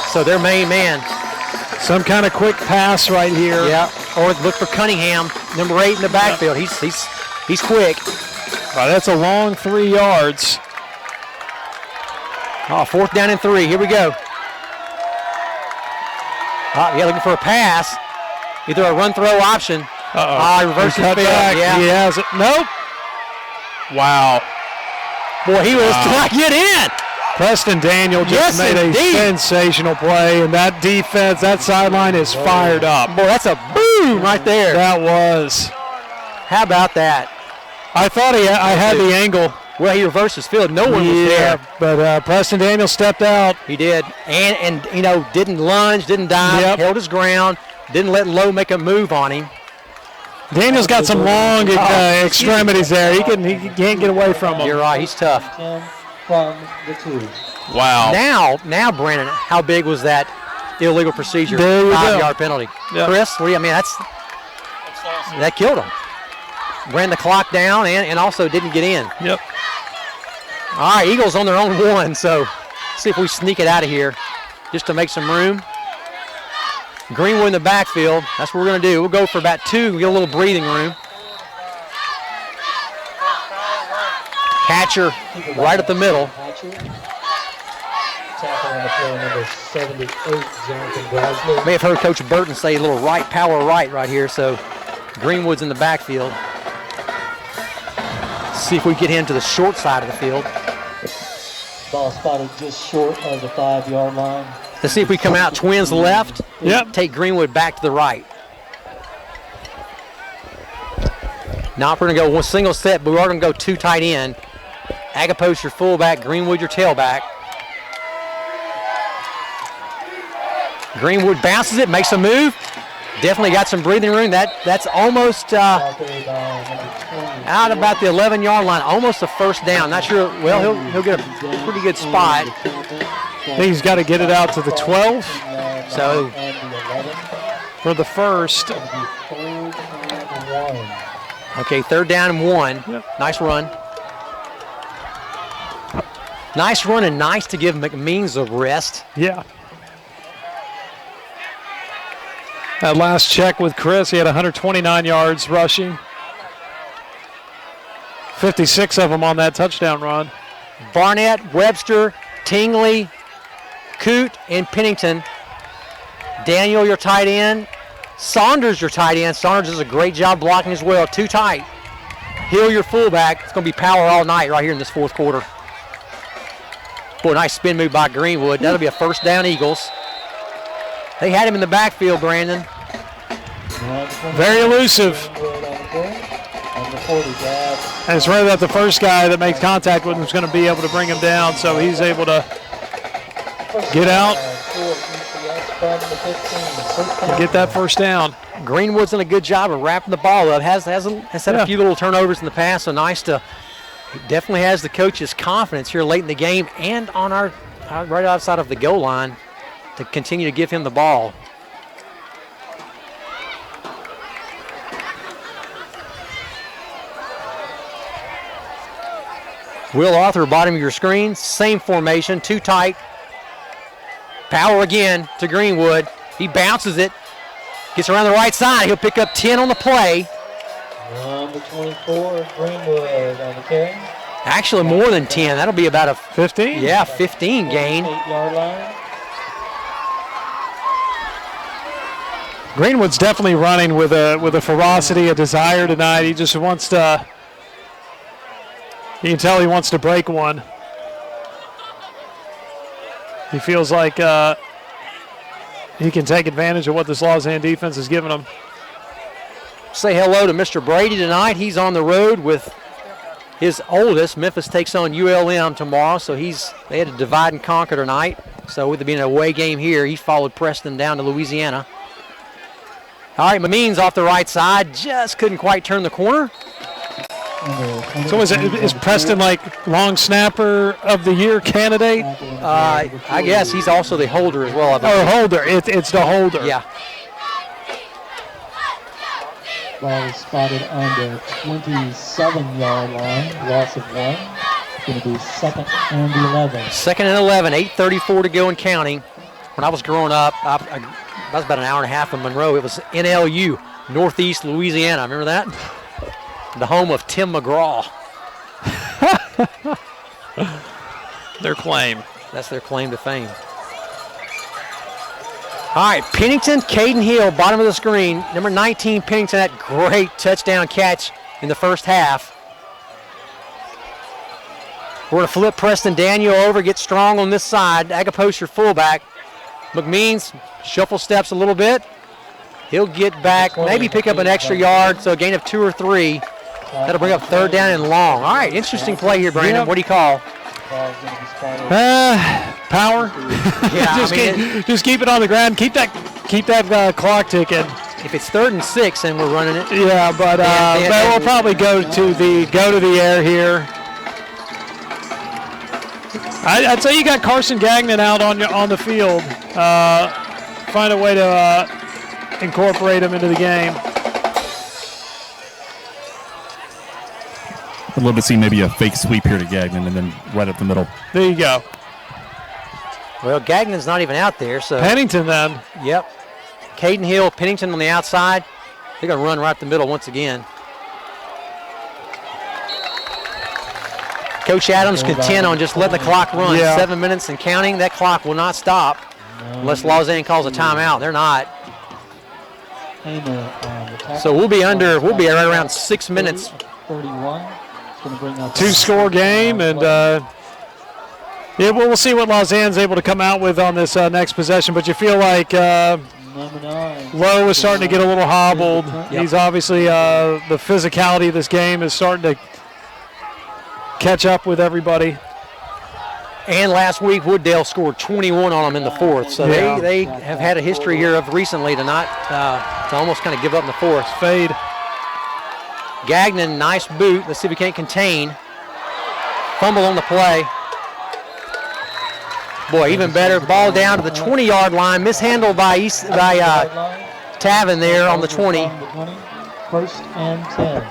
So their main man. Some kind of quick pass right here. Yeah, or look for Cunningham, number 8 in the backfield. He's quick. Wow, that's a long 3 yards. Oh, 4th down and 3. Here we go. Yeah, looking for a pass. Either a run-throw option. Reverse his field. Yeah. He has it. Nope. Wow. Boy, he was trying to get in. Preston Daniel just made a sensational play, and that defense, that sideline is fired up. Boy, that's a boom right there. That was. How about that? I thought I had the angle. Well, he reversed his field. No one was there. But Preston Daniel stepped out. He did. And didn't lunge, didn't dive, held his ground, didn't let Lowe make a move on him. Daniel's got some long extremities there. He can't get away from him. You're right. He's tough. From the 2. Wow. Now, Brandon, how big was that illegal procedure? There we go. 5-yard penalty. Yep. Chris, that killed him. Ran the clock down and also didn't get in. Yep. All right, Eagles on their own 1, so see if we sneak it out of here just to make some room. Greenwood in the backfield. That's what we're going to do. We'll go for about 2, get a little breathing room. Hatcher right at the middle. Tackle on the play, number 78, Jonathan Bradley. May have heard Coach Burton say a little power right here, so Greenwood's in the backfield. See if we get him to the short side of the field. Ball spotted just short of the 5-yard line. Let's see if we come out twins left. Yep. Take Greenwood back to the right. Now we're going to go one single set, but we are going to go 2 tight end. Agapos your fullback, Greenwood your tailback. Greenwood bounces it, makes a move. Definitely got some breathing room. That's almost out about the 11-yard line, almost a first down. Not sure. Well, he'll get a pretty good spot. I think he's got to get it out to the 12. So for the first. Okay, 3rd down and 1. Yep. Nice run. Nice run and nice to give McMeans a rest. Yeah. That last check with Chris, he had 129 yards rushing. 56 of them on that touchdown run. Barnett, Webster, Tingley, Coote, and Pennington. Daniel, your tight end. Saunders, your tight end. Saunders does a great job blocking as well. 2 tight. Hill, your fullback. It's going to be power all night right here in this 4th quarter. Boy, nice spin move by Greenwood. That'll be a first down, Eagles. They had him in the backfield, Brandon. Very elusive. And it's really that the first guy that makes contact with him is going to be able to bring him down, so he's able to get out and get that first down. Greenwood's done a good job of wrapping the ball up. Has had a few little turnovers in the past, so nice to definitely has the coach's confidence here late in the game and on our right outside of the goal line to continue to give him the ball. Will Arthur, bottom of your screen, same formation, 2 tight. Power again to Greenwood. He bounces it, gets around the right side. He'll pick up 10 on the play. Number 24, Greenwood on the carry. Actually, more than 10. That'll be about a 15. Yeah, 15 gain. 8-yard line. Greenwood's definitely running with a ferocity, a desire tonight. He just wants to. You can tell he wants to break one. He feels like he can take advantage of what this Lausanne defense has given him. Say hello to Mr. Brady tonight. He's on the road with his oldest. Memphis takes on ULM tomorrow, so they had to divide and conquer tonight. So with it being an away game here, he followed Preston down to Louisiana. All right, Mamines off the right side, just couldn't quite turn the corner. So is Preston like long snapper of the year candidate? I guess he's also the holder as well. Oh, holder. It's the holder. Yeah. Ball is spotted on the 27-yard line. Loss of 1. It's going to be 2nd and 11. 2nd and 11, 8:34 to go and counting. When I was growing up, I was about an hour and a half from Monroe. It was NLU, Northeast Louisiana. Remember that? The home of Tim McGraw. Their claim. That's their claim to fame. All right, Pennington, Caden Hill, bottom of the screen. Number 19, Pennington, that great touchdown catch in the first half. We're going to flip Preston Daniel over, get strong on this side. Agapos, your fullback. McMeans, shuffle steps a little bit. He'll get back, maybe pick up an extra yard, so a gain of 2 or 3. That'll bring up 3rd down and long. All right, interesting play here, Brandon. Yep. What do you call? Power. Yeah, just keep it on the ground. Keep that clock ticking. If it's 3rd and 6 and we're running it. Yeah, but we'll probably go to the air here. I'd say you got Carson Gagnon out on the field. Find a way to incorporate him into the game. I'd love to see maybe a fake sweep here to Gagnon and then right up the middle. There you go. Well, Gagnon's not even out there, so. Pennington then. Yep. Caden Hill, Pennington on the outside. They're going to run right up the middle once again. Coach Adams content on just letting the clock run. Yeah. 7 minutes and counting. That clock will not stop unless Lausanne calls a timeout. They're not. So we'll be right around 6 minutes. 31. 2-score game, and we'll see what Lausanne's able to come out with on this next possession. But you feel like Lowe is starting to get a little hobbled. Yep. He's obviously the physicality of this game is starting to catch up with everybody. And last week, Wooddale scored 21 on them in the 4th. So they have had a history here of recently to not to almost kind of give up in the 4th. Fade. Gagnon, nice boot. Let's see if he can't contain. Fumble on the play. Boy, even better. Ball down to the 20-yard line. Mishandled by Tavin there on the 20. 1st and 10.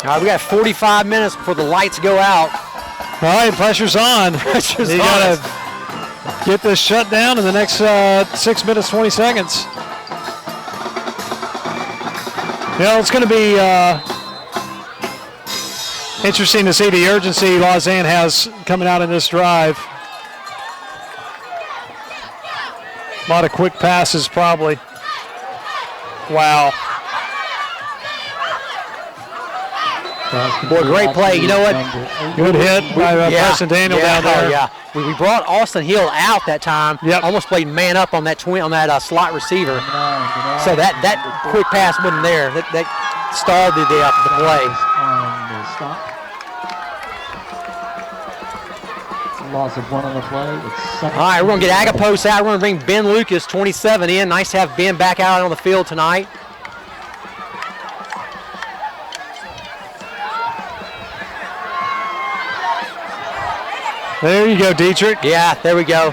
All right, we got 45 minutes before the lights go out. All right, pressure's on. You got to get this shut down in the next 6 minutes, 20 seconds. It's going to be interesting to see the urgency Lausanne has coming out in this drive. A lot of quick passes, probably. Wow. Boy, great play. You know what? Good hit by Preston Daniel down there. Yeah. We brought Austin Hill out that time. Yep. Almost played man up on that slot receiver. So that quick pass wasn't there. That stalled the play. Loss of 1 on the play. All right, we're going to get Agapos out. We're going to bring Ben Lucas, 27, in. Nice to have Ben back out on the field tonight. There you go, Dietrich. Yeah, there we go.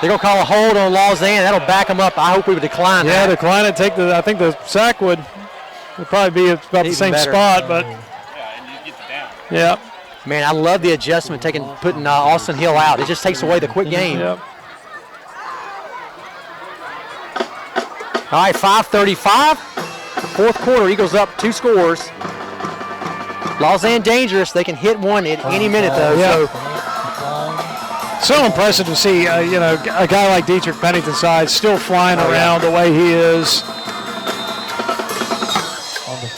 They're going to call a hold on Lausanne. That'll back them up. I hope we would decline that. Yeah, decline it. I think the sack would probably be about the same better. spot, but. Yeah, and you get the down. Yeah. Man, I love the adjustment, putting Austin Hill out. It just takes away the quick game. Yep. All right, 5:35. 4th quarter, Eagles up 2 scores. Lausanne dangerous. They can hit one at any minute, though. Yeah. So impressive to see, a guy like Dietrich Pennington's size still flying around the way he is.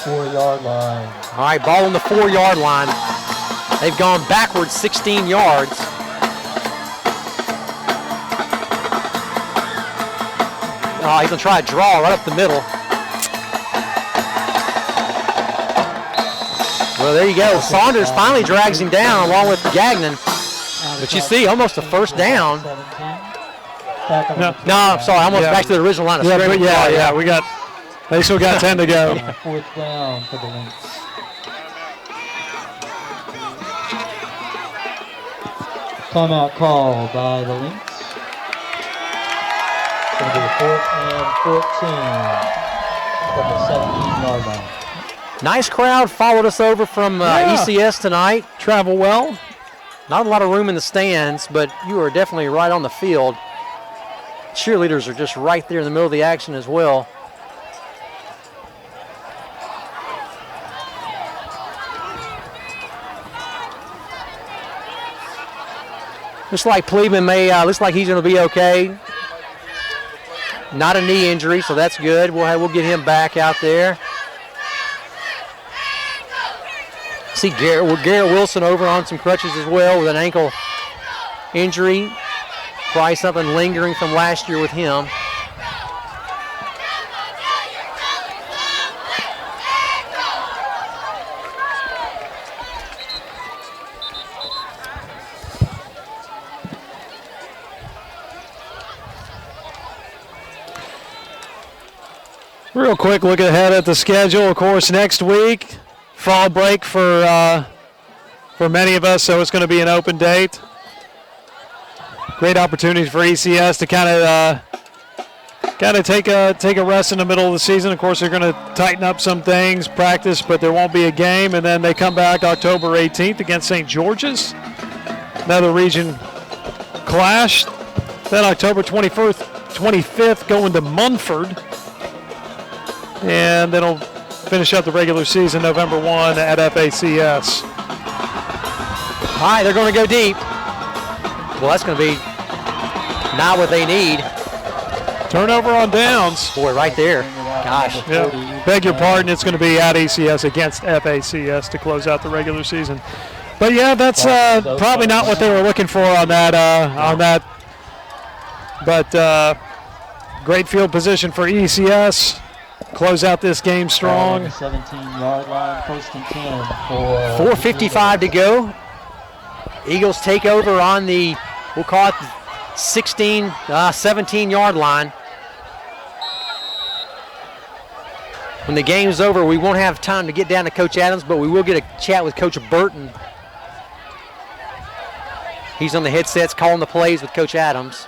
4-yard line. All right, ball on the 4-yard line. They've gone backwards 16 yards. Oh, he's going to try a draw right up the middle. Well, there you go. Saunders finally drags him down along with Gagnon. But you see, almost a first down. No, I'm sorry. Almost back to the original line of scrimmage. They still got 10 to go. 4th down for the Lynx. Timeout call by the Lynx. It's going to be the 4th and 14 from the 17-yard line. Nice crowd followed us over from ECS tonight. Travel well. Not a lot of room in the stands, but you are definitely right on the field. Cheerleaders are just right there in the middle of the action as well. Looks like Pleban looks like he's going to be okay. Not a knee injury, so that's good. We'll get him back out there. See Garrett Wilson over on some crutches as well with an ankle injury. Probably something lingering from last year with him. Real quick look ahead at the schedule. Of course, next week, fall break for many of us, so it's going to be an open date. Great opportunities for ECS to kind of take a rest in the middle of the season. Of course, they're going to tighten up some things, practice, but there won't be a game. And then they come back October 18th against St. George's, another region clash. Then October 25th going to Munford, and then they'll finish up the regular season November 1 at FACS. All right, they're going to go deep. Well, that's going to be not what they need. Turnover on downs. Boy, right there. Gosh. Yeah. Beg your pardon, it's going to be at ECS against FACS to close out the regular season. But yeah, that's probably not what they were looking for on that. But great field position for ECS. Close out this game strong. 17-yard line, 1st and 10 for 4:55 to go. Eagles take over on the, we'll call it 17-yard line. When the game's over, we won't have time to get down to Coach Adams, but we will get a chat with Coach Burton. He's on the headsets calling the plays with Coach Adams.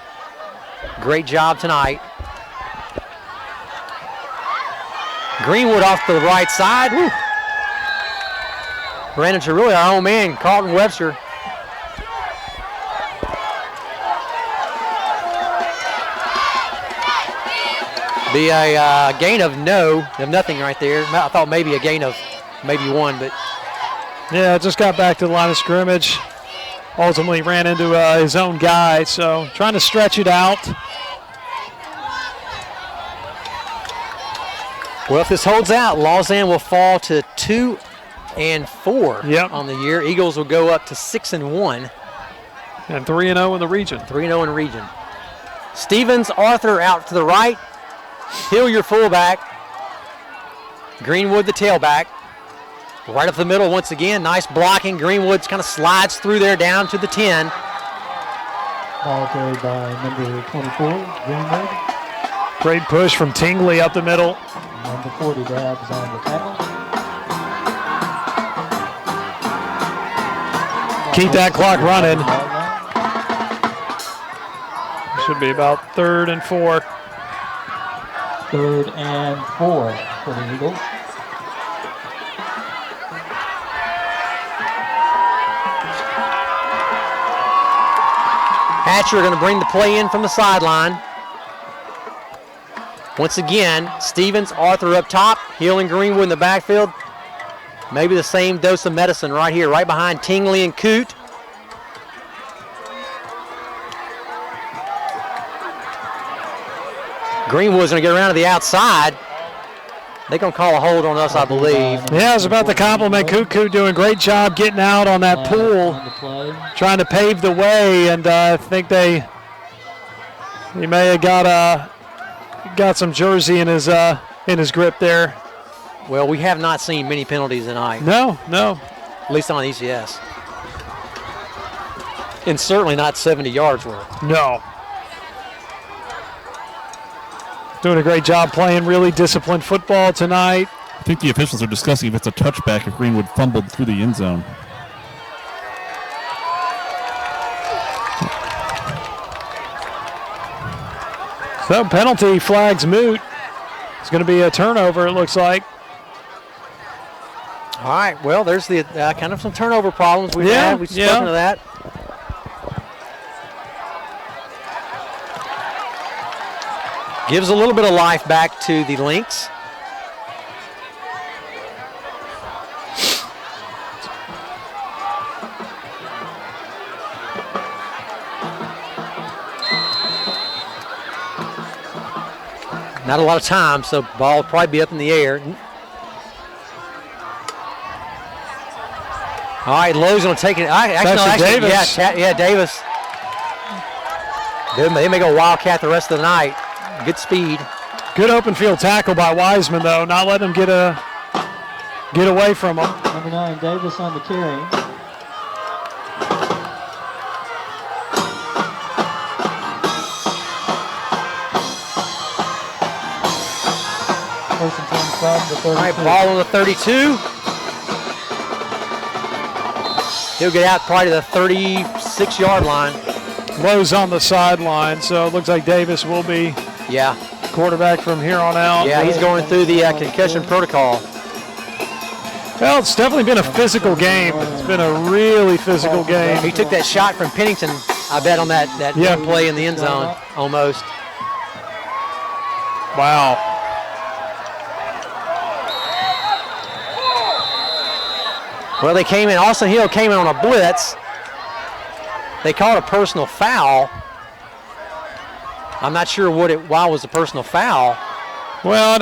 Great job tonight. Greenwood off to the right side. Woo. Ran into really our own man, Carlton Webster. Be a gain of nothing right there. I thought maybe a gain of maybe one, but. Yeah, just got back to the line of scrimmage. Ultimately ran into his own guy, so trying to stretch it out. Well, if this holds out, Lausanne will fall to 2-4 on the year. Eagles will go up to 6-1. And 3-0 in the region. 3-0 in the region. Stevens, Arthur out to the right. Hill, your fullback. Greenwood, the tailback. Right up the middle once again. Nice blocking. Greenwood kind of slides through there down to the 10. Ball carried by number 24, Greenwood. Great push from Tingley up the middle. Number 40 Dabs on the tackle. Keep that clock running. Should be about 3rd and 4. 3rd and 4 for the Eagles. Hatcher going to bring the play in from the sideline. Once again, Stevens, Arthur up top, Hill and Greenwood in the backfield. Maybe the same dose of medicine right here, right behind Tingley and Coote. Greenwood's going to get around to the outside. They're going to call a hold on us, I believe. Yeah, I was about to compliment Cuckoo, doing a great job getting out on that pool, trying to pave the way, and I think he may have got some jersey in his grip there. Well, we have not seen many penalties tonight. No. At least on ECS. And certainly not 70 yards worth. No. Doing a great job playing really disciplined football tonight. I think the officials are discussing if it's a touchback if Greenwood fumbled through the end zone. So penalty flags moot. It's going to be a turnover, it looks like. All right, well, there's the kind of some turnover problems we've had. We've spoken to that. Gives a little bit of life back to the Lynx. Not a lot of time, so ball will probably be up in the air. All right, Lowe's going to take it. Davis. Davis. They may go Wildcat the rest of the night. Good speed. Good open field tackle by Wiseman, though. Not letting him get away from him. Number 9, Davis on the carry. First and 10 from the 32. All right, ball on the 32. He'll get out probably to the 36-yard line. Lowe's on the sideline, so it looks like Davis will be quarterback from here on out. Yeah, he's going through the concussion protocol. Well, it's definitely been a physical game. It's been a really physical game. He took that shot from Pennington, I bet, on that one play in the end zone, almost. Wow. Well, they came in. Austin Hill came in on a blitz. They called a personal foul. I'm not sure why it was a personal foul. Well,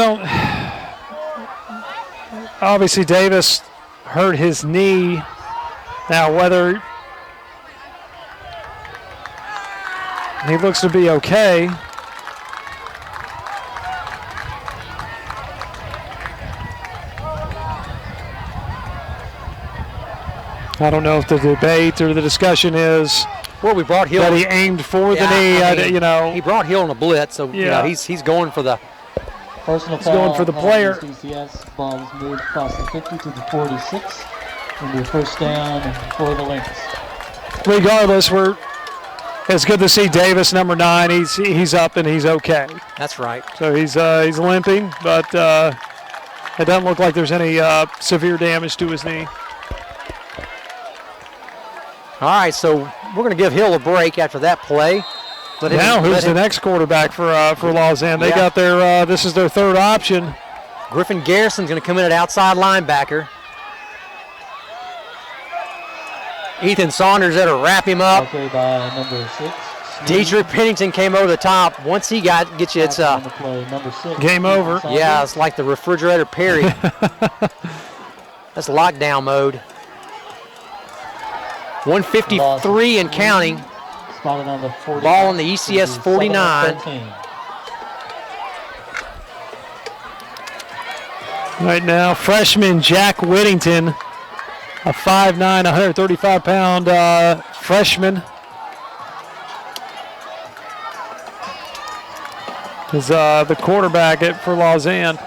obviously Davis hurt his knee. Now whether he looks to be okay. I don't know if the debate or the discussion is we brought Hill that he aimed for the knee. He brought Hill on a blitz, so he's going for the going for the player. ECS ball was moved across the 50 to the 46. And the first down for the Lynx. Regardless, it's good to see Davis, number 9. He's up and he's okay. That's right. So he's limping, but it doesn't look like there's any severe damage to his knee. All right, so we're going to give Hill a break after that play. Who's the next quarterback for Lausanne? They got this is their third option. Griffin Garrison's going to come in at outside linebacker. Ethan Saunders there to wrap him up. Okay, by number 6. Dietrich Pennington came over the top. Once he gets you, it's number 6. Game over. Yeah, it's like the refrigerator Perry. That's lockdown mode. 153 and counting. Spotted on the 40. Ball on the ECS 49. Right now, freshman Jack Whittington, a 5'9", 135-pound freshman, is the quarterback for Lausanne.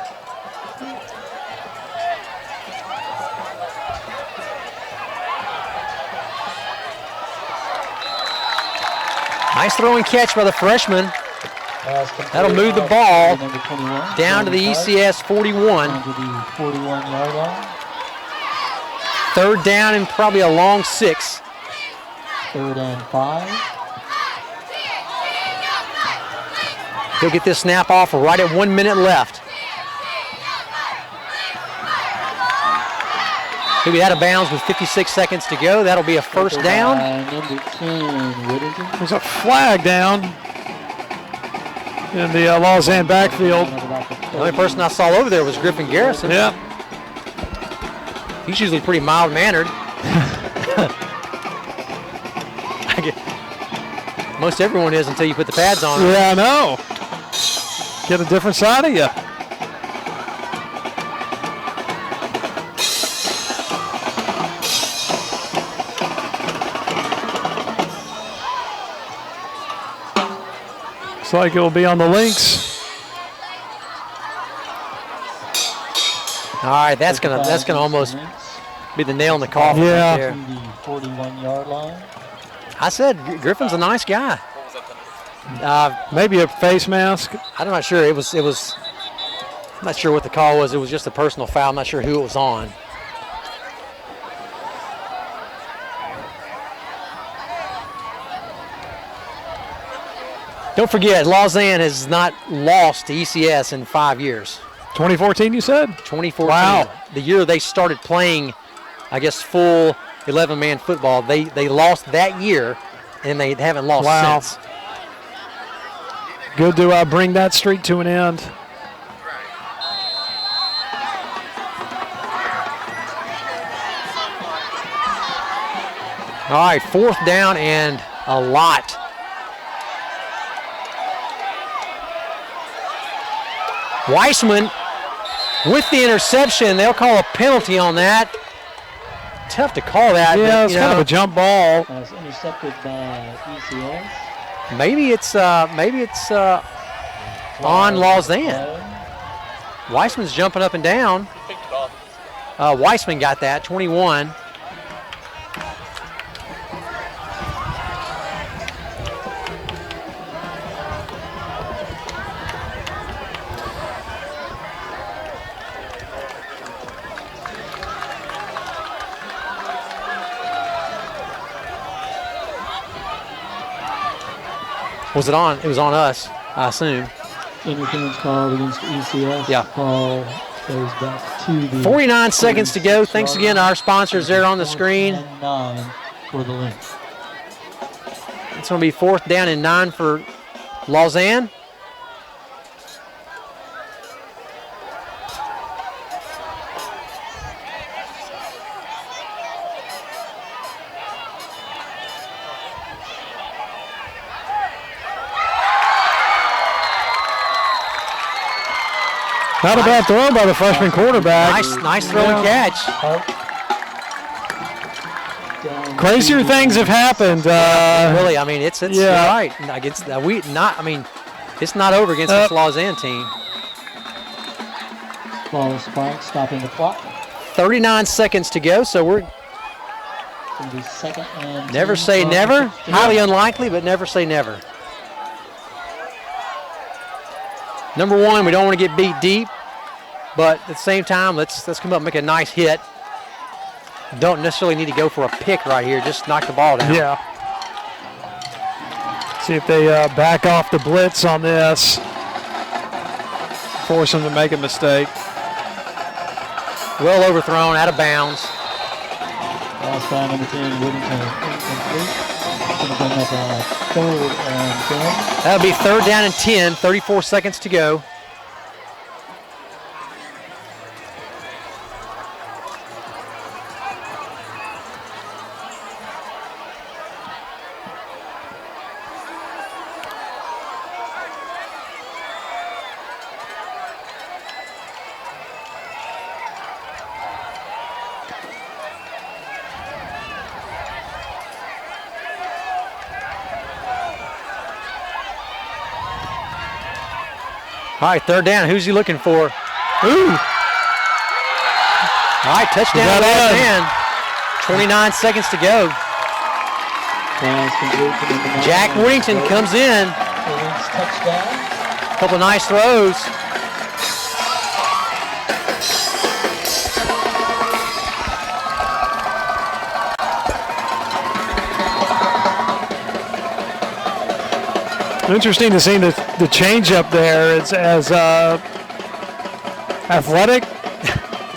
Nice throwing catch by the freshman. That'll move the ball down to the ECS 41. To the 41-yard line. Third down and probably a long 6. 3rd and 5. He'll get this snap off right at 1 minute left. He'll be out of bounds with 56 seconds to go. That'll be a first down. Number 10, Whittington. There's a flag down in the Lausanne backfield. The only person I saw over there was Griffin Garrison. Yeah. He's usually pretty mild-mannered. Most everyone is until you put the pads on. Yeah, I know. Get a different side of you. Looks like it will be on the links. All right, that's gonna almost be the nail in the coffin. Yeah. Right there. The 41-yard line. I said Griffin's a nice guy. Maybe a face mask. I'm not sure. It was. I'm not sure what the call was. It was just a personal foul. I'm not sure who it was on. Don't forget, Lausanne has not lost to ECS in 5 years. 2014, you said? 2014. Wow. The year they started playing, I guess, full 11-man football. They lost that year, and they haven't lost since. Good to bring that streak to an end. All right, 4th down and a lot. Weissman with the interception. They'll call a penalty on that. Tough to call that. Yeah, but, it's kind of a jump ball. It's intercepted by ECS. Maybe it's on Lausanne. Weissman's jumping up and down. Weissman got that, 21. Was it on? It was on us, I assume. Interference called against ECS. Yeah. Call goes back to the 49 seconds to go. Thanks again to our sponsors there on the screen. And 9 for the link. It's going to be 4th down and 9 for Lausanne. Not a bad throw by the freshman quarterback. Nice throw and catch. Crazier things have happened. Really, I mean, it's yeah. you're right. Against it's not over against this Lausanne team. Ball spike, stopping the clock. 39 seconds to go, so we're Going to be 2nd and never 10 say for never. 16. Highly unlikely, but never say never. Number one, we don't want to get beat deep, but at the same time, let's come up and make a nice hit. Don't necessarily need to go for a pick right here. Just knock the ball down. Yeah. See if they back off the blitz on this. Force them to make a mistake. Well overthrown, out of bounds. Last by number 10, Whittington. Going to bring up a 3rd and 10. That'll be 3rd down and 10, 34 seconds to go. All right, 3rd down. Who's he looking for? Ooh. All right, touchdown last man. 29 seconds to go. Jack Whittington comes in. Touchdown. Couple nice throws. Interesting to see the change up there. It's as athletic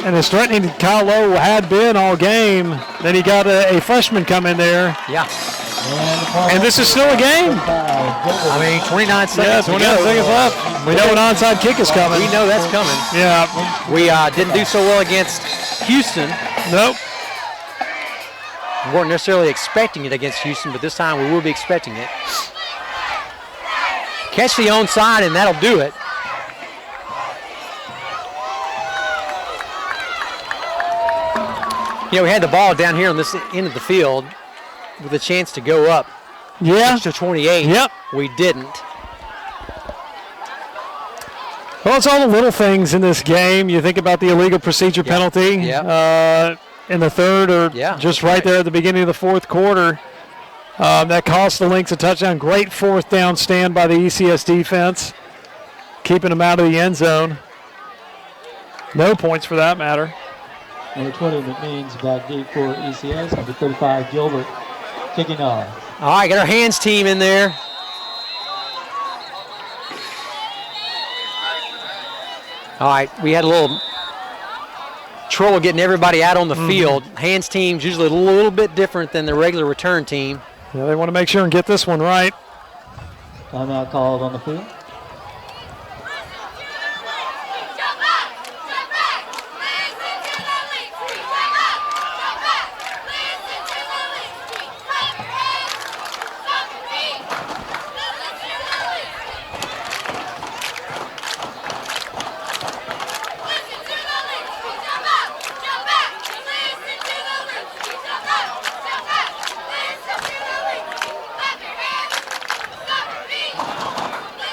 and as threatening Kyle Lowe had been all game. Then he got a freshman come in there. Yeah. And this is still a game. I mean, 29 seconds. Yeah, 29 seconds left. We know an onside kick is coming. We know that's coming. Yeah. We didn't do so well against Houston. Nope. We weren't necessarily expecting it against Houston, but this time we will be expecting it. Catch the onside, and that'll do it. You know, we had the ball down here on this end of the field with a chance to go up to 28. Yep. We didn't. Well, it's all the little things in this game. You think about the illegal procedure penalty in the third or just right there at the beginning of the fourth quarter. That cost the Lynx a touchdown. Great fourth down stand by the ECS defense, keeping them out of the end zone. No points for that matter. Number 20, McMeans back deep for ECS. Number 35, Gilbert, kicking off. All right, got our hands team in there. All right, we had a little trouble getting everybody out on the field. Hands team's usually a little bit different than the regular return team. Yeah, they want to make sure and get this one right. Timeout called on the field.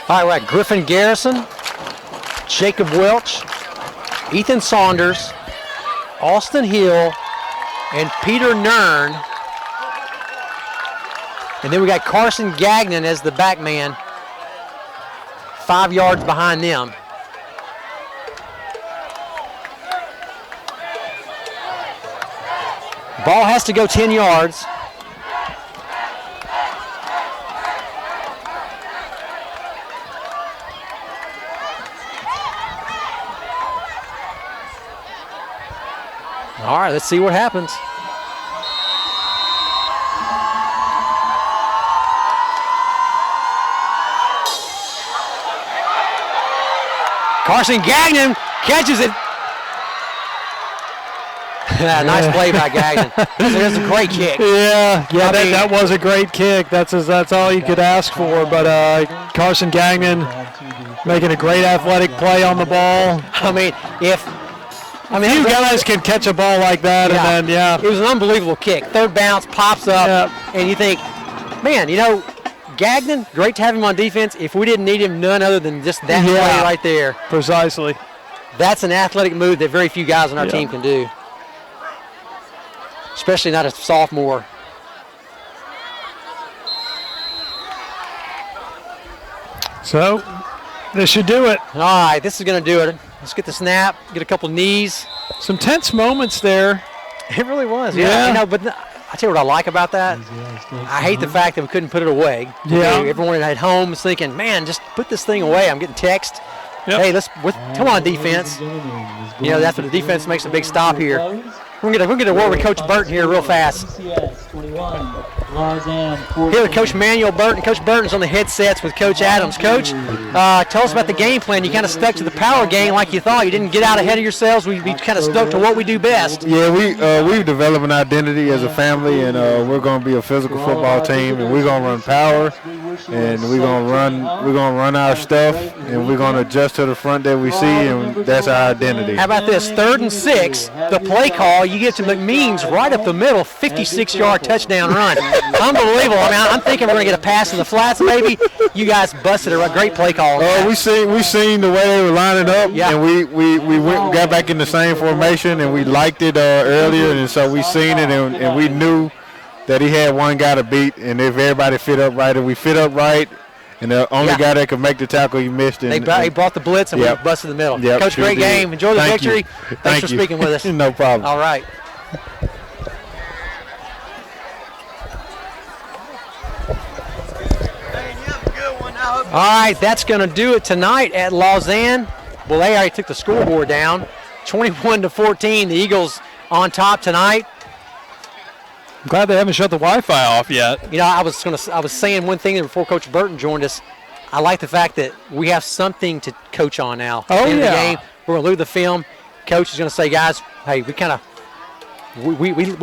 All right, we're at Griffin Garrison, Jacob Welch, Ethan Saunders, Austin Hill, and Peter Nern. And then we got Carson Gagnon as the back man, 5 yards behind them. Ball has to go 10 yards. All right, let's see what happens. Carson Gagnon catches it. Nice play by Gagnon. That's a great kick. Yeah, that was a great kick. That's all you could ask for. But Carson Gagnon making a great athletic play on the ball. You guys can catch a ball like that, and then, It was an unbelievable kick. Third bounce, pops up, and you think, man, Gagnon, great to have him on defense. If we didn't need him, none other than just that play right there. Precisely. That's an athletic move that very few guys on our team can do, especially not a sophomore. So, this should do it. All right, this is going to do it. Let's get the snap, get a couple knees. Some tense moments there. It really was. Yeah. But I tell you what I like about that. I hate the fact that we couldn't put it away. Yeah. Everyone at home was thinking, man, just put this thing away. I'm getting text. Yep. Hey, come on, defense. That's what the defense makes a big stop here. We're going to get a word with Coach Burton here real fast. Here with Coach Manuel Burton. Coach Burton's on the headsets with Coach Adams. Coach, tell us about the game plan. You kind of stuck to the power game like you thought. You didn't get out ahead of yourselves. We kind of stuck to what we do best. Yeah, we've developed an identity as a family, and we're going to be a physical football team, and we're going to run power, and we're going to run our stuff, and we're going to adjust to the front that we see, and that's our identity. How about this? 3rd and 6, the play call, you get to McMeans right up the middle, 56-yard touchdown run. Unbelievable. I'm thinking we're going to get a pass in the flats, maybe. You guys busted a great play call. We seen the way they were lining up, and we got back in the same formation, and we liked it earlier, and so we seen it, and we knew that he had one guy to beat, and if everybody fit up right, and we fit up right, and the only guy that could make the tackle, he missed it. He brought the blitz, and we busted the middle. Yep, Coach, great game. Enjoy the victory. You. Thanks for speaking with us. No problem. All right. All right, that's going to do it tonight at Lausanne. Well, they already took the scoreboard down. 21-14, the Eagles on top tonight. I'm glad they haven't shut the Wi-Fi off yet. You know, I was saying one thing before Coach Burton joined us. I like the fact that we have something to coach on now. Oh, At the end of yeah. the game, we're going to look at the film. Coach is going to say, guys, hey, we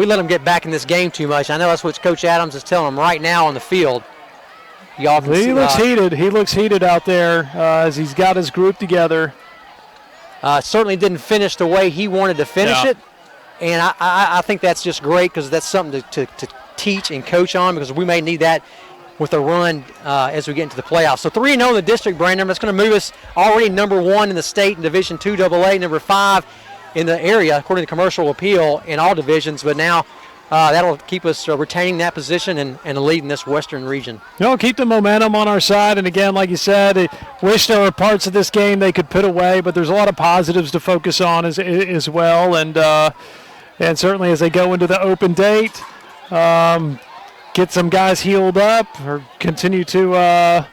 let them get back in this game too much. I know that's what Coach Adams is telling them right now on the field. Y'all can He looks heated. He looks heated out there as he's got his group together. Certainly didn't finish the way he wanted to finish it. And I think that's just great because that's something to teach and coach on, because we may need that with a run as we get into the playoffs. So 3-0 in the district, Brandon. That's going to move us already number 1 in the state in Division II AA, number 5 in the area, according to commercial appeal in all divisions. But now that'll keep us retaining that position and leading this western region. Keep the momentum on our side. And again, like you said, I wish there were parts of this game they could put away, but there's a lot of positives to focus on as well. And certainly as they go into the open date, get some guys healed up or continue to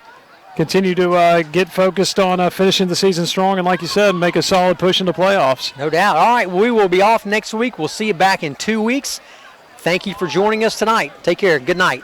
get focused on finishing the season strong, and like you said, make a solid push into playoffs. No doubt. All right, we will be off next week. We'll see you back in 2 weeks. Thank you for joining us tonight. Take care. Good night.